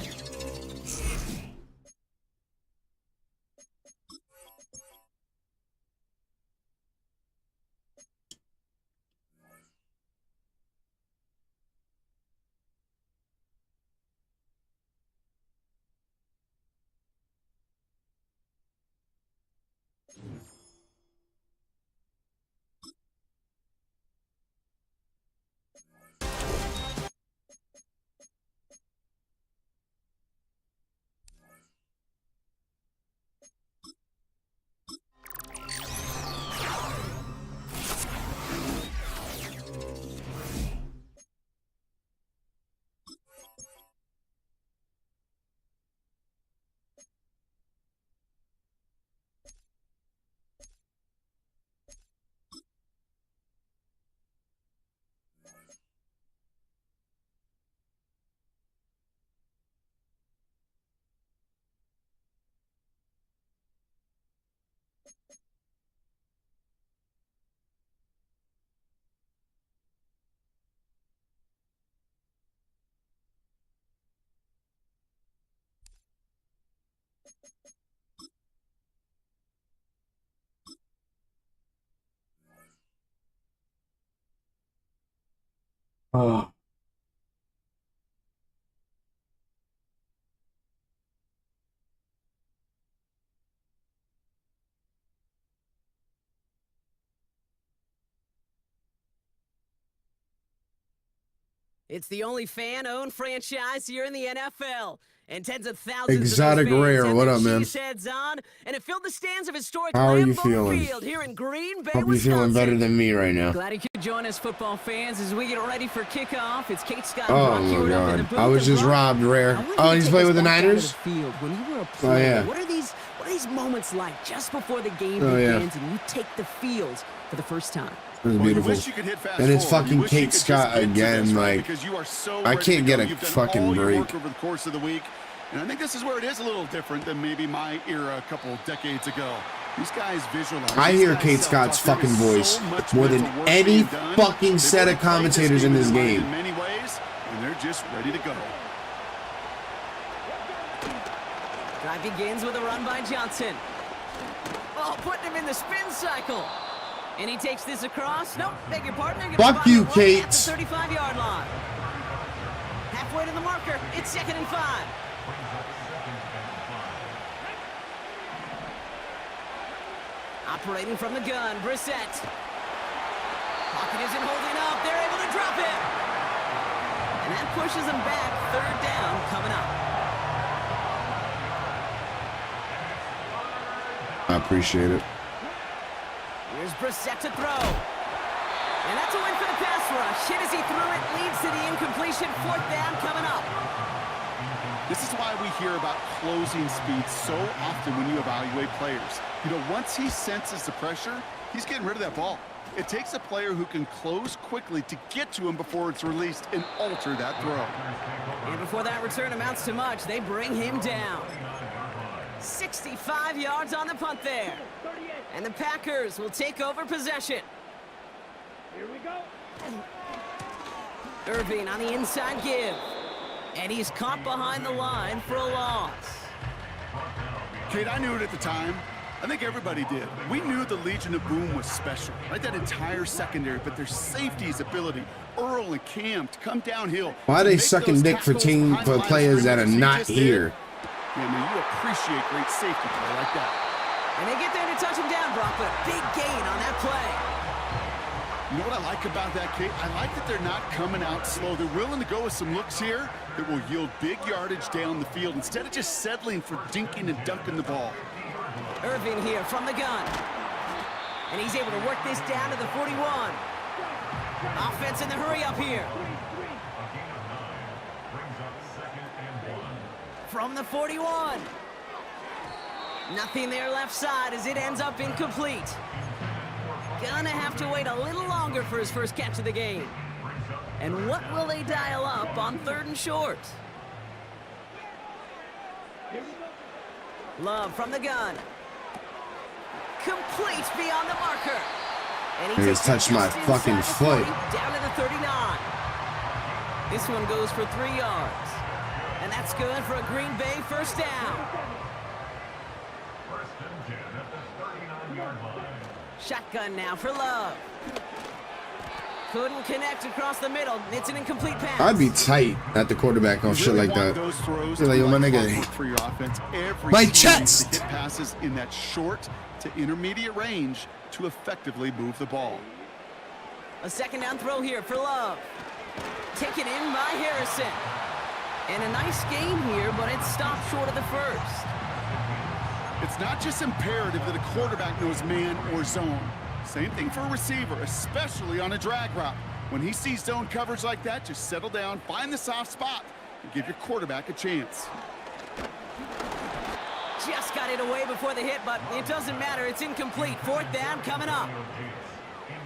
Oh. It's the only fan-owned franchise here in the NFL. And tens of thousands Exotic of those fans Rare, had what their up, man? cheese heads on, and it filled the stands of historic How are you Lambeau feeling? Field here in Green Bay, Hope you're feeling Wisconsin. better than me right now. Glad you could join us, football fans, as we get ready for kickoff. It's Kate Scott. and Oh Brock my Hewitt up in the god. booth. I was And just Brock, robbed, Rare. I want you Oh, to he's take playing us with the back down to Niners? the field. When you were a player, yeah. what are these moments like just before the game Oh, yeah. begins and you take the field for the first time? It was Well, you beautiful. wish you could hit fast And it's forward. You fucking wish you Kate could just Scott get to again, this, right? like, Because you are so I ready can't to get go. a You've done fucking all your break. work over the course of the week. And I think this is where it is a little different than maybe my era a couple decades ago. These guys visualize. I These hear guys Kate self-talk. Scott's There fucking is voice so much more than mental work any being done. fucking They've set of already played commentators in this their mind game. in many ways, and they're just ready to go. Drive begins with a run by Johnson. Oh, putting him in the spin cycle. And he takes this across. Nope, beg your pardon. They're gonna Fuck spot you, him right Kate. at the 35-yard line. Halfway to the marker. It's 2nd and 5. Operating from the gun, Brissett. Pocket isn't holding up. They're able to drop it. And that pushes them back. Third down coming up. I appreciate it. Here's Brissett to throw. And that's a win for the pass rush. Hit as he threw it, leads to the incompletion. Fourth down coming up. This is why we hear about closing speed so often when you evaluate players. You know, once he senses the pressure, he's getting rid of that ball. It takes a player who can close quickly to get to him before it's released and alter that throw. And before that return amounts to much, they bring him down. 65 yards on the punt there. And the Packers will take over possession. Here we go. Irving on the inside give. And he's caught behind the line for a loss. Kate, I knew it at the time. I think everybody did. We knew the Legion of Boom was special, right? That entire secondary, but their safety's ability, Earl and Cam, to come downhill. Why are they sucking dick for players that are not here? Yeah, man, you appreciate great safety play like that. And they get there to touch him down, Brock, but a big gain on that play. You know what I like about that, Kate? I like that they're not coming out slow. They're willing to go with some looks here that will yield big yardage down the field instead of just settling for dinking and dunking the ball. Irving here from the gun. And he's able to work this down to the 41. Offense in the hurry up here. From the 41. Nothing there left side as it ends up incomplete. Gonna have to wait a little longer for his first catch of the game. And what will they dial up on 3rd and short? Love from the gun. Complete beyond the marker. And he just touched my fucking foot. Down to the 39. This one goes for 3 yards. And that's good for a Green Bay first down. Shotgun now for Love. Couldn't connect across the middle. It's an incomplete pass. I'd be tight at the quarterback on shit like that. You're like, yo, my nigga. For your offense, every My chest! hit passes in that short to intermediate range to effectively move the ball. A second down throw here for Love. Taken in by Harrison. And a nice gain here, but it stopped short of the first. It's not just imperative that a quarterback knows man or zone. Same thing for a receiver, especially on a drag route. When he sees zone coverage like that, just settle down, find the soft spot, and give your quarterback a chance. Just got it away before the hit, but it doesn't matter. It's incomplete. 4th down coming up.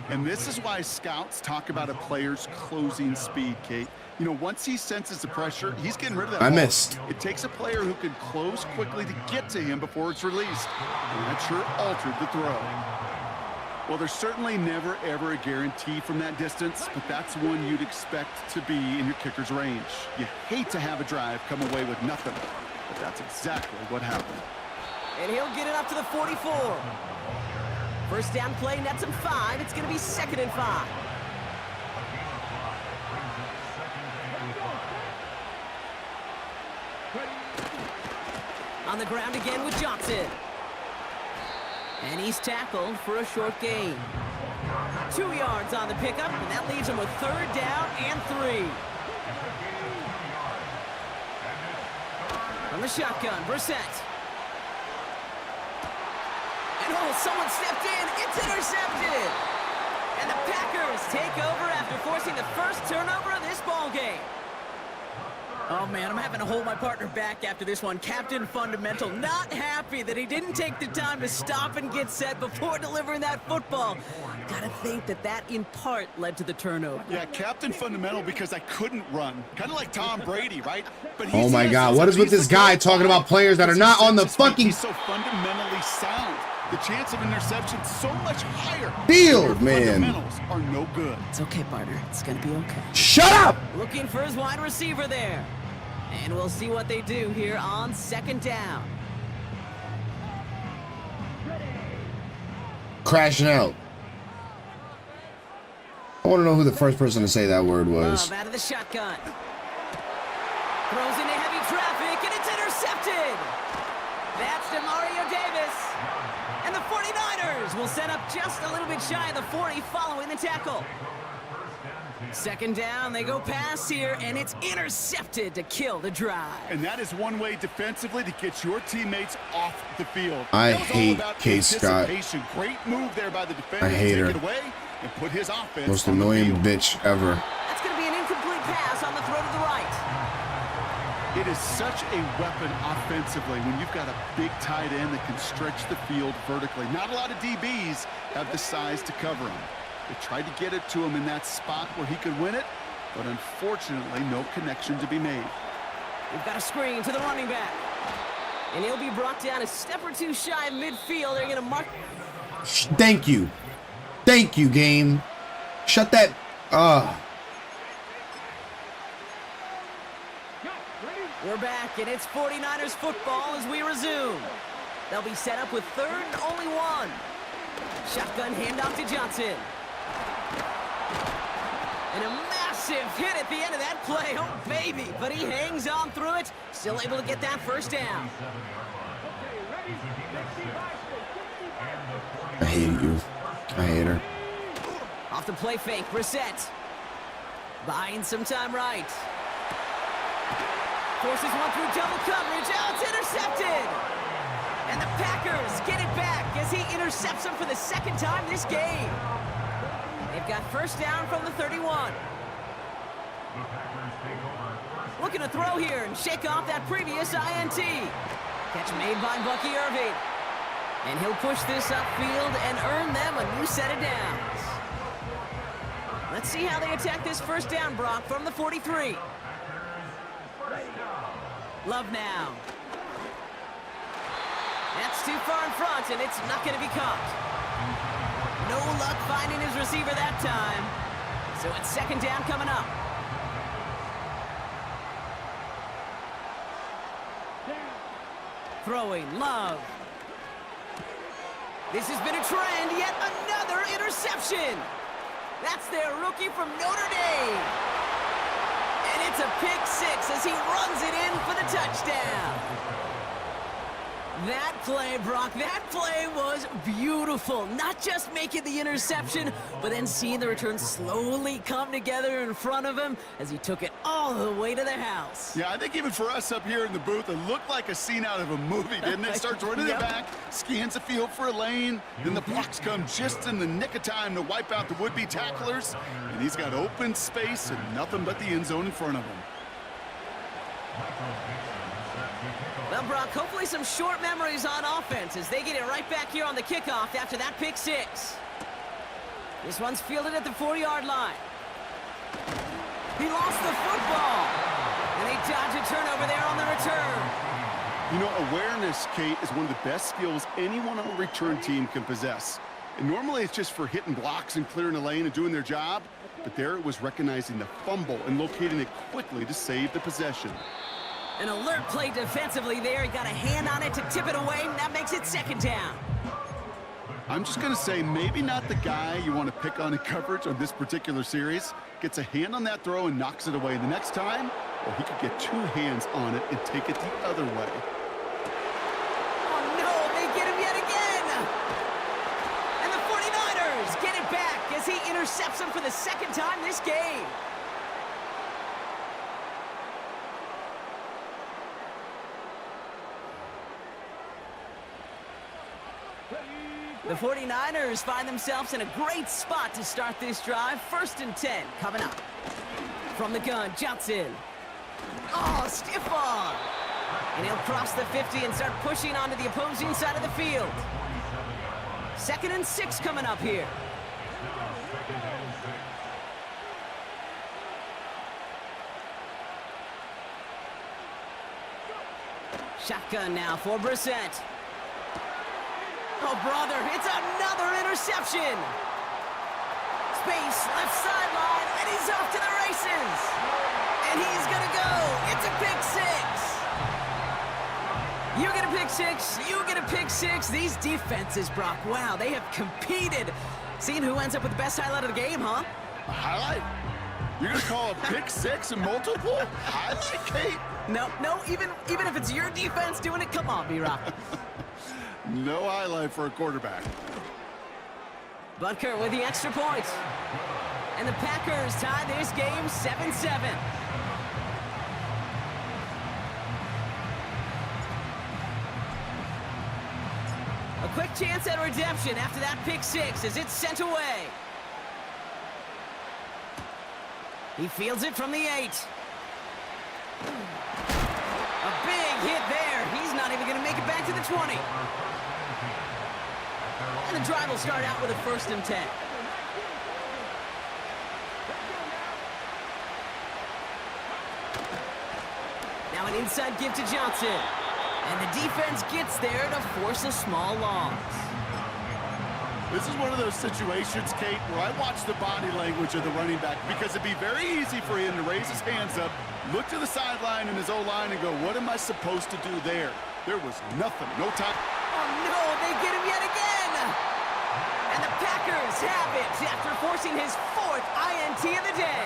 And this is why scouts talk about a player's closing speed, Kate. You know, once he senses the pressure, he's getting rid of that ball. Missed. It takes a player who can close quickly to get to him before it's released. And that sure altered the throw. Well, there's certainly never, ever a guarantee from that distance, but that's one you'd expect to be in your kicker's range. You hate to have a drive come away with nothing, but that's exactly what happened. And he'll get it up to the 44. First down play, nets him 5. It's going to be 2nd and 5. On the ground again with Johnson. And he's tackled for a short gain. 2 yards on the pickup, and that leaves him with 3rd down and 3. From the shotgun, Brissett. And oh, someone stepped in. It's intercepted. And the Packers take over after forcing the first turnover of this ball game. Oh, man, I'm having to hold my partner back after this one. Captain Fundamental not happy that he didn't take the time to stop and get set before delivering that football. Gotta think that in part led to the turnover. Yeah, Captain Fundamental because I couldn't run. Kind of like Tom Brady, right? But Oh my God, what is with this guy talking about players that are not on the fucking... He's so fundamentally sound. The chance of interception so much higher. Field, man. Fundamentals are no good. It's okay, partner. It's gonna be okay. Shut up! Looking for his wide receiver there. And we'll see what they do here on 2nd down. Crashing out. I want to know who the first person to say that word was. Out of the shotgun. Throws into heavy traffic, and it's intercepted. That's DeMario Davis. And the 49ers will set up just a little bit shy of the 40 following the tackle. Second down, they go pass here, and it's intercepted to kill the drive. And that is one way defensively to get your teammates off the field. I That was all hate about K. Scott. anticipation. Great move there by the defender I hate to her. take it away and put his offense Most on the annoying field. bitch ever. That's going to be an incomplete pass on the throw to the right. It is such a weapon offensively when you've got a big tight end that can stretch the field vertically. Not a lot of DBs have the size to cover him. They tried to get it to him in that spot where he could win it, but unfortunately, no connection to be made. We've got a screen to the running back. And he'll be brought down a step or two shy of midfield. They're going to mark. Thank you. Thank you, game. Shut that. We're back, and it's 49ers football as we resume. They'll be set up with third and only one. Shotgun handoff to Johnson. And a massive hit at the end of that play. Oh, baby. But he hangs on through it. Still able to get that first down. I hate you. I hate her. Off the play fake, Brissett. Buying some time right. Forces one through double coverage. Oh, it's intercepted. And the Packers get it back as he intercepts them for the second time this game. They've got first down from the 31. Looking to throw here and shake off that previous INT. Catch made by Bucky Irving. And he'll push this upfield and earn them a new set of downs. Let's see how they attack this first down, Brock, from the 43. Love now. That's too far in front, and it's not going to be caught. No luck finding his receiver that time. So it's second down coming up. Throwing, Love. This has been a trend, yet another interception. That's their rookie from Notre Dame. And it's a pick six as he runs it in for the touchdown. That play, Brock, that play was beautiful. Not just making the interception, but then seeing the return slowly come together in front of him as he took it all the way to the house. Yeah, I think even for us up here in the booth, it looked like a scene out of a movie, didn't it? Starts running it back, scans the field for a lane, then the blocks come just in the nick of time to wipe out the would-be tacklers, and he's got open space and nothing but the end zone in front of him. Well, Brock, hopefully some short memories on offense as they get it right back here on the kickoff after that pick six. This one's fielded at the 4-yard line. He lost the football. And they dodge a turnover there on the return. You know, awareness, Kate, is one of the best skills anyone on a return team can possess. And normally it's just for hitting blocks and clearing a lane and doing their job. But there it was recognizing the fumble and locating it quickly to save the possession. An alert play defensively there. He got a hand on it to tip it away, and that makes it second down. I'm just going to say maybe not the guy you want to pick on in coverage on this particular series. Gets a hand on that throw and knocks it away the next time, or he could get two hands on it and take it the other way. Oh, no, they get him yet again. And the 49ers get it back as he intercepts him for the second time this game. The 49ers find themselves in a great spot to start this drive. First and 10 coming up. From the gun, Johnson. Oh, stiff arm. And he'll cross the 50 and start pushing onto the opposing side of the field. Second and 6 coming up here. Shotgun now for Brissett. Oh, brother, it's another interception. Space, left sideline, and he's off to the races. And he's going to go. It's a pick six. You get a pick six, you get a pick six. These defenses, Brock, wow, they have competed. Seeing who ends up with the best highlight of the game, huh? A highlight? You're going to call a pick six and multiple? Highlight, Kate? No, even if it's your defense doing it, come on, B-Rock. No highlight for a quarterback. Butker with the extra point. And the Packers tie this game 7-7. A quick chance at redemption after that pick six as it's sent away. He fields it from the 8. A big hit there. He's not even going to make it back to the 20. And the drive will start out with a 1st and 10. Now an inside give to Johnson. And the defense gets there to force a small loss. This is one of those situations, Kate, where I watch the body language of the running back because it'd be very easy for him to raise his hands up, look to the sideline in his O-line and go, what am I supposed to do there? There was nothing, no time. Oh no, they get him yet again! And the Packers have it after forcing his 4th INT of the day.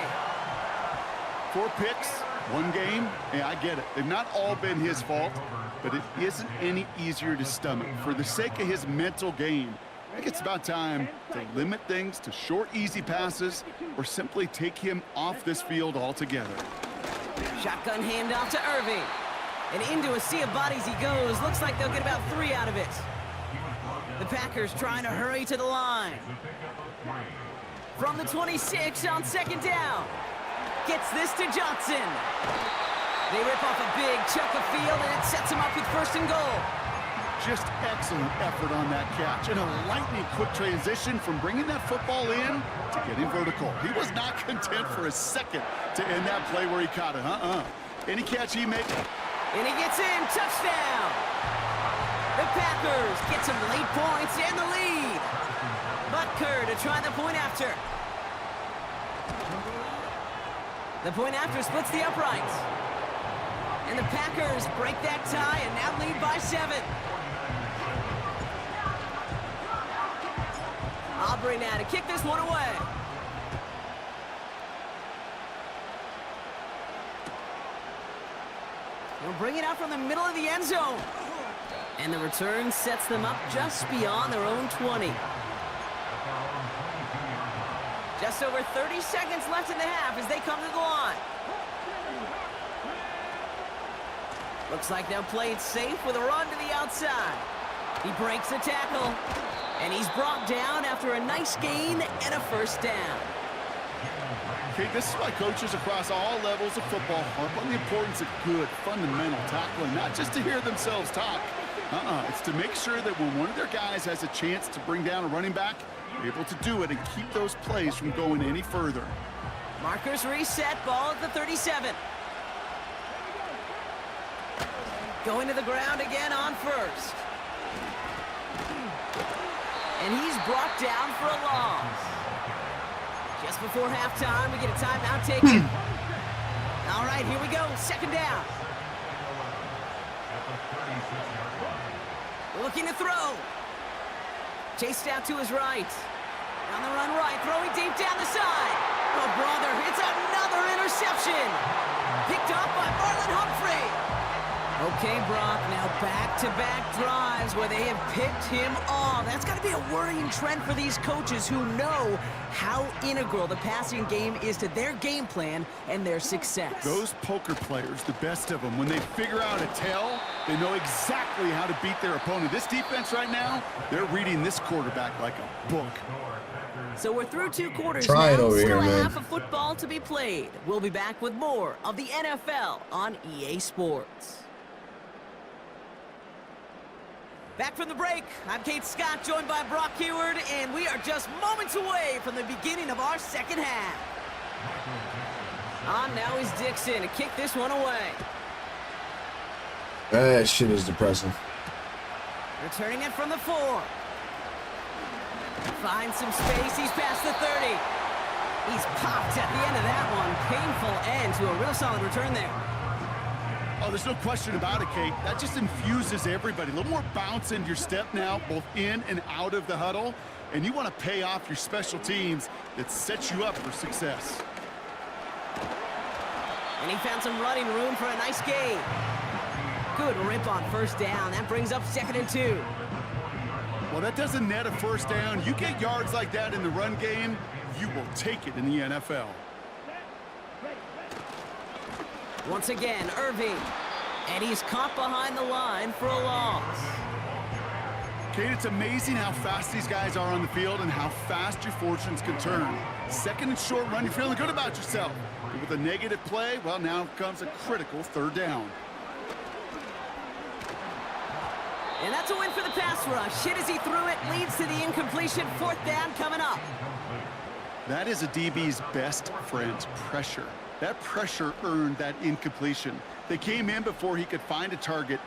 4 picks, 1 game. Yeah, I get it. They've not all been his fault, but it isn't any easier to stomach. For the sake of his mental game, I think it's about time to limit things to short, easy passes or simply take him off this field altogether. Shotgun handoff to Irving. And into a sea of bodies he goes. Looks like they'll get about 3 out of it. The Packers trying to hurry to the line. From the 26 on 2nd down. Gets this to Johnson. They rip off a big chunk of field, and it sets him up with 1st and goal. Just excellent effort on that catch. And a lightning quick transition from bringing that football in to getting vertical. He was not content for a second to end that play where he caught it. Any catch he makes. And he gets in. Touchdown. The Packers get some late points and the lead. Butker to try the point after. The point after splits the uprights. And the Packers break that tie and now lead by 7. Aubrey now to kick this one away. They'll bring it out from the middle of the end zone. And the return sets them up just beyond their own 20. Just over 30 seconds left in the half as they come to the line. Looks like they'll play it safe with a run to the outside. He breaks a tackle, and he's brought down after a nice gain and a 1st down. Okay, this is why coaches across all levels of football harp on the importance of good, fundamental tackling, not just to hear themselves talk. It's to make sure that when one of their guys has a chance to bring down a running back, they're able to do it and keep those plays from going any further. Markers reset, ball at the 37. Going to the ground again on 1st. And he's brought down for a loss. Just before halftime, we get a timeout taken. All right, here we go. 2nd down. Looking to throw. Chased out to his right. On the run right, throwing deep down the side. Oh, brother, it's another interception. Picked off by Marlon Humphrey. Okay, Brock, now back-to-back drives where they have picked him off. That's got to be a worrying trend for these coaches who know how integral the passing game is to their game plan and their success. Those poker players, the best of them, when they figure out a tell, they know exactly how to beat their opponent. This defense right now, they're reading this quarterback like a book. So we're through 2 quarters Trying now, over still here, a man. half of football to be played. We'll be back with more of the NFL on EA Sports. Back from the break, I'm Kate Scott, joined by Brock Heward, and we are just moments away from the beginning of our 2nd half. On now is Dixon to kick this one away. That shit is depressing. Returning it from the 4. Finds some space, he's past the 30. He's popped at the end of that one. Painful end to a real solid return there. Oh, there's no question about it, Kate. That just infuses everybody. A little more bounce in your step now, both in and out of the huddle. And you want to pay off your special teams that sets you up for success. And he found some running room for a nice gain. Good rip on 1st down. That brings up 2nd and 2. Well, that doesn't net a first down. You get yards like that in the run game, you will take it in the NFL. Once again, Irving. And he's caught behind the line for a loss. Kate, it's amazing how fast these guys are on the field and how fast your fortunes can turn. Second and short run, you're feeling good about yourself. But with a negative play, well, now comes a critical third down. And that's a win for the pass rush. Hit as he threw it, leads to the incompletion. Fourth down coming up. That is a DB's best friend, pressure. That pressure earned that incompletion. They came in before he could find a target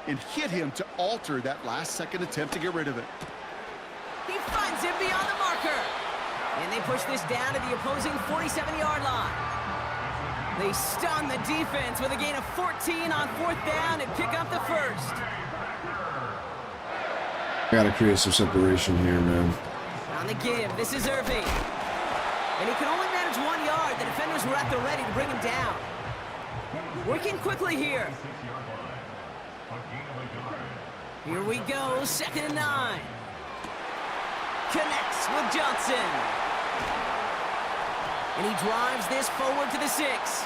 and hit him to alter that last-second attempt to get rid of it. He finds him beyond the marker. And they push this down to the opposing 47-yard line. They stun the defense with a gain of 14 on fourth down and pick up the first. Gotta create some separation here, man. On the give, this is Irving. And he can only manage 1 yard. The defenders were at the ready to bring him down. Working quickly here. Here we go, 2nd and 9. Connects with Johnson. And he drives this forward to the 6.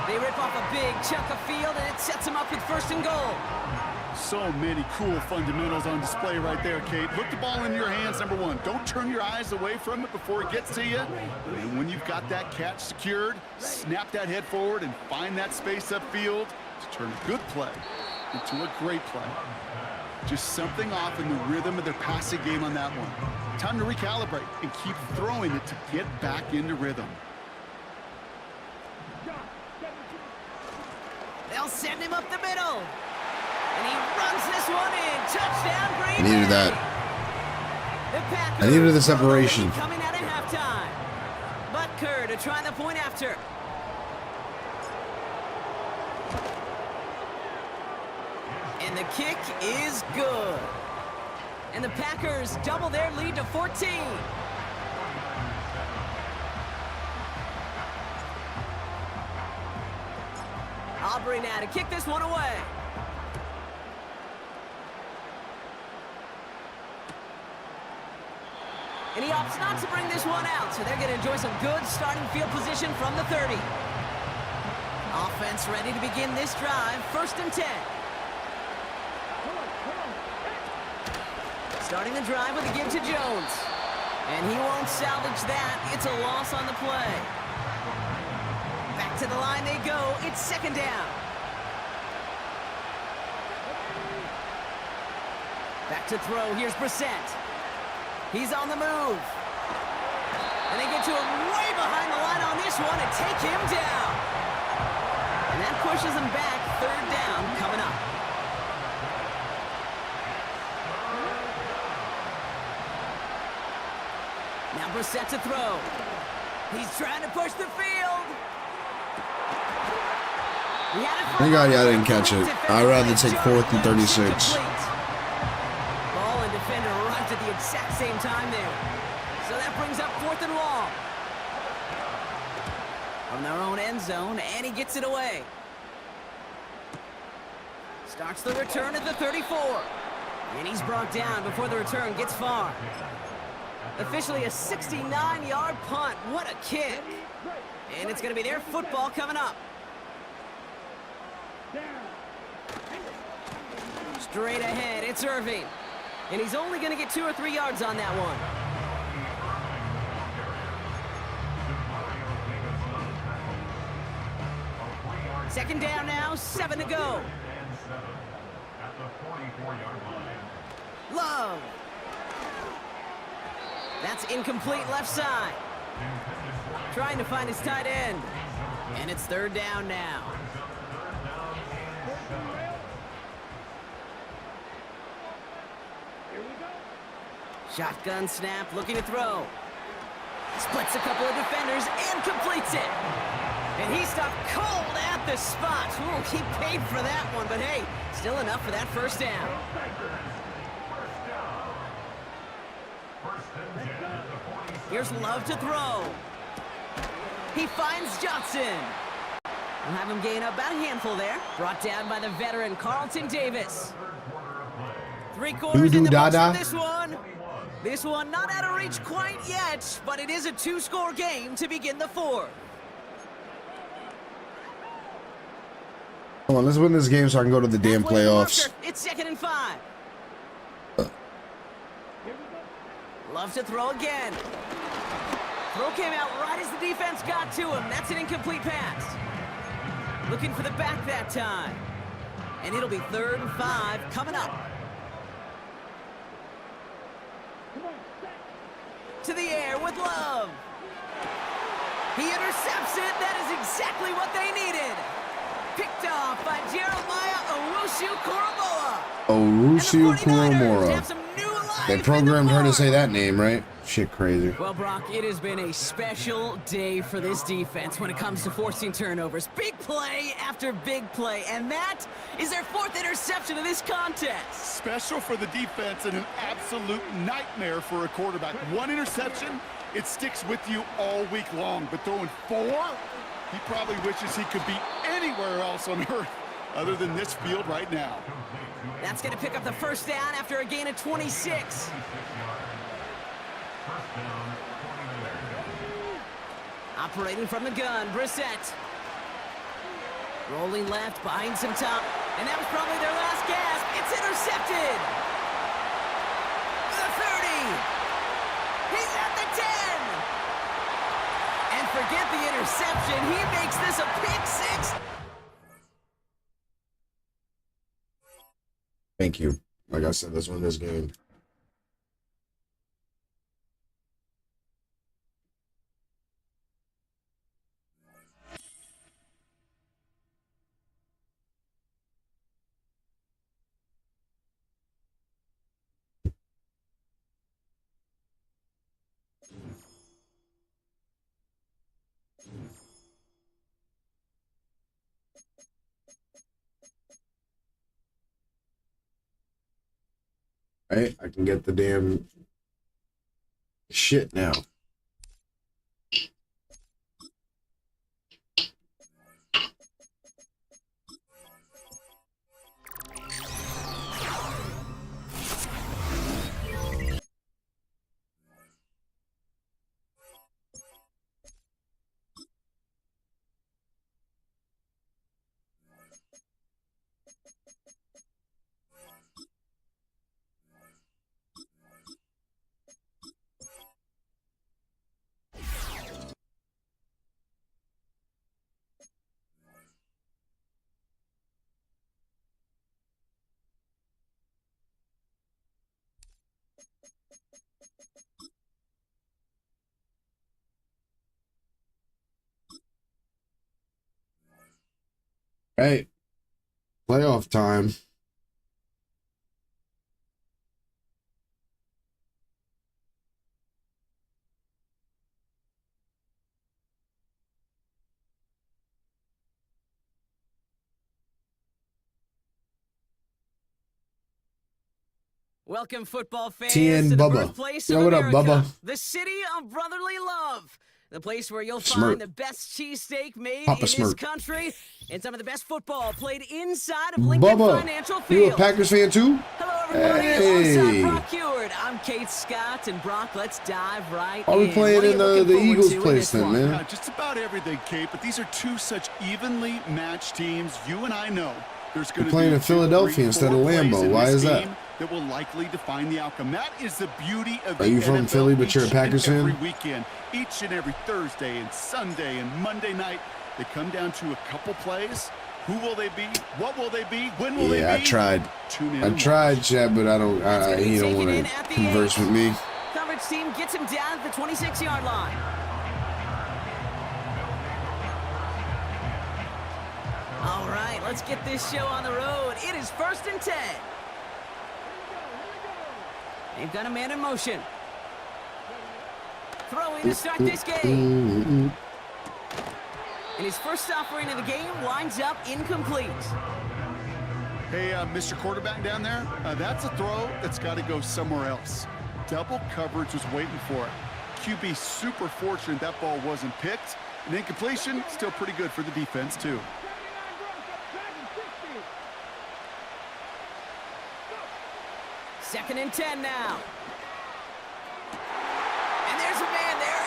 They rip off a big chunk of field, and it sets him up with 1st and goal. So many cool fundamentals on display right there, Kate. Put the ball in your hands, number one. Don't turn your eyes away from it before it gets to you. And when you've got that catch secured, snap that head forward and find that space upfield to turn a good play into a great play. Just something off in the rhythm of their passing game on that one. Time to recalibrate and keep throwing it to get back into rhythm. They'll send him up the middle. And he runs this one in. Touchdown, Green I needed Bay. that. I needed the separation. Coming out at halftime. Butker to try the point after. And the kick is good. And the Packers double their lead to 14. Aubrey now to kick this one away. And he opts not to bring this one out, so they're going to enjoy some good starting field position from the 30. Offense ready to begin this drive, 1st and 10. Starting the drive with a give to Jones. And he won't salvage that. It's a loss on the play. Back to the line they go. It's 2nd down. Back to throw. Here's Brissett. He's on the move. And they get to him way behind the line on this one and take him down. And that pushes him back. 3rd down coming up. Now Brissett to throw. He's trying to push the field. Thank God y'all didn't catch it. I'd rather take 4th and 36. Ball and defender arrived at the exact same time there. So that brings up 4th and long. From their own end zone, and he gets it away. Starts the return at the 34. And he's brought down before the return gets far. Officially a 69-yard punt. What a kick. And it's going to be their football coming up. Straight ahead, it's Irving. And he's only going to get 2 or 3 yards on that one. Second down now, 7 to go. Love. That's incomplete left side. Trying to find his tight end. And it's 3rd down now. Shotgun snap, looking to throw. Splits a couple of defenders and completes it. And he stopped cold at the spot. Ooh, he paid for that one, but hey, still enough for that 1st down. Here's Love to throw. He finds Johnson. We'll have him gain about a handful there. Brought down by the veteran Carlton Davis. 3 quarters in the books Dada. for this one. This one not out of reach quite yet, but it is a 2-score game to begin the 4th. Hold on, let's win this game so I can go to the damn Halfway to the playoffs. marker. It's 2nd and 5. Loves to throw again. Throw came out right as the defense got to him. That's an incomplete pass. Looking for the back that time. And it'll be 3rd and 5 coming up. To the air with Love. He intercepts it. That is exactly what they needed. Picked off by Jeremiah Owusu-Koramoah. Owusu Koramoah. They programmed her to say that name, right? Shit crazy. Well, Brock, it has been a special day for this defense when it comes to forcing turnovers. Big play after big play, and that is their 4th interception of this contest. Special for the defense and an absolute nightmare for a quarterback. 1 interception, it sticks with you all week long, but throwing 4, he probably wishes he could be anywhere else on earth other than this field right now. That's going to pick up the 1st down after a gain of 26. Operating from the gun, Brissett. Rolling left, behind some time. And that was probably their last gasp. It's intercepted. The 30. He's at the 10. And forget the interception. He makes this a pick 6. Thank you. Like I said, let's win this game. Right? I can get the damn shit now. Hey, playoff time. Welcome, football fans, TN to the Bubba. birthplace Yo, of what up, America, Bubba? the city of brotherly love, the place where you'll Smirk. find the best cheesesteak made Papa in Smirk. this country, and some of the best football played inside of Lincoln Bubba, Financial you Field. a Packers fan too? Hello, everybody. Hey. Alongside Brock Heward, I'm Kate Scott, and Brock, let's dive right Are we in. playing What are you in looking the forward Eagles to in place this then, one? man? Yeah, just about everything, Kate, but these are 2 such evenly matched teams. You and I know there's going to be playing in 2, Philadelphia 3, instead of 4 plays Lambeau. in Why this is that? game that will likely define the outcome. That is the beauty of the Are you from NFL Philly, but you're a each Packers and every fan? weekend, each and every Thursday and Sunday and Monday night, they come down to a couple plays. Who will they be? What will they be? When will they be? Yeah, I tried. Tune in I and tried, Chad, but I don't. He don't want to converse with me. Coverage team gets him down at the 26-yard line. All right, let's get this show on the road. It is 1st and 10. They've got a man in motion. Throwing to start this game. And his first offering of the game winds up incomplete. Hey, Mr. Quarterback down there, that's a throw that's got to go somewhere else. Double coverage was waiting for it. QB super fortunate that ball wasn't picked. And incompletion, still pretty good for the defense, too. 2nd and 10 now. And there's a man there.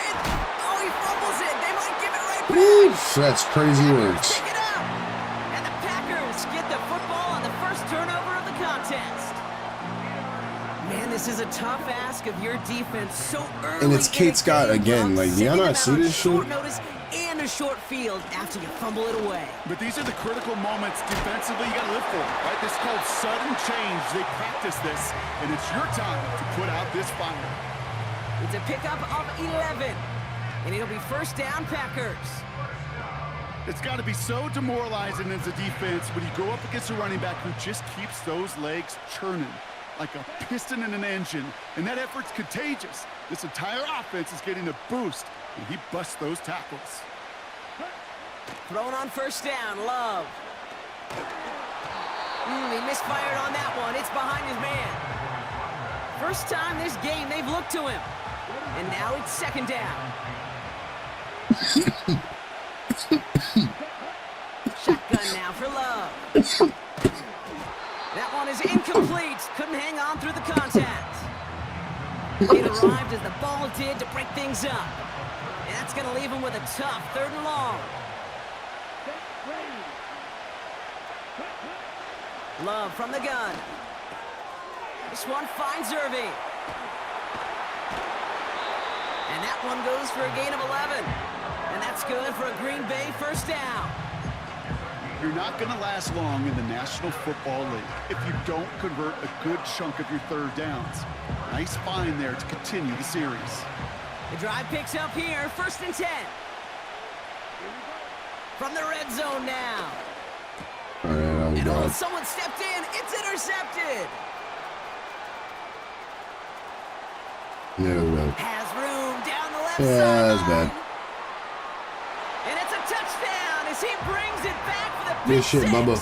Oh, he fumbles it. They might give it right back. Oof, that's crazy works. Pick it up. And the Packers get the football on the first turnover of the contest. Man, this is a tough ask of your defense so early. And it's Kate Scott again. Like, do y'all not see this shit? Short notice and a short field after you fumble it away. But these are the critical moments defensively you got to live for, right? This is called sudden change. They practice this, and it's your time to put out this fire. It's a pickup of 11, and it'll be first down, Packers. It's got to be so demoralizing as a defense when you go up against a running back who just keeps those legs churning like a piston in an engine, and that effort's contagious. This entire offense is getting a boost, and he busts those tackles. Thrown on first down, Love. He misfired on that one. It's behind his man. First time this game they've looked to him. And now it's 2nd down. Shotgun now for Love. That one is incomplete. Couldn't hang on through the contact. It arrived as the ball did to break things up. And that's going to leave him with a tough 3rd and long. Love from the gun. This one finds Irving. And that one goes for a gain of 11. And that's good for a Green Bay first down. You're not going to last long in the National Football League if you don't convert a good chunk of your 3rd downs. Nice find there to continue the series. The drive picks up here, 1st and 10. From the red zone now. And oh, someone stepped in. It's intercepted. No. Has room down the left Yeah, side. that's bad. And it's a touchdown as he brings it back for the Good pick shit, six. Bubba.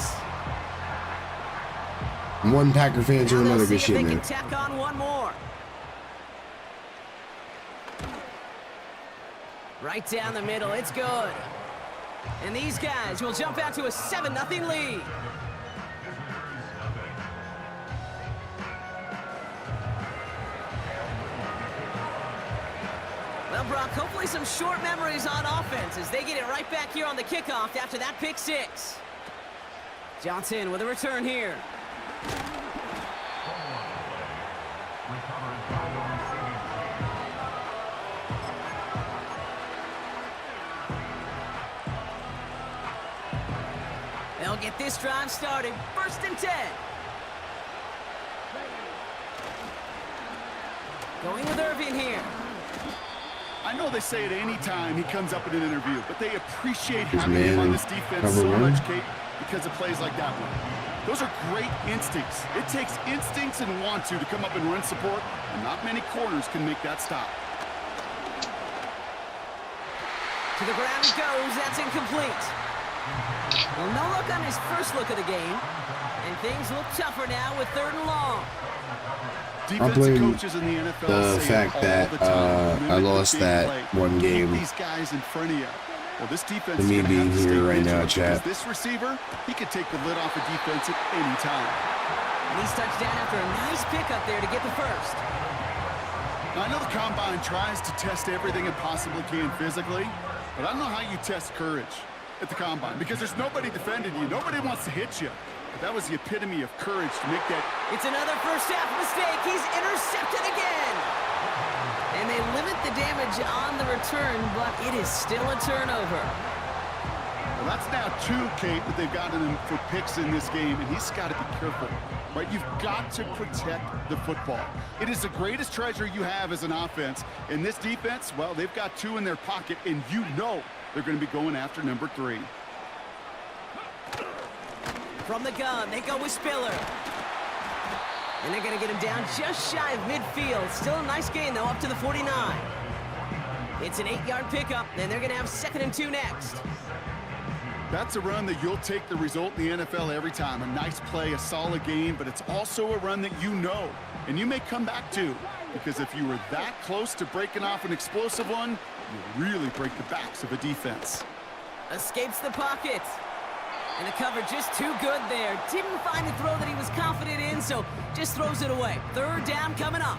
One Packer fan to Now another. they'll Good see if shit, they man. can tack on one more. Right down the middle, it's good. And these guys will jump out to a 7-0 lead. Well, Brock, hopefully some short memories on offense as they get it right back here on the kickoff after that pick six. Johnson with a return here. They'll get this drive started. 1st and 10. Going with Irving here. I know they say it any time he comes up in an interview, but they appreciate His having him man on this defense cover so one. much, Kate, because of plays like that one. Those are great instincts. It takes instincts and want to come up and run support, and not many corners can make that stop. To the ground it goes. That's incomplete. Well, no look on his first look of the game. And things look tougher now with 3rd and long. Defensive blame coaches in the NFL the say fact all that, the time, I mimic the lost big that play. one game. Keep these guys in front of you. Well, this defense To me is gonna being have to stay here right now, vigilant chat. because this receiver, he could take the lid off a defense at any time. And he's touched down after a nice pickup there to get the first. Now, I know the Combine tries to test everything it possibly can physically, but I don't know how you test courage at the Combine because there's nobody defending you. Nobody wants to hit you. But that was the epitome of courage to make that. It's another first half mistake. He's intercepted again. And they limit the damage on the return, but it is still a turnover. Well, that's now 2, Kate, that they've gotten him for picks in this game, and he's got to be careful, right? You've got to protect the football. It is the greatest treasure you have as an offense. And this defense, well, they've got 2 in their pocket, and you know they're going to be going after number 3. From the gun, they go with Spiller. And they're going to get him down just shy of midfield. Still a nice gain, though, up to the 49. It's an 8-yard pickup, and they're going to have 2nd and 2 next. That's a run that you'll take the result in the NFL every time. A nice play, a solid game, but it's also a run that you know, and you may come back to. Because if you were that close to breaking off an explosive one, you really break the backs of a defense. Escapes the pocket. And the coverage just too good there. Didn't find a throw that he was confident in, so just throws it away. Third down coming up.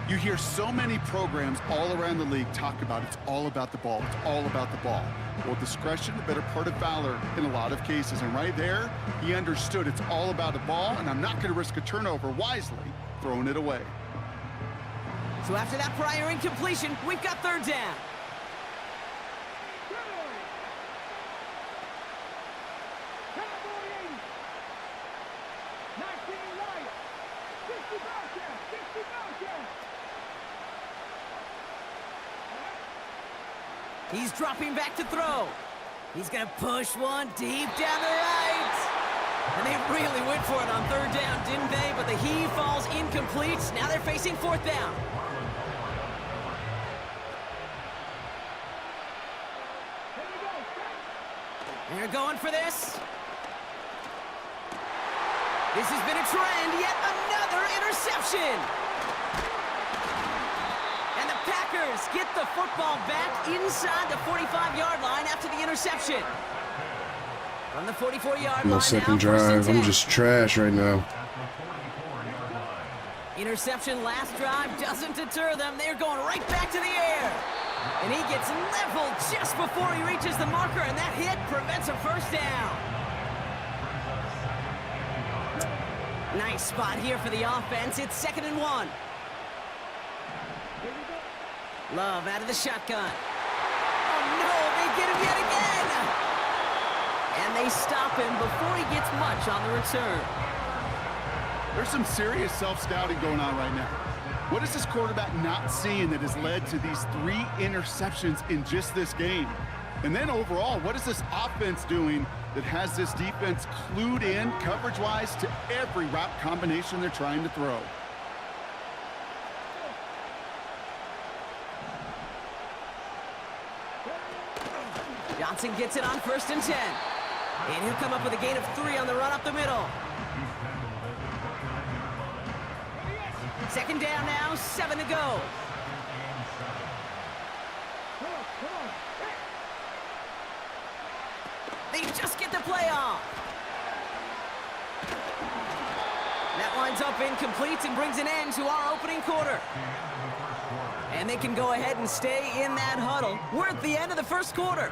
You hear so many programs all around the league talk about it's all about the ball. It's all about the ball. Well, discretion, the better part of valor in a lot of cases. And right there, he understood it's all about the ball, and I'm not going to risk a turnover wisely, throwing it away. So after that prior incompletion, we've got third down. He's dropping back to throw. He's going to push one deep down the right. And they really went for it on third down, didn't they? But the heave falls incomplete. Now they're facing fourth down. They're going for this. This has been a trend. Yet another interception. And the Packers get the football back inside the 45-yard line after the interception. From the 44-yard line. No second drive. I'm just trash right now. Interception last drive doesn't deter them. They're going right back to the air. And he gets leveled just before he reaches the marker, and that hit prevents a first down. Nice spot here for the offense. It's 2nd and 1. Love out of the shotgun. Oh no, they get him yet again. And they stop him before he gets much on the return. There's some serious self-scouting going on right now. What is this quarterback not seeing that has led to these 3 interceptions in just this game? And then overall, what is this offense doing that has this defense clued in coverage-wise to every route combination they're trying to throw? Johnson gets it on 1st and 10. And he'll come up with a gain of 3 on the run up the middle. 2nd down now, 7 to go. They just get the play off. That winds up incomplete and brings an end to our opening quarter. And they can go ahead and stay in that huddle. We're at the end of the first quarter.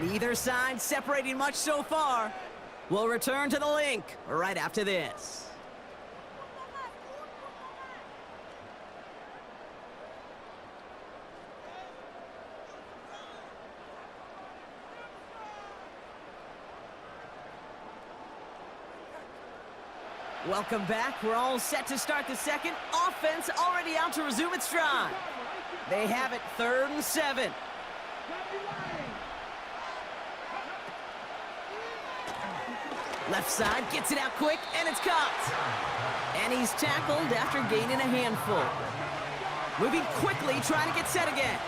Neither side separating much so far. We'll return to the link right after this. Welcome back. We're all set to start the second. Offense already out to resume its drive. They have it 3rd and 7. Left side gets it out quick, and it's caught. And he's tackled after gaining a handful. Moving quickly, trying to get set again.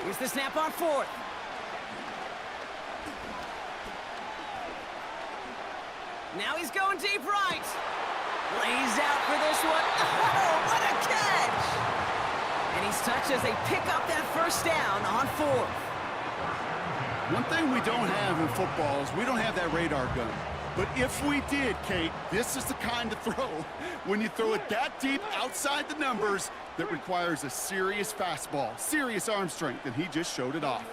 Here's the snap on 4th. Now he's going deep right. Lays out for this one. Oh, what a catch! And he's touched as they pick up that first down on 4th. One thing we don't have in football is we don't have that radar gun. But if we did, Kate, this is the kind of throw when you throw it that deep outside the numbers that requires a serious fastball, serious arm strength, and he just showed it off.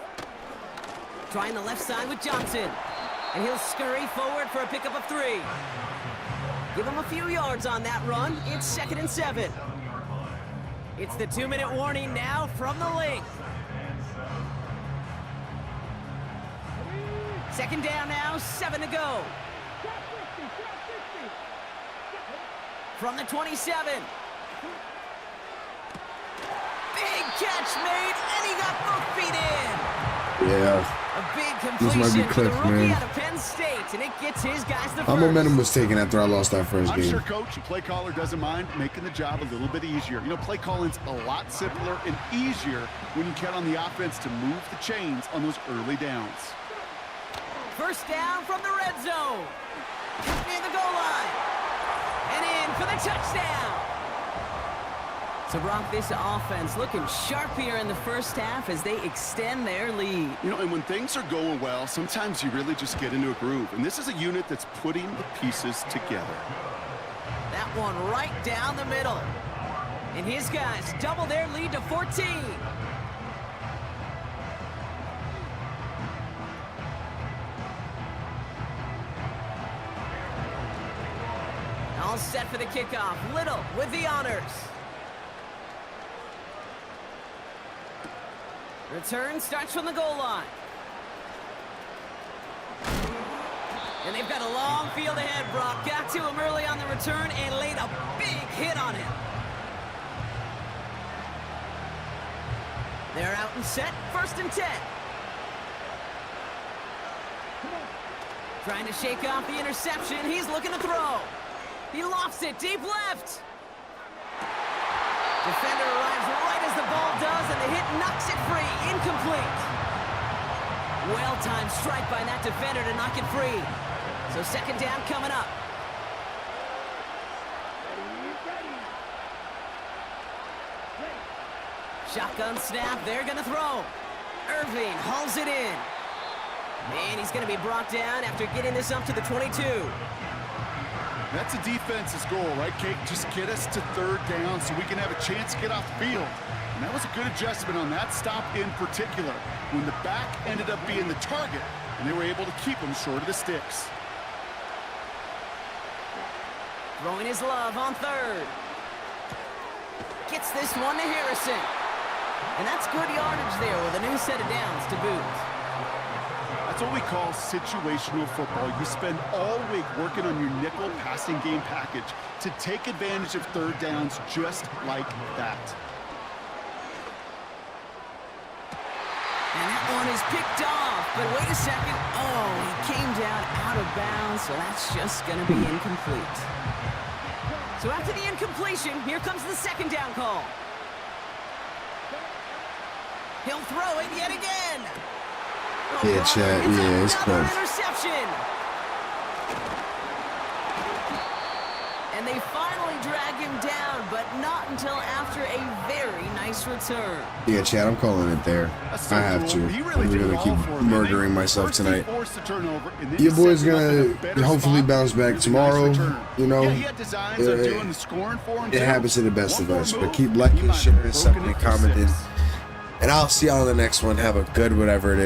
Trying the left side with Johnson. And he'll scurry forward for a pickup of 3. Give him a few yards on that run. It's 2nd and 7. It's the 2-minute warning now from the link. 2nd down now, 7 to go. From the 27. Big catch made, and he got both feet in. Yeah. A big This might be completion for the clipped, rookie man. out of Penn State, and it gets his guys the Our first. momentum was taken after I lost that first I'm game. sure Coach, the play caller doesn't mind making the job a little bit easier. You know, play calling's a lot simpler and easier when you count on the offense to move the chains on those early downs. First down from the red zone. Near the goal line. And in for the touchdown. So, Brock, this offense looking sharp here in the first half as they extend their lead. You know, and when things are going well, sometimes you really just get into a groove. And this is a unit that's putting the pieces together. That one right down the middle. And his guys double their lead to 14. All set for the kickoff. Little with the honors. Return starts from the goal line. And they've got a long field ahead, Brock. Got to him early on the return and laid a big hit on him. They're out and set. 1st and 10. Trying to shake off the interception. He's looking to throw. He lofts it deep left. Defender arrives right as the ball does, and the hit knocks it free. Incomplete. Well-timed strike by that defender to knock it free. So 2nd down coming up. Shotgun snap. They're going to throw. Irving hauls it in. And he's going to be brought down after getting this up to the 22. That's a defense's goal, right, Kate? Just get us to 3rd down so we can have a chance to get off the field. And that was a good adjustment on that stop in particular, when the back ended up being the target, and they were able to keep him short of the sticks. Throwing his love on 3rd. Gets this one to Harrison. And that's good yardage there with a new set of downs to boot. That's what we call situational football. You spend all week working on your nickel passing game package to take advantage of 3rd downs just like that. And that one is picked off, but wait a second. Oh, he came down out of bounds, so that's just going to be incomplete. So after the incompletion, here comes the 2nd down call. He'll throw it yet again. Yeah, chat. Yeah, it's close. Interception. And they finally drag him down, but not until after a very nice return. Yeah, chat. I'm calling it there. I have to. I'm gonna keep murdering myself tonight. Your boy's gonna hopefully bounce back tomorrow. You know, it happens to the best of us. But keep liking, sharing, something, commenting. And I'll see y'all in the next one. Have a good whatever it is.